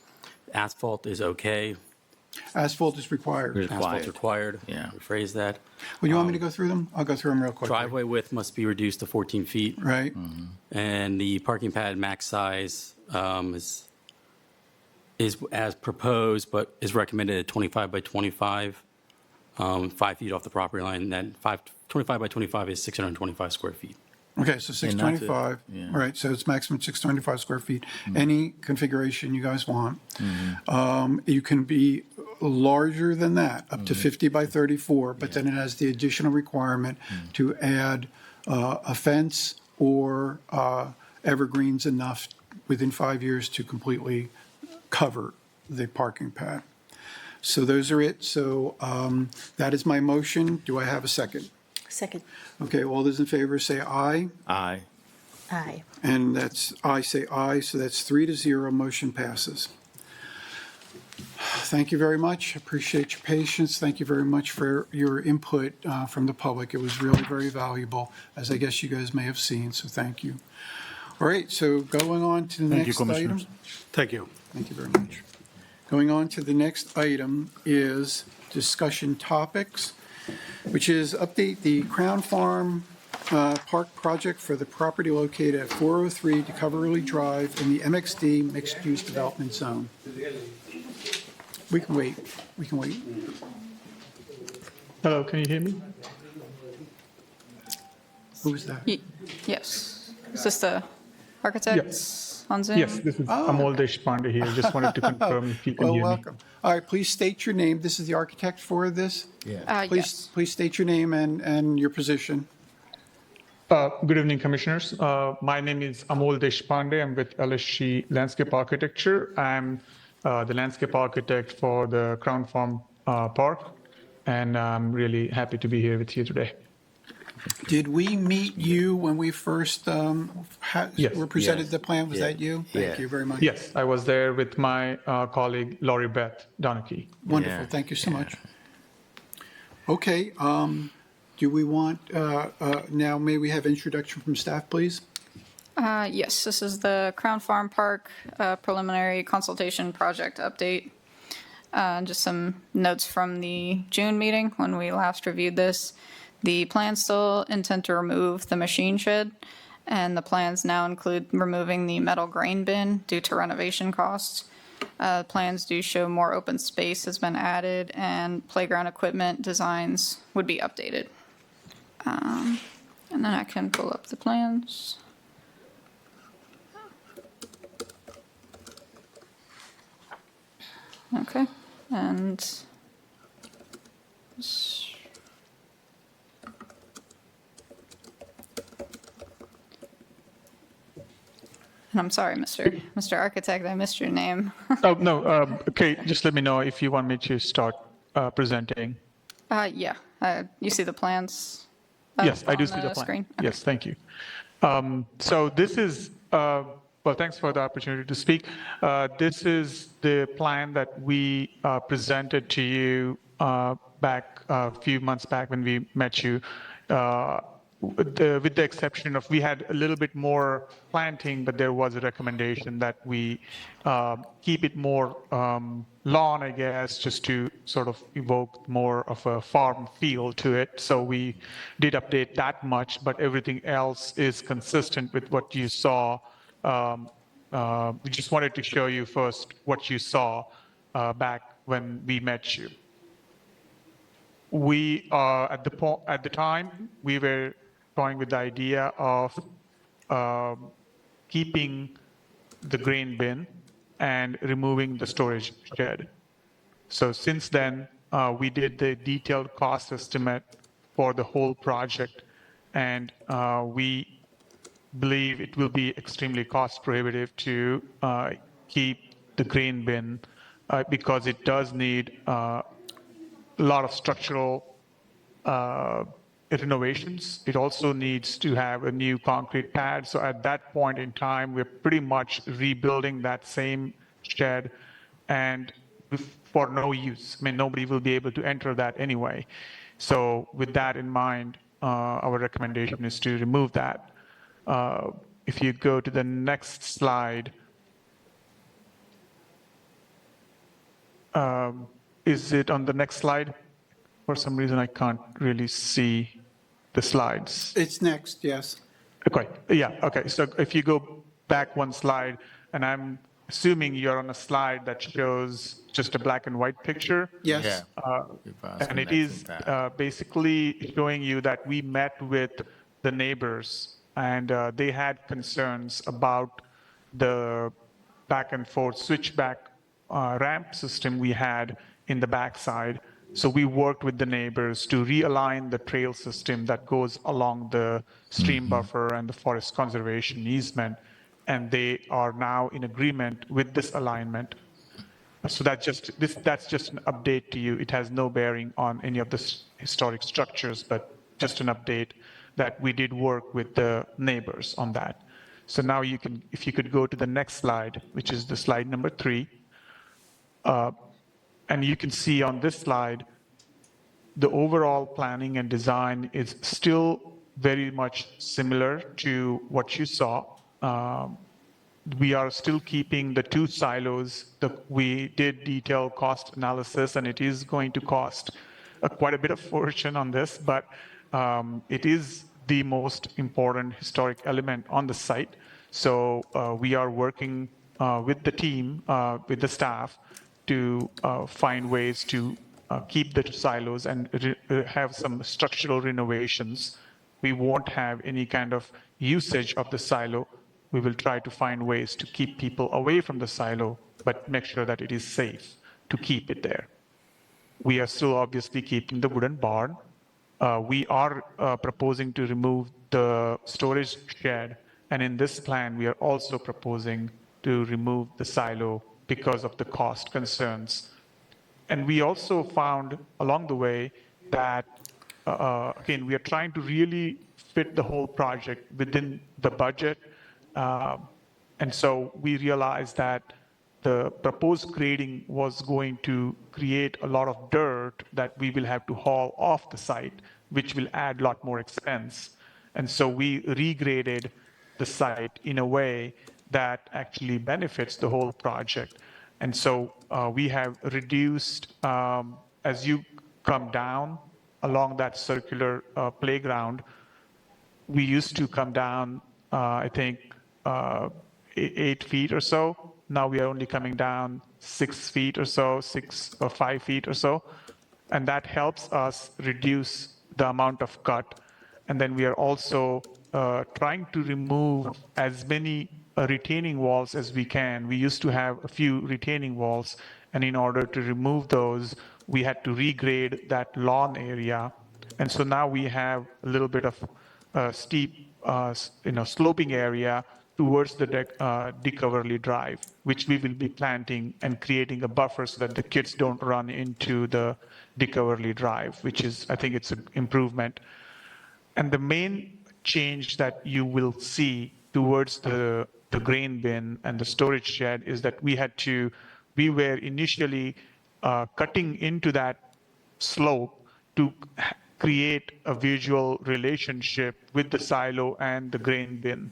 [SPEAKER 6] Asphalt is okay.
[SPEAKER 1] Asphalt is required.
[SPEAKER 6] Asphalt's required.
[SPEAKER 3] Yeah.
[SPEAKER 6] Rephrase that.
[SPEAKER 1] Well, you want me to go through them? I'll go through them real quick.
[SPEAKER 6] Driveway width must be reduced to 14 feet.
[SPEAKER 1] Right?
[SPEAKER 6] And the parking pad max size is as proposed, but is recommended at 25 by 25, 5 feet off the property line. And then 25 by 25 is 625 square feet.
[SPEAKER 1] Okay, so
[SPEAKER 3] And not to-
[SPEAKER 1] 625,
[SPEAKER 3] yeah.
[SPEAKER 1] all right, so it's maximum 625 square feet. Any configuration you guys want. You can be larger than that, up to 50 by 34, but then it has the additional requirement to add a fence or evergreens enough within 5 years to completely cover the parking pad. So those are it. So that is my motion. Do I have a second?
[SPEAKER 7] Second.
[SPEAKER 1] Okay, all those in favor say aye.
[SPEAKER 3] aye.
[SPEAKER 7] Aye.
[SPEAKER 1] And that's, I say aye, so that's 3-0, motion passes. Thank you very much, appreciate your patience, thank you very much for your input from the public. It was really very valuable, as I guess you guys may have seen, so thank you. All right, so going on to the
[SPEAKER 8] Thank you,
[SPEAKER 1] next item.
[SPEAKER 8] Commissioners.
[SPEAKER 9] Thank you.
[SPEAKER 1] Thank you very much. Going on to the next item is discussion topics, which is update the Crown Farm Park project for the property located at 403 Decoverly Drive in the MXD Mixed Use Development Zone. We can wait. We can wait.
[SPEAKER 14] Hello, can you hear me?
[SPEAKER 1] Who is that?
[SPEAKER 4] Yes. Is this the architect on Zoom?
[SPEAKER 14] Yes, this is Amol Deshpande here. Just wanted to confirm if you can
[SPEAKER 1] Well,
[SPEAKER 14] hear me.
[SPEAKER 1] welcome. All right, please state your name. This is the architect for this. Please,
[SPEAKER 4] Yes.
[SPEAKER 1] please state your name and your position.
[SPEAKER 14] Good evening, Commissioners. My name is Amol Deshpande. I'm with LSG Landscape Architecture. I'm the landscape architect for the Crown Farm Park, and I'm really happy to be here with you today.
[SPEAKER 1] Did we meet you when we first
[SPEAKER 14] Yes.
[SPEAKER 1] were presented
[SPEAKER 3] Yes.
[SPEAKER 1] the plan? Was
[SPEAKER 3] Yeah.
[SPEAKER 1] that you?
[SPEAKER 3] Yeah.
[SPEAKER 1] Thank you very much.
[SPEAKER 14] Yes, I was there with my colleague Lori Beth Donachie.
[SPEAKER 1] Wonderful.
[SPEAKER 3] Yeah,
[SPEAKER 1] Thank you so much. Okay. Do we want, now may we have introduction from staff, please?
[SPEAKER 4] Yes, this is the Crown Farm Park preliminary consultation project update. Just some notes from the June meeting when we last reviewed this. The plans still intend to remove the machine shed, and the plans now include removing the metal grain bin due to renovation costs. Plans do show more open space has been added, and playground equipment designs would be updated. And then I can pull up the plans. Okay, and I'm sorry, Mr. Architect, I missed your name.
[SPEAKER 14] Oh, no, okay, just let me know if you want me to start presenting.
[SPEAKER 4] Yeah, you see the plans?
[SPEAKER 14] Yes, I do
[SPEAKER 4] on
[SPEAKER 14] see the plan.
[SPEAKER 4] screen?
[SPEAKER 14] Yes, thank you. So this is, well, thanks for the opportunity to speak. This is the plan that we presented to you back a few months back when we met you. With the exception of we had a little bit more planting, but there was a recommendation that we keep it more lawn, I guess, just to sort of evoke more of a farm feel to it. So we did update that much, but everything else is consistent with what you saw. We just wanted to show you first what you saw back when we met you. We at the time we were toying with the idea of keeping the grain bin and removing the storage shed. So since then, we did the detailed cost estimate for the whole project, and we believe it will be extremely cost prohibitive to keep the grain bin because it does need a lot of structural renovations. It also needs to have a new concrete pad. So at that point in time, we're pretty much rebuilding that same shed and for no use. I mean, nobody will be able to enter that anyway. So with that in mind, our recommendation is to remove that. If you go to the next slide, is it on the next slide? For some reason, I can't really see the slides.
[SPEAKER 1] It's next, yes.
[SPEAKER 14] Okay, yeah, okay. So if you go back one slide, and I'm assuming you're on a slide that shows just a black and white picture.
[SPEAKER 1] Yes.
[SPEAKER 14] And it is basically showing you that we met with the neighbors, and they had concerns about the back and forth switchback ramp system we had in the backside. So we worked with the neighbors to realign the trail system that goes along the stream buffer and the forest conservation easement. And they are now in agreement with this alignment. So that's just an update to you. It has no bearing on any of the historic structures, but just an update that we did work with the neighbors on that. So now you can, if you could go to the next slide, which is the slide number 3. And you can see on this slide, the overall planning and design is still very much similar to what you saw. We are still keeping the 2 silos. We did detailed cost analysis, and it is going to cost quite a bit of fortune on this, but it is the most important historic element on the site. So we are working with the team, with the staff, to find ways to keep the silos and have some structural renovations. We won't have any kind of usage of the silo. We will try to find ways to keep people away from the silo, but make sure that it is safe to keep it there. We are still obviously keeping the wooden barn. We are proposing to remove the storage shed, and in this plan, we are also proposing to remove the silo because of the cost concerns. And we also found along the way that again, we are trying to really fit the whole project within the budget. And so we realized that the proposed grading was going to create a lot of dirt that we will have to haul off the site, which will add a lot more expense. And so we regraded the site in a way that actually benefits the whole project. And so we have reduced, as you come down along that circular playground, we used to come down, I think, 8 feet or so. Now we are only coming down 6 feet or so, 6 or 5 feet or so. And that helps us reduce the amount of cut. And then we are also trying to remove as many retaining walls as we can. We used to have a few retaining walls, and in order to remove those, we had to regrade that lawn area. And so now we have a little bit of steep, sloping area towards the Decoverly Drive, which we will be planting and creating a buffer so that the kids don't run into the Decoverly Drive, which is, I think it's an improvement. And the main change that you will see towards the grain bin and the storage shed is that we were initially cutting into that slope to create a visual relationship with the silo and the grain bin.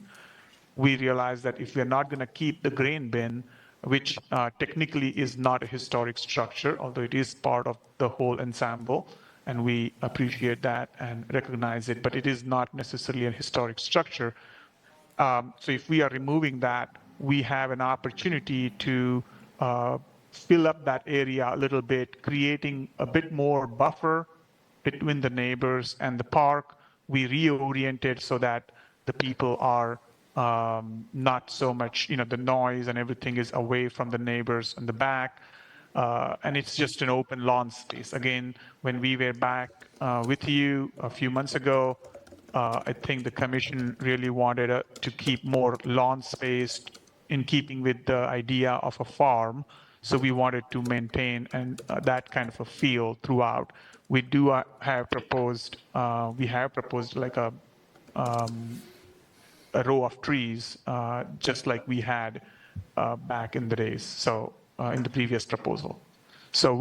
[SPEAKER 14] We realized that if we're not going to keep the grain bin, which technically is not a historic structure, although it is part of the whole ensemble, and we appreciate that and recognize it, but it is not necessarily a historic structure. So if we are removing that, we have an opportunity to fill up that area a little bit, creating a bit more buffer between the neighbors and the park. We reoriented so that the people are not so much, the noise and everything is away from the neighbors in the back. And it's just an open lawn space. Again, when we were back with you a few months ago, I think the commission really wanted to keep more lawn space in keeping with the idea of a farm. So we wanted to maintain that kind of a feel throughout. We do have proposed, like a row of trees, just like we had back in the days, so in the previous proposal. So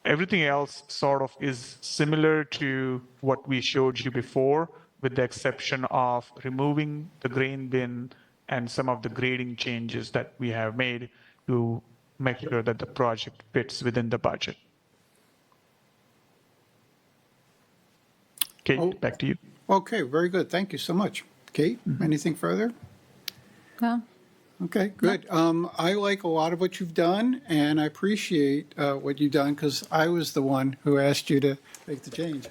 [SPEAKER 14] everything else sort of is similar to what we showed you before, with the exception of removing the grain bin and some of the grading changes that we have made to make sure that the project fits within the budget. Kate, back to you.
[SPEAKER 1] Okay, very good. Thank you so much. Kate, anything further?
[SPEAKER 4] No.
[SPEAKER 1] Okay, good. I like a lot of what you've done, and I appreciate what you've done because I was the one who asked you to make the change.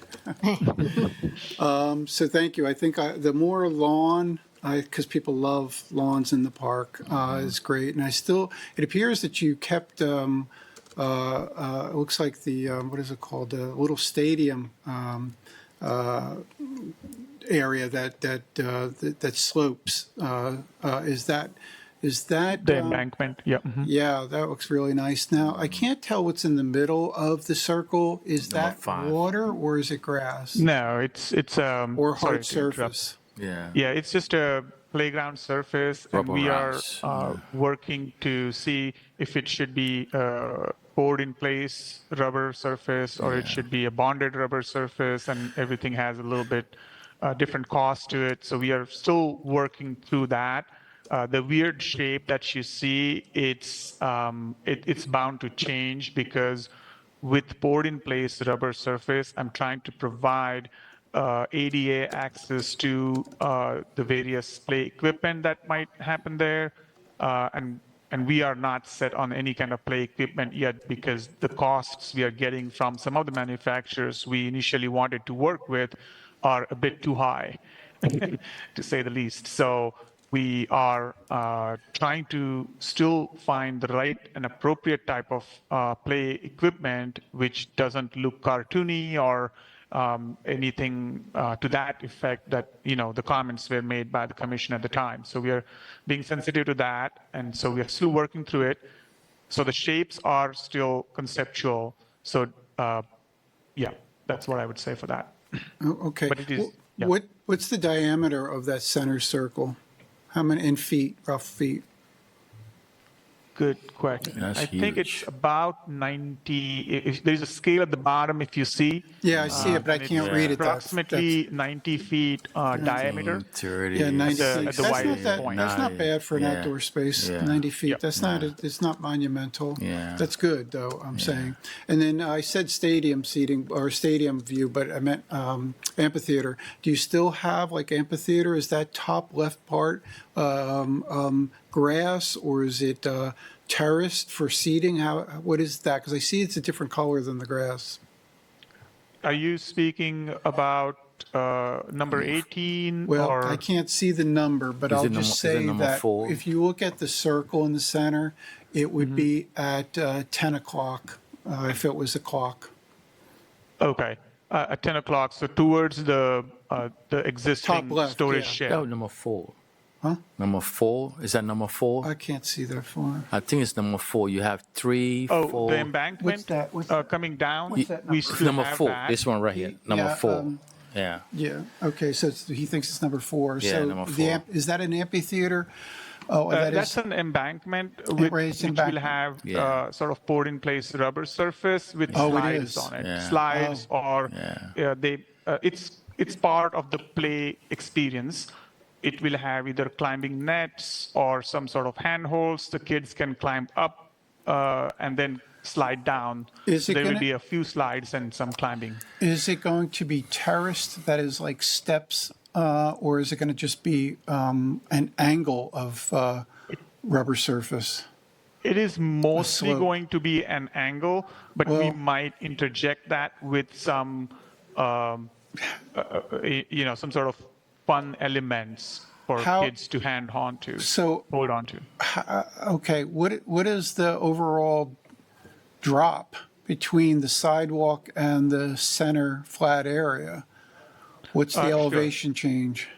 [SPEAKER 1] So thank you. I think the more lawn, because people love lawns in the park, is great. And it appears that you kept, it looks like the, what is it called, the little stadium area that slopes. Is that
[SPEAKER 14] the embankment? Yeah. Mm-hmm.
[SPEAKER 1] Yeah, that looks really nice. Now, I can't tell what's in the middle of the circle. Is that water or is it grass?
[SPEAKER 14] No, it's
[SPEAKER 1] Or hard surface.
[SPEAKER 3] Yeah.
[SPEAKER 14] Yeah, it's just a playground surface, and we are working to see if it should be poured in place rubber surface or it should be a bonded rubber surface, and everything has a little bit different cost to it. So we are still working through that. The weird shape that you see, it's bound to change because with poured in place rubber surface, I'm trying to provide ADA access to the various play equipment that might happen there. And we are not set on any kind of play equipment yet because the costs we are getting from some of the manufacturers we initially wanted to work with are a bit too high, to say the least. So we are trying to still find the right and appropriate type of play equipment which doesn't look cartoony or anything to that effect that, the comments were made by the commission at the time. So we are being sensitive to that, and so we are still working through it. So the shapes are still conceptual. So yeah, that's what I would say for that.
[SPEAKER 1] Oh, okay.
[SPEAKER 14] But it is- yeah.
[SPEAKER 1] What's the diameter of that center circle? How many in feet, rough feet?
[SPEAKER 14] Good question.
[SPEAKER 3] That's
[SPEAKER 14] I think it's
[SPEAKER 3] huge.
[SPEAKER 14] about 90. If there's a scale at the bottom, if you see.
[SPEAKER 1] Yeah, I see it, but I
[SPEAKER 14] and
[SPEAKER 1] can't
[SPEAKER 14] it's
[SPEAKER 1] read it.
[SPEAKER 14] Approximately 90 feet diameter.
[SPEAKER 3] 30.
[SPEAKER 1] Yeah, 90
[SPEAKER 14] At the
[SPEAKER 1] feet. That's not
[SPEAKER 14] widest
[SPEAKER 1] that,
[SPEAKER 14] point.
[SPEAKER 1] that's not bad for an
[SPEAKER 3] Yeah.
[SPEAKER 1] outdoor space,
[SPEAKER 3] Yeah.
[SPEAKER 1] 90 feet.
[SPEAKER 14] Yep.
[SPEAKER 1] That's not, it's not monumental.
[SPEAKER 3] Yeah.
[SPEAKER 1] That's good, though, I'm saying. And then I said stadium seating or stadium view, but I meant amphitheater. Do you still have like amphitheater? Is that top left part grass, or is it terraced for seating? What is that? Because I see it's a different color than the grass.
[SPEAKER 14] Are you speaking about number 18?
[SPEAKER 1] Well,
[SPEAKER 14] or?
[SPEAKER 1] I can't see the number, but
[SPEAKER 3] Is
[SPEAKER 1] I'll
[SPEAKER 3] it
[SPEAKER 1] just
[SPEAKER 3] is it
[SPEAKER 1] say
[SPEAKER 3] number
[SPEAKER 1] that
[SPEAKER 3] 4?
[SPEAKER 1] if you look at the circle in the center, it would be at 10 o'clock if it was a clock.
[SPEAKER 14] Okay, at 10 o'clock, so towards the existing
[SPEAKER 1] left,
[SPEAKER 14] storage
[SPEAKER 1] yeah.
[SPEAKER 14] shed.
[SPEAKER 3] That was number 4.
[SPEAKER 1] Huh?
[SPEAKER 3] Number 4? Is that number 4?
[SPEAKER 1] I can't see that far.
[SPEAKER 3] I think it's number 4. You have 3,
[SPEAKER 14] Oh,
[SPEAKER 3] 4.
[SPEAKER 14] the embankment
[SPEAKER 1] What's that? What's that?
[SPEAKER 14] coming down.
[SPEAKER 1] What's that
[SPEAKER 14] We
[SPEAKER 1] number?
[SPEAKER 14] still
[SPEAKER 3] Number
[SPEAKER 14] have
[SPEAKER 3] 4.
[SPEAKER 14] that.
[SPEAKER 3] This one right here. Number
[SPEAKER 1] Yeah,
[SPEAKER 3] 4. Yeah.
[SPEAKER 1] Yeah, okay, so he thinks it's number 4.
[SPEAKER 3] Yeah,
[SPEAKER 1] So
[SPEAKER 3] number
[SPEAKER 1] the
[SPEAKER 3] 4.
[SPEAKER 1] is that an amphitheater? Oh, that
[SPEAKER 14] That's
[SPEAKER 1] is,
[SPEAKER 14] an embankment
[SPEAKER 1] raised
[SPEAKER 14] which
[SPEAKER 1] embankment.
[SPEAKER 14] will have
[SPEAKER 3] Yeah.
[SPEAKER 14] sort of poured in place rubber surface with
[SPEAKER 1] Oh, it
[SPEAKER 14] slides
[SPEAKER 1] is.
[SPEAKER 14] on it.
[SPEAKER 3] Yeah.
[SPEAKER 14] Slides or
[SPEAKER 3] Yeah.
[SPEAKER 14] it's part of the play experience. It will have either climbing nets or some sort of handholds. The kids can climb up and then slide down.
[SPEAKER 1] Is it
[SPEAKER 14] There will
[SPEAKER 1] gonna-
[SPEAKER 14] be a few slides and some climbing.
[SPEAKER 1] is it going to be terraced, that is like steps, or is it going to just be an angle of rubber surface?
[SPEAKER 14] It is mostly
[SPEAKER 1] slope.
[SPEAKER 14] going to be an angle, but we
[SPEAKER 1] Well-
[SPEAKER 14] might interject that with some, some sort of fun elements for
[SPEAKER 1] How-
[SPEAKER 14] kids to
[SPEAKER 1] So,
[SPEAKER 14] hold on to.
[SPEAKER 1] okay, what is the overall drop between the sidewalk and the center flat area? What's the
[SPEAKER 14] Sure.
[SPEAKER 1] elevation change?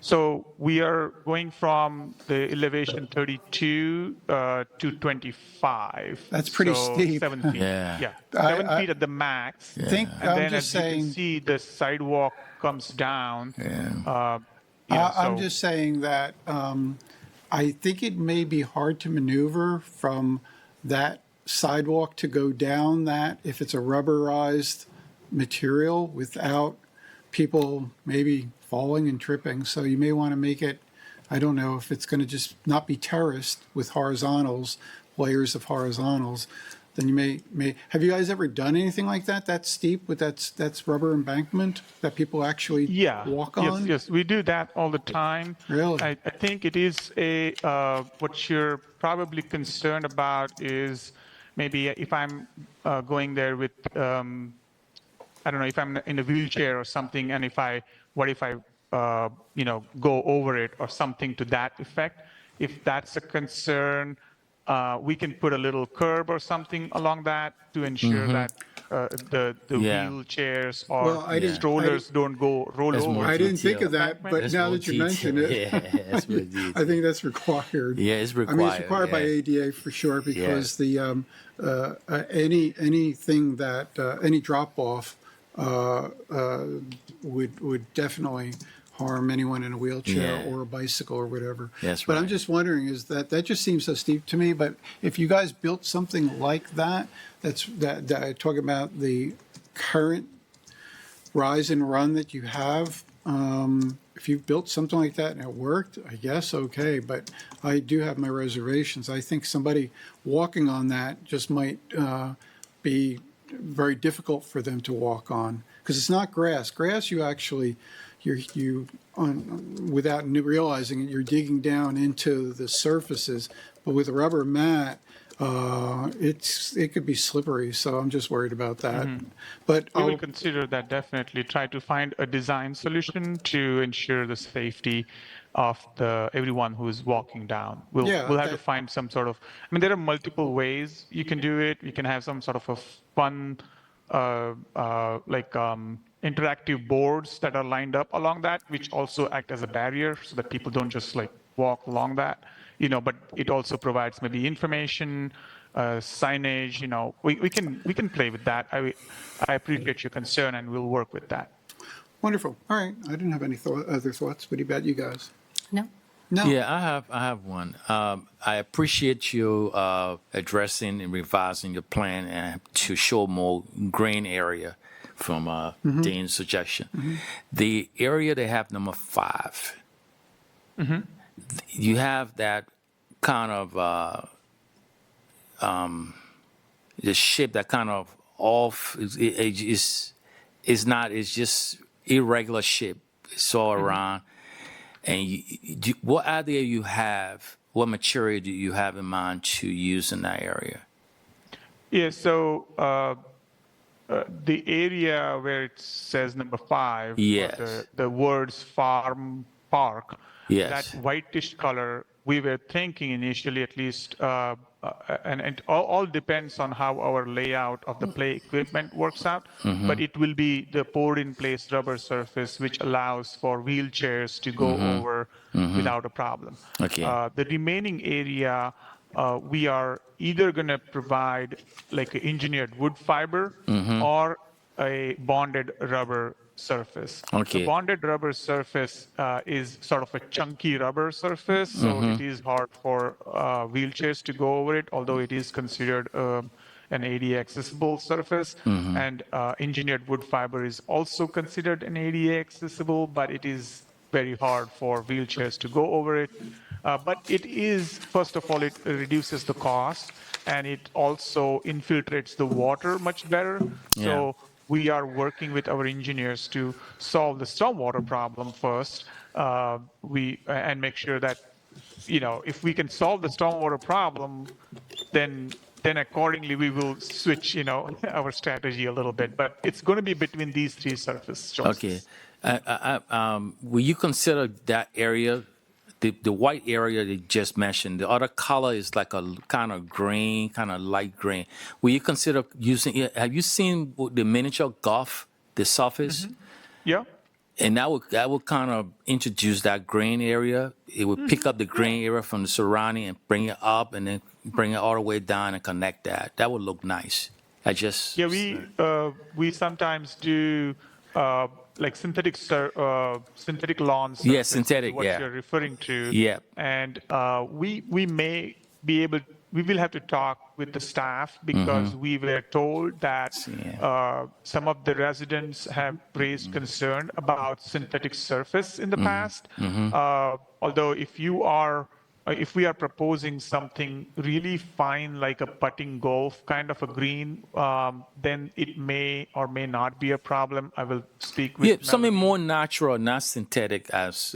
[SPEAKER 14] So we are going from the elevation 32 to 25.
[SPEAKER 1] That's pretty
[SPEAKER 14] So
[SPEAKER 1] steep.
[SPEAKER 14] 7 feet.
[SPEAKER 3] Yeah.
[SPEAKER 14] Yeah,
[SPEAKER 1] I-
[SPEAKER 14] 7
[SPEAKER 1] I
[SPEAKER 14] feet at the max.
[SPEAKER 1] Think,
[SPEAKER 14] And
[SPEAKER 1] I'm
[SPEAKER 14] then
[SPEAKER 1] just
[SPEAKER 14] as you
[SPEAKER 1] saying.
[SPEAKER 14] can see, the sidewalk comes down.
[SPEAKER 1] I'm just saying that I think it may be hard to maneuver from that sidewalk to go down that if it's a rubberized material without people maybe falling and tripping. So you may want to make it, I don't know if it's going to just not be terraced with horizontals, layers of horizontals. Then you may have you guys ever done anything like that? That steep with that's rubber embankment that people actually walk on?
[SPEAKER 14] Yes, we do that all the time.
[SPEAKER 1] Really?
[SPEAKER 14] I think it is what you're probably concerned about is maybe if I'm going there with, I don't know, if I'm in a wheelchair or something, and what if I go over it or something to that effect. If that's a concern, we can put a little curb or something along that to ensure that the
[SPEAKER 3] Yeah.
[SPEAKER 14] wheelchairs or
[SPEAKER 1] Well, I didn't-
[SPEAKER 14] strollers don't roll
[SPEAKER 3] That's
[SPEAKER 14] over.
[SPEAKER 3] more
[SPEAKER 1] I didn't think
[SPEAKER 3] detail.
[SPEAKER 1] of that, but
[SPEAKER 3] That's
[SPEAKER 1] now
[SPEAKER 3] more
[SPEAKER 1] that you mention it,
[SPEAKER 3] detail. Yeah, that's more detail.
[SPEAKER 1] I think that's required.
[SPEAKER 3] Yeah, it's
[SPEAKER 1] I mean, it's
[SPEAKER 3] required,
[SPEAKER 1] required by
[SPEAKER 3] yeah.
[SPEAKER 1] ADA for sure because the anything that any drop off would definitely harm anyone in a wheelchair
[SPEAKER 3] Yeah.
[SPEAKER 1] or a bicycle or whatever.
[SPEAKER 3] That's
[SPEAKER 1] But I'm
[SPEAKER 3] right.
[SPEAKER 1] just wondering, is that just seems so steep to me? But if you guys built something like that, that talking about the current rise and run that you have, if you built something like that and it worked, I guess okay. But I do have my reservations. I think somebody walking on that just might be very difficult for them to walk on because it's not grass. Grass, you actually, without realizing it, you're digging down into the surfaces. But with a rubber mat, it could be slippery. So I'm just worried about that. But
[SPEAKER 14] We will consider that definitely. Try to find a design solution to ensure the safety of everyone who's walking down. We'll have to
[SPEAKER 1] that-
[SPEAKER 14] find some sort of. I mean, there are multiple ways you can do it. You can have some sort of a fun, interactive boards that are lined up along that, which also act as a barrier so that people don't just walk along that. But it also provides maybe information signage, we can play with that. I appreciate your concern, and we'll work with that.
[SPEAKER 1] Wonderful. All right. I didn't have any other thoughts. What about you guys?
[SPEAKER 7] No?
[SPEAKER 1] No.
[SPEAKER 3] Yeah, I have one. I appreciate you addressing and revising your plan and to show more green area from Dean's suggestion. The area they have number 5, you have that kind of the shape that kind of off is not, it's just irregular shape. It's all around. And what idea you have, what material do you have in mind to use in that area?
[SPEAKER 14] Yeah, so the area where it says number 5,
[SPEAKER 3] Yes.
[SPEAKER 14] the words farm park,
[SPEAKER 3] Yes.
[SPEAKER 14] that whitish color, we were thinking initially at least, and it all depends on how our layout of the play equipment works out, but it will be the poured in place rubber surface which allows for wheelchairs to go over without a problem.
[SPEAKER 3] Okay.
[SPEAKER 14] The remaining area, we are either going to provide like an engineered wood fiber or a bonded rubber surface.
[SPEAKER 3] Okay.
[SPEAKER 14] The bonded rubber surface is sort of a chunky rubber surface, so it is hard for wheelchairs to go over it, although it is considered an ADA accessible surface. And engineered wood fiber is also considered an ADA accessible, but it is very hard for wheelchairs to go over it. But it is, first of all, it reduces the cost, and it also infiltrates the water much better. So we are working with our engineers to solve the stormwater problem first. And make sure that, if we can solve the stormwater problem, then accordingly we will switch, our strategy a little bit. But it's going to be between these 3 surface choices.
[SPEAKER 3] Okay. Will you consider that area, the white area they just mentioned, the other color is like a kind of green, kind of light green. Will you consider using it? Have you seen the miniature golf, the surface?
[SPEAKER 14] Yeah.
[SPEAKER 3] And that would kind of introduce that green area. It would pick up the green area from the surrounding and bring it up, and then bring it all the way down and connect that. That would look nice.
[SPEAKER 14] Yeah, we sometimes do like synthetic lawns.
[SPEAKER 3] Yeah, synthetic.
[SPEAKER 14] What
[SPEAKER 3] Yeah.
[SPEAKER 14] you're referring to.
[SPEAKER 3] Yeah.
[SPEAKER 14] And we may be able. We will have to talk with the staff because we were told that some of the residents have raised concern about synthetic surface in the past. Although if we are proposing something really fine, like a putting golf kind of a green, then it may or may not be a problem. I will speak with
[SPEAKER 3] something more natural, not synthetic as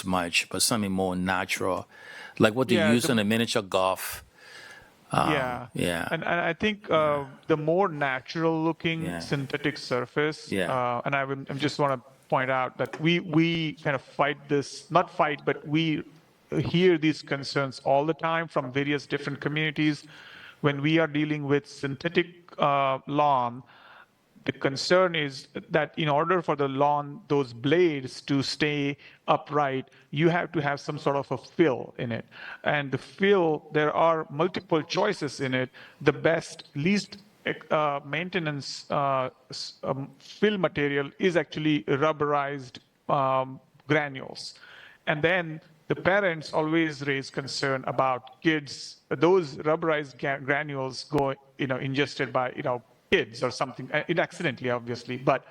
[SPEAKER 3] much, but something more natural, like what they use in a miniature golf. And I think the more natural looking synthetic surface, and I just want to point out that we kind of but we hear these concerns all the time from various different communities. When we are dealing with synthetic lawn, the concern is that in order for the lawn, those blades to stay upright, you have to have some sort of a fill in it. And the fill, there are multiple choices in it. The best, least maintenance fill material is actually rubberized granules. And then the parents always raise concern about kids, those rubberized granules go, ingested by, kids or something, accidentally, obviously, but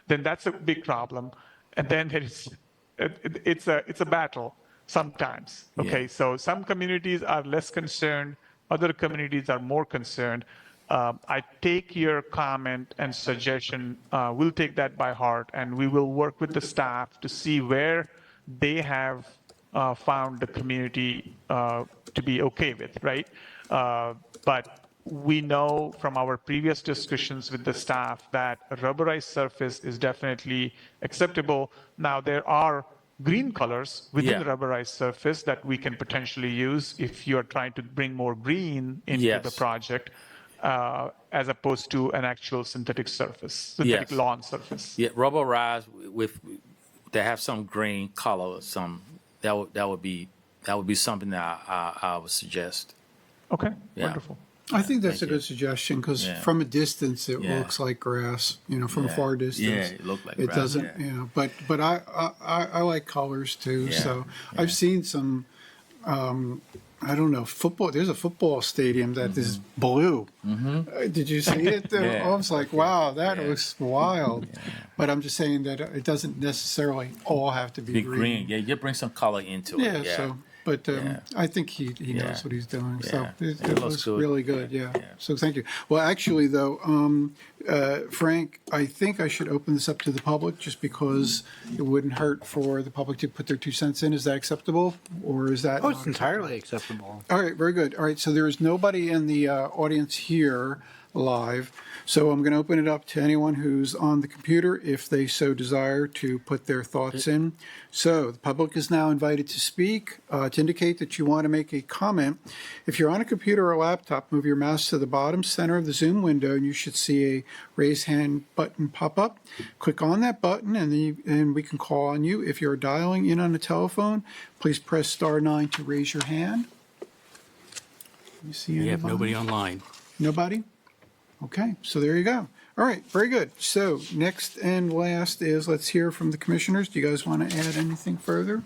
[SPEAKER 3] then that's a big problem. And then it's a battle sometimes. Okay, so some communities are less concerned, other communities are more concerned. I take your comment and suggestion. We'll take that by heart, and we will work with the staff to see where they have found the community to be okay with, right? But we know from our previous discussions with the staff that a rubberized surface is definitely acceptable. Now, there are green colors within the rubberized surface that we can potentially use if you're trying to bring more green into the project, as opposed to an actual synthetic surface, synthetic lawn surface. Yeah, rubberized they have some green color, that would be something that I would suggest.
[SPEAKER 14] Okay,
[SPEAKER 3] Yeah.
[SPEAKER 14] wonderful.
[SPEAKER 1] I think that's a
[SPEAKER 3] Thank you.
[SPEAKER 1] good suggestion, because
[SPEAKER 3] Yeah.
[SPEAKER 1] from a distance, it
[SPEAKER 3] Yeah.
[SPEAKER 1] looks like grass, from a
[SPEAKER 3] Yeah.
[SPEAKER 1] far distance.
[SPEAKER 3] Yeah, it looked like
[SPEAKER 1] It
[SPEAKER 3] grass,
[SPEAKER 1] doesn't,
[SPEAKER 3] yeah.
[SPEAKER 1] but I like colors too,
[SPEAKER 3] Yeah,
[SPEAKER 1] so
[SPEAKER 3] yeah.
[SPEAKER 1] I've seen some, I don't know, football, there's a football stadium that is blue. Did you see it?
[SPEAKER 3] Mm-hmm. Yeah.
[SPEAKER 1] I was like, wow, that
[SPEAKER 3] Yeah.
[SPEAKER 1] looks wild. But I'm just saying that it doesn't necessarily all have to be
[SPEAKER 3] Be
[SPEAKER 1] green.
[SPEAKER 3] green. Yeah, you bring some color into
[SPEAKER 1] Yeah,
[SPEAKER 3] it. Yeah.
[SPEAKER 1] so, but
[SPEAKER 3] Yeah.
[SPEAKER 1] I think he
[SPEAKER 3] Yeah.
[SPEAKER 1] knows what he's doing, so
[SPEAKER 3] Yeah.
[SPEAKER 1] it
[SPEAKER 3] It looks
[SPEAKER 1] looks
[SPEAKER 3] good.
[SPEAKER 1] really good, yeah.
[SPEAKER 3] Yeah.
[SPEAKER 1] So thank you. Well, actually, though, Frank, I think I should open this up to the public, just because it wouldn't hurt for the public to put their 2 cents in. Is that acceptable, or is that?
[SPEAKER 13] Oh,
[SPEAKER 1] not
[SPEAKER 13] it's entirely acceptable.
[SPEAKER 1] All right, very good. All right, so there is nobody in the audience here live, so I'm going to open it up to anyone who's on the computer, if they so desire, to put their thoughts in. So the public is now invited to speak, to indicate that you want to make a comment. If you're on a computer or laptop, move your mouse to the bottom center of the Zoom window, and you should see a raise hand button pop up. Click on that button, and we can call on you. If you're dialing in on a telephone, please press *9 to raise your hand. You see
[SPEAKER 6] We have
[SPEAKER 1] anybody?
[SPEAKER 6] nobody online.
[SPEAKER 1] Nobody? Okay, so there you go. All right, very good. So next and last is, let's hear from the commissioners. Do you guys want to add anything further?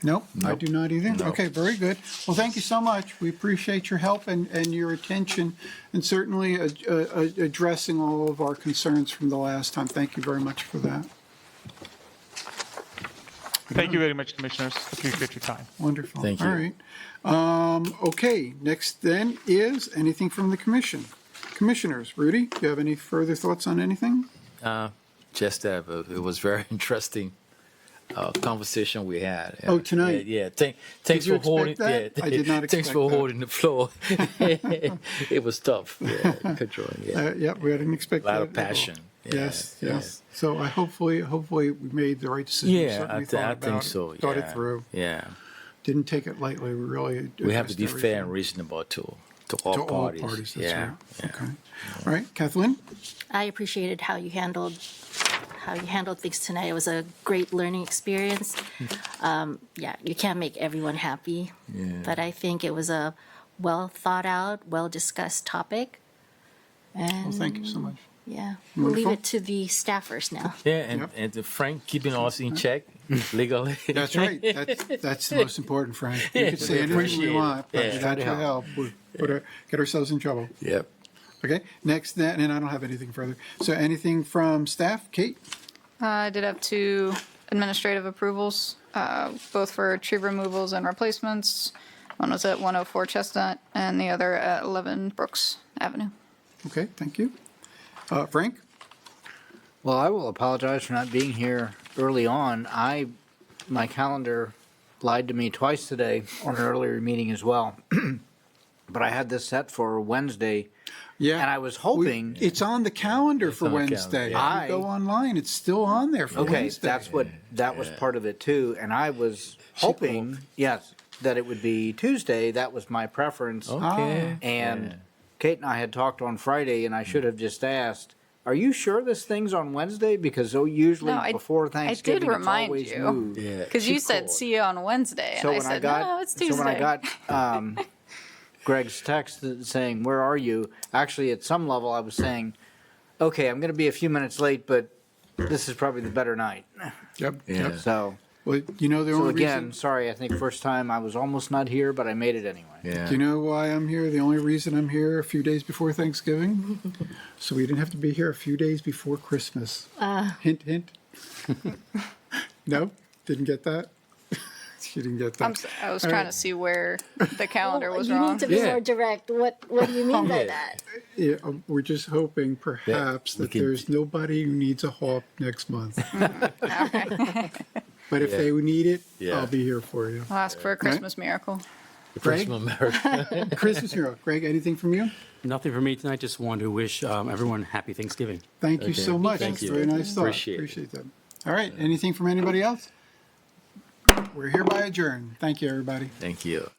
[SPEAKER 1] Nope, I do not either. Okay, very good. Well, thank you so much. We appreciate your help and your attention, and certainly addressing all of our concerns from the last time. Thank you very much for that.
[SPEAKER 14] Thank you very much, Commissioners. Appreciate your time.
[SPEAKER 1] Wonderful.
[SPEAKER 3] Thank you.
[SPEAKER 1] All right. Okay, next then is anything from the commission. Commissioners, Rudy, do you have any further thoughts on anything?
[SPEAKER 3] Just that it was very interesting conversation we had.
[SPEAKER 1] Oh, tonight?
[SPEAKER 3] Yeah. Thanks
[SPEAKER 1] you
[SPEAKER 3] for holding.
[SPEAKER 1] expect that?
[SPEAKER 3] Yeah,
[SPEAKER 1] I did not
[SPEAKER 3] Thanks
[SPEAKER 1] expect
[SPEAKER 3] for
[SPEAKER 1] that.
[SPEAKER 3] holding the floor. It was tough. Yeah, controlling. Yeah.
[SPEAKER 1] Yeah, we didn't expect
[SPEAKER 3] A lot
[SPEAKER 1] that
[SPEAKER 3] of
[SPEAKER 1] at all.
[SPEAKER 3] passion. Yeah,
[SPEAKER 1] Yes,
[SPEAKER 3] yeah.
[SPEAKER 1] yes. So hopefully we made the right decision. We
[SPEAKER 3] Yeah,
[SPEAKER 1] certainly
[SPEAKER 3] I
[SPEAKER 1] thought
[SPEAKER 3] think
[SPEAKER 1] about
[SPEAKER 3] so.
[SPEAKER 1] it, Thought
[SPEAKER 3] yeah.
[SPEAKER 1] it through.
[SPEAKER 3] Yeah.
[SPEAKER 1] Didn't take it lightly. We really
[SPEAKER 3] We have to
[SPEAKER 1] addressed
[SPEAKER 3] be fair
[SPEAKER 1] everything.
[SPEAKER 3] and reasonable to all
[SPEAKER 1] To all
[SPEAKER 3] parties.
[SPEAKER 1] parties, that's
[SPEAKER 3] yeah.
[SPEAKER 1] right.
[SPEAKER 3] Yeah.
[SPEAKER 1] Okay. All right, Kathleen?
[SPEAKER 7] I appreciated how you handled things tonight. It was a great learning experience. Yeah, you can't make everyone happy, but I think it was a well thought out, well discussed topic. And
[SPEAKER 1] Well, thank you so much.
[SPEAKER 7] yeah, we'll leave
[SPEAKER 1] Wonderful.
[SPEAKER 7] it to the staffers now.
[SPEAKER 3] Yeah,
[SPEAKER 1] Yep.
[SPEAKER 3] and Frank keeping us in check legally.
[SPEAKER 1] That's right. That's the most important, Frank. We can say anything
[SPEAKER 3] appreciate
[SPEAKER 1] we
[SPEAKER 3] it.
[SPEAKER 1] want, but
[SPEAKER 3] Yeah.
[SPEAKER 1] without your help, we get ourselves in trouble.
[SPEAKER 3] Yep.
[SPEAKER 1] Okay, next then, and I don't have anything further. So anything from staff? Kate?
[SPEAKER 4] I did have 2 administrative approvals, both for tree removals and replacements. One was at 104 Chestnut and the other at 11 Brooks Avenue.
[SPEAKER 1] Okay, thank you. Frank?
[SPEAKER 13] Well, I will apologize for not being here early on. My calendar lied to me twice today on an earlier meeting as well. But I had this set for Wednesday,
[SPEAKER 1] Yeah.
[SPEAKER 13] and I was hoping.
[SPEAKER 1] It's on the calendar for
[SPEAKER 3] on the
[SPEAKER 1] Wednesday.
[SPEAKER 3] calendar,
[SPEAKER 1] If you go online, it's still on there for
[SPEAKER 13] Okay,
[SPEAKER 1] Wednesday.
[SPEAKER 13] that was part of it too, and I was hoping, yes, that it would be Tuesday. That was my preference.
[SPEAKER 3] Okay.
[SPEAKER 13] And Kate and I had talked on Friday, and I should have just asked, "Are you sure this thing's on Wednesday?" Because usually
[SPEAKER 4] No, I
[SPEAKER 13] before Thanksgiving, it's
[SPEAKER 4] remind
[SPEAKER 13] always
[SPEAKER 4] you.
[SPEAKER 13] moved.
[SPEAKER 3] Yeah.
[SPEAKER 4] Because you said, see you on Wednesday, and
[SPEAKER 13] So
[SPEAKER 4] I
[SPEAKER 13] when
[SPEAKER 4] said, no, it's Tuesday.
[SPEAKER 13] So when I got Greg's text saying, "Where are you?" Actually, at some level, I was saying, "Okay, I'm going to be a few minutes late, but this is probably the better night."
[SPEAKER 1] Yep.
[SPEAKER 3] Yeah.
[SPEAKER 1] Yep.
[SPEAKER 13] So,
[SPEAKER 1] Well, the
[SPEAKER 13] so
[SPEAKER 1] only
[SPEAKER 13] again,
[SPEAKER 1] reason,
[SPEAKER 13] sorry. I think first time I was almost not here, but I made it anyway.
[SPEAKER 3] Yeah.
[SPEAKER 1] do you know why I'm here? The only reason I'm here a few days before Thanksgiving, so we didn't have to be here a few days before Christmas. Hint, hint. No, didn't get that. She didn't get that.
[SPEAKER 4] I was trying to see where the calendar was
[SPEAKER 7] you
[SPEAKER 4] wrong.
[SPEAKER 7] need to be
[SPEAKER 3] Yeah.
[SPEAKER 7] more direct. What do you mean by
[SPEAKER 3] Yeah.
[SPEAKER 7] that?
[SPEAKER 1] Yeah, we're just hoping perhaps
[SPEAKER 3] we
[SPEAKER 1] that
[SPEAKER 3] can-
[SPEAKER 1] there's nobody who needs a hawk next month.
[SPEAKER 4] Okay.
[SPEAKER 1] But if they need it,
[SPEAKER 3] Yeah.
[SPEAKER 1] I'll be here for you.
[SPEAKER 4] I'll ask for a Christmas miracle.
[SPEAKER 1] Greg?
[SPEAKER 3] Christmas America.
[SPEAKER 1] Christmas hero. Greg, anything from you?
[SPEAKER 6] Nothing for me tonight. Just wanted to wish everyone happy Thanksgiving.
[SPEAKER 1] Thank you so much.
[SPEAKER 3] Thank you.
[SPEAKER 1] Very nice thought.
[SPEAKER 3] Appreciate it.
[SPEAKER 1] that. All right, anything from anybody else? We're hereby adjourned. Thank you, everybody.
[SPEAKER 3] Thank you.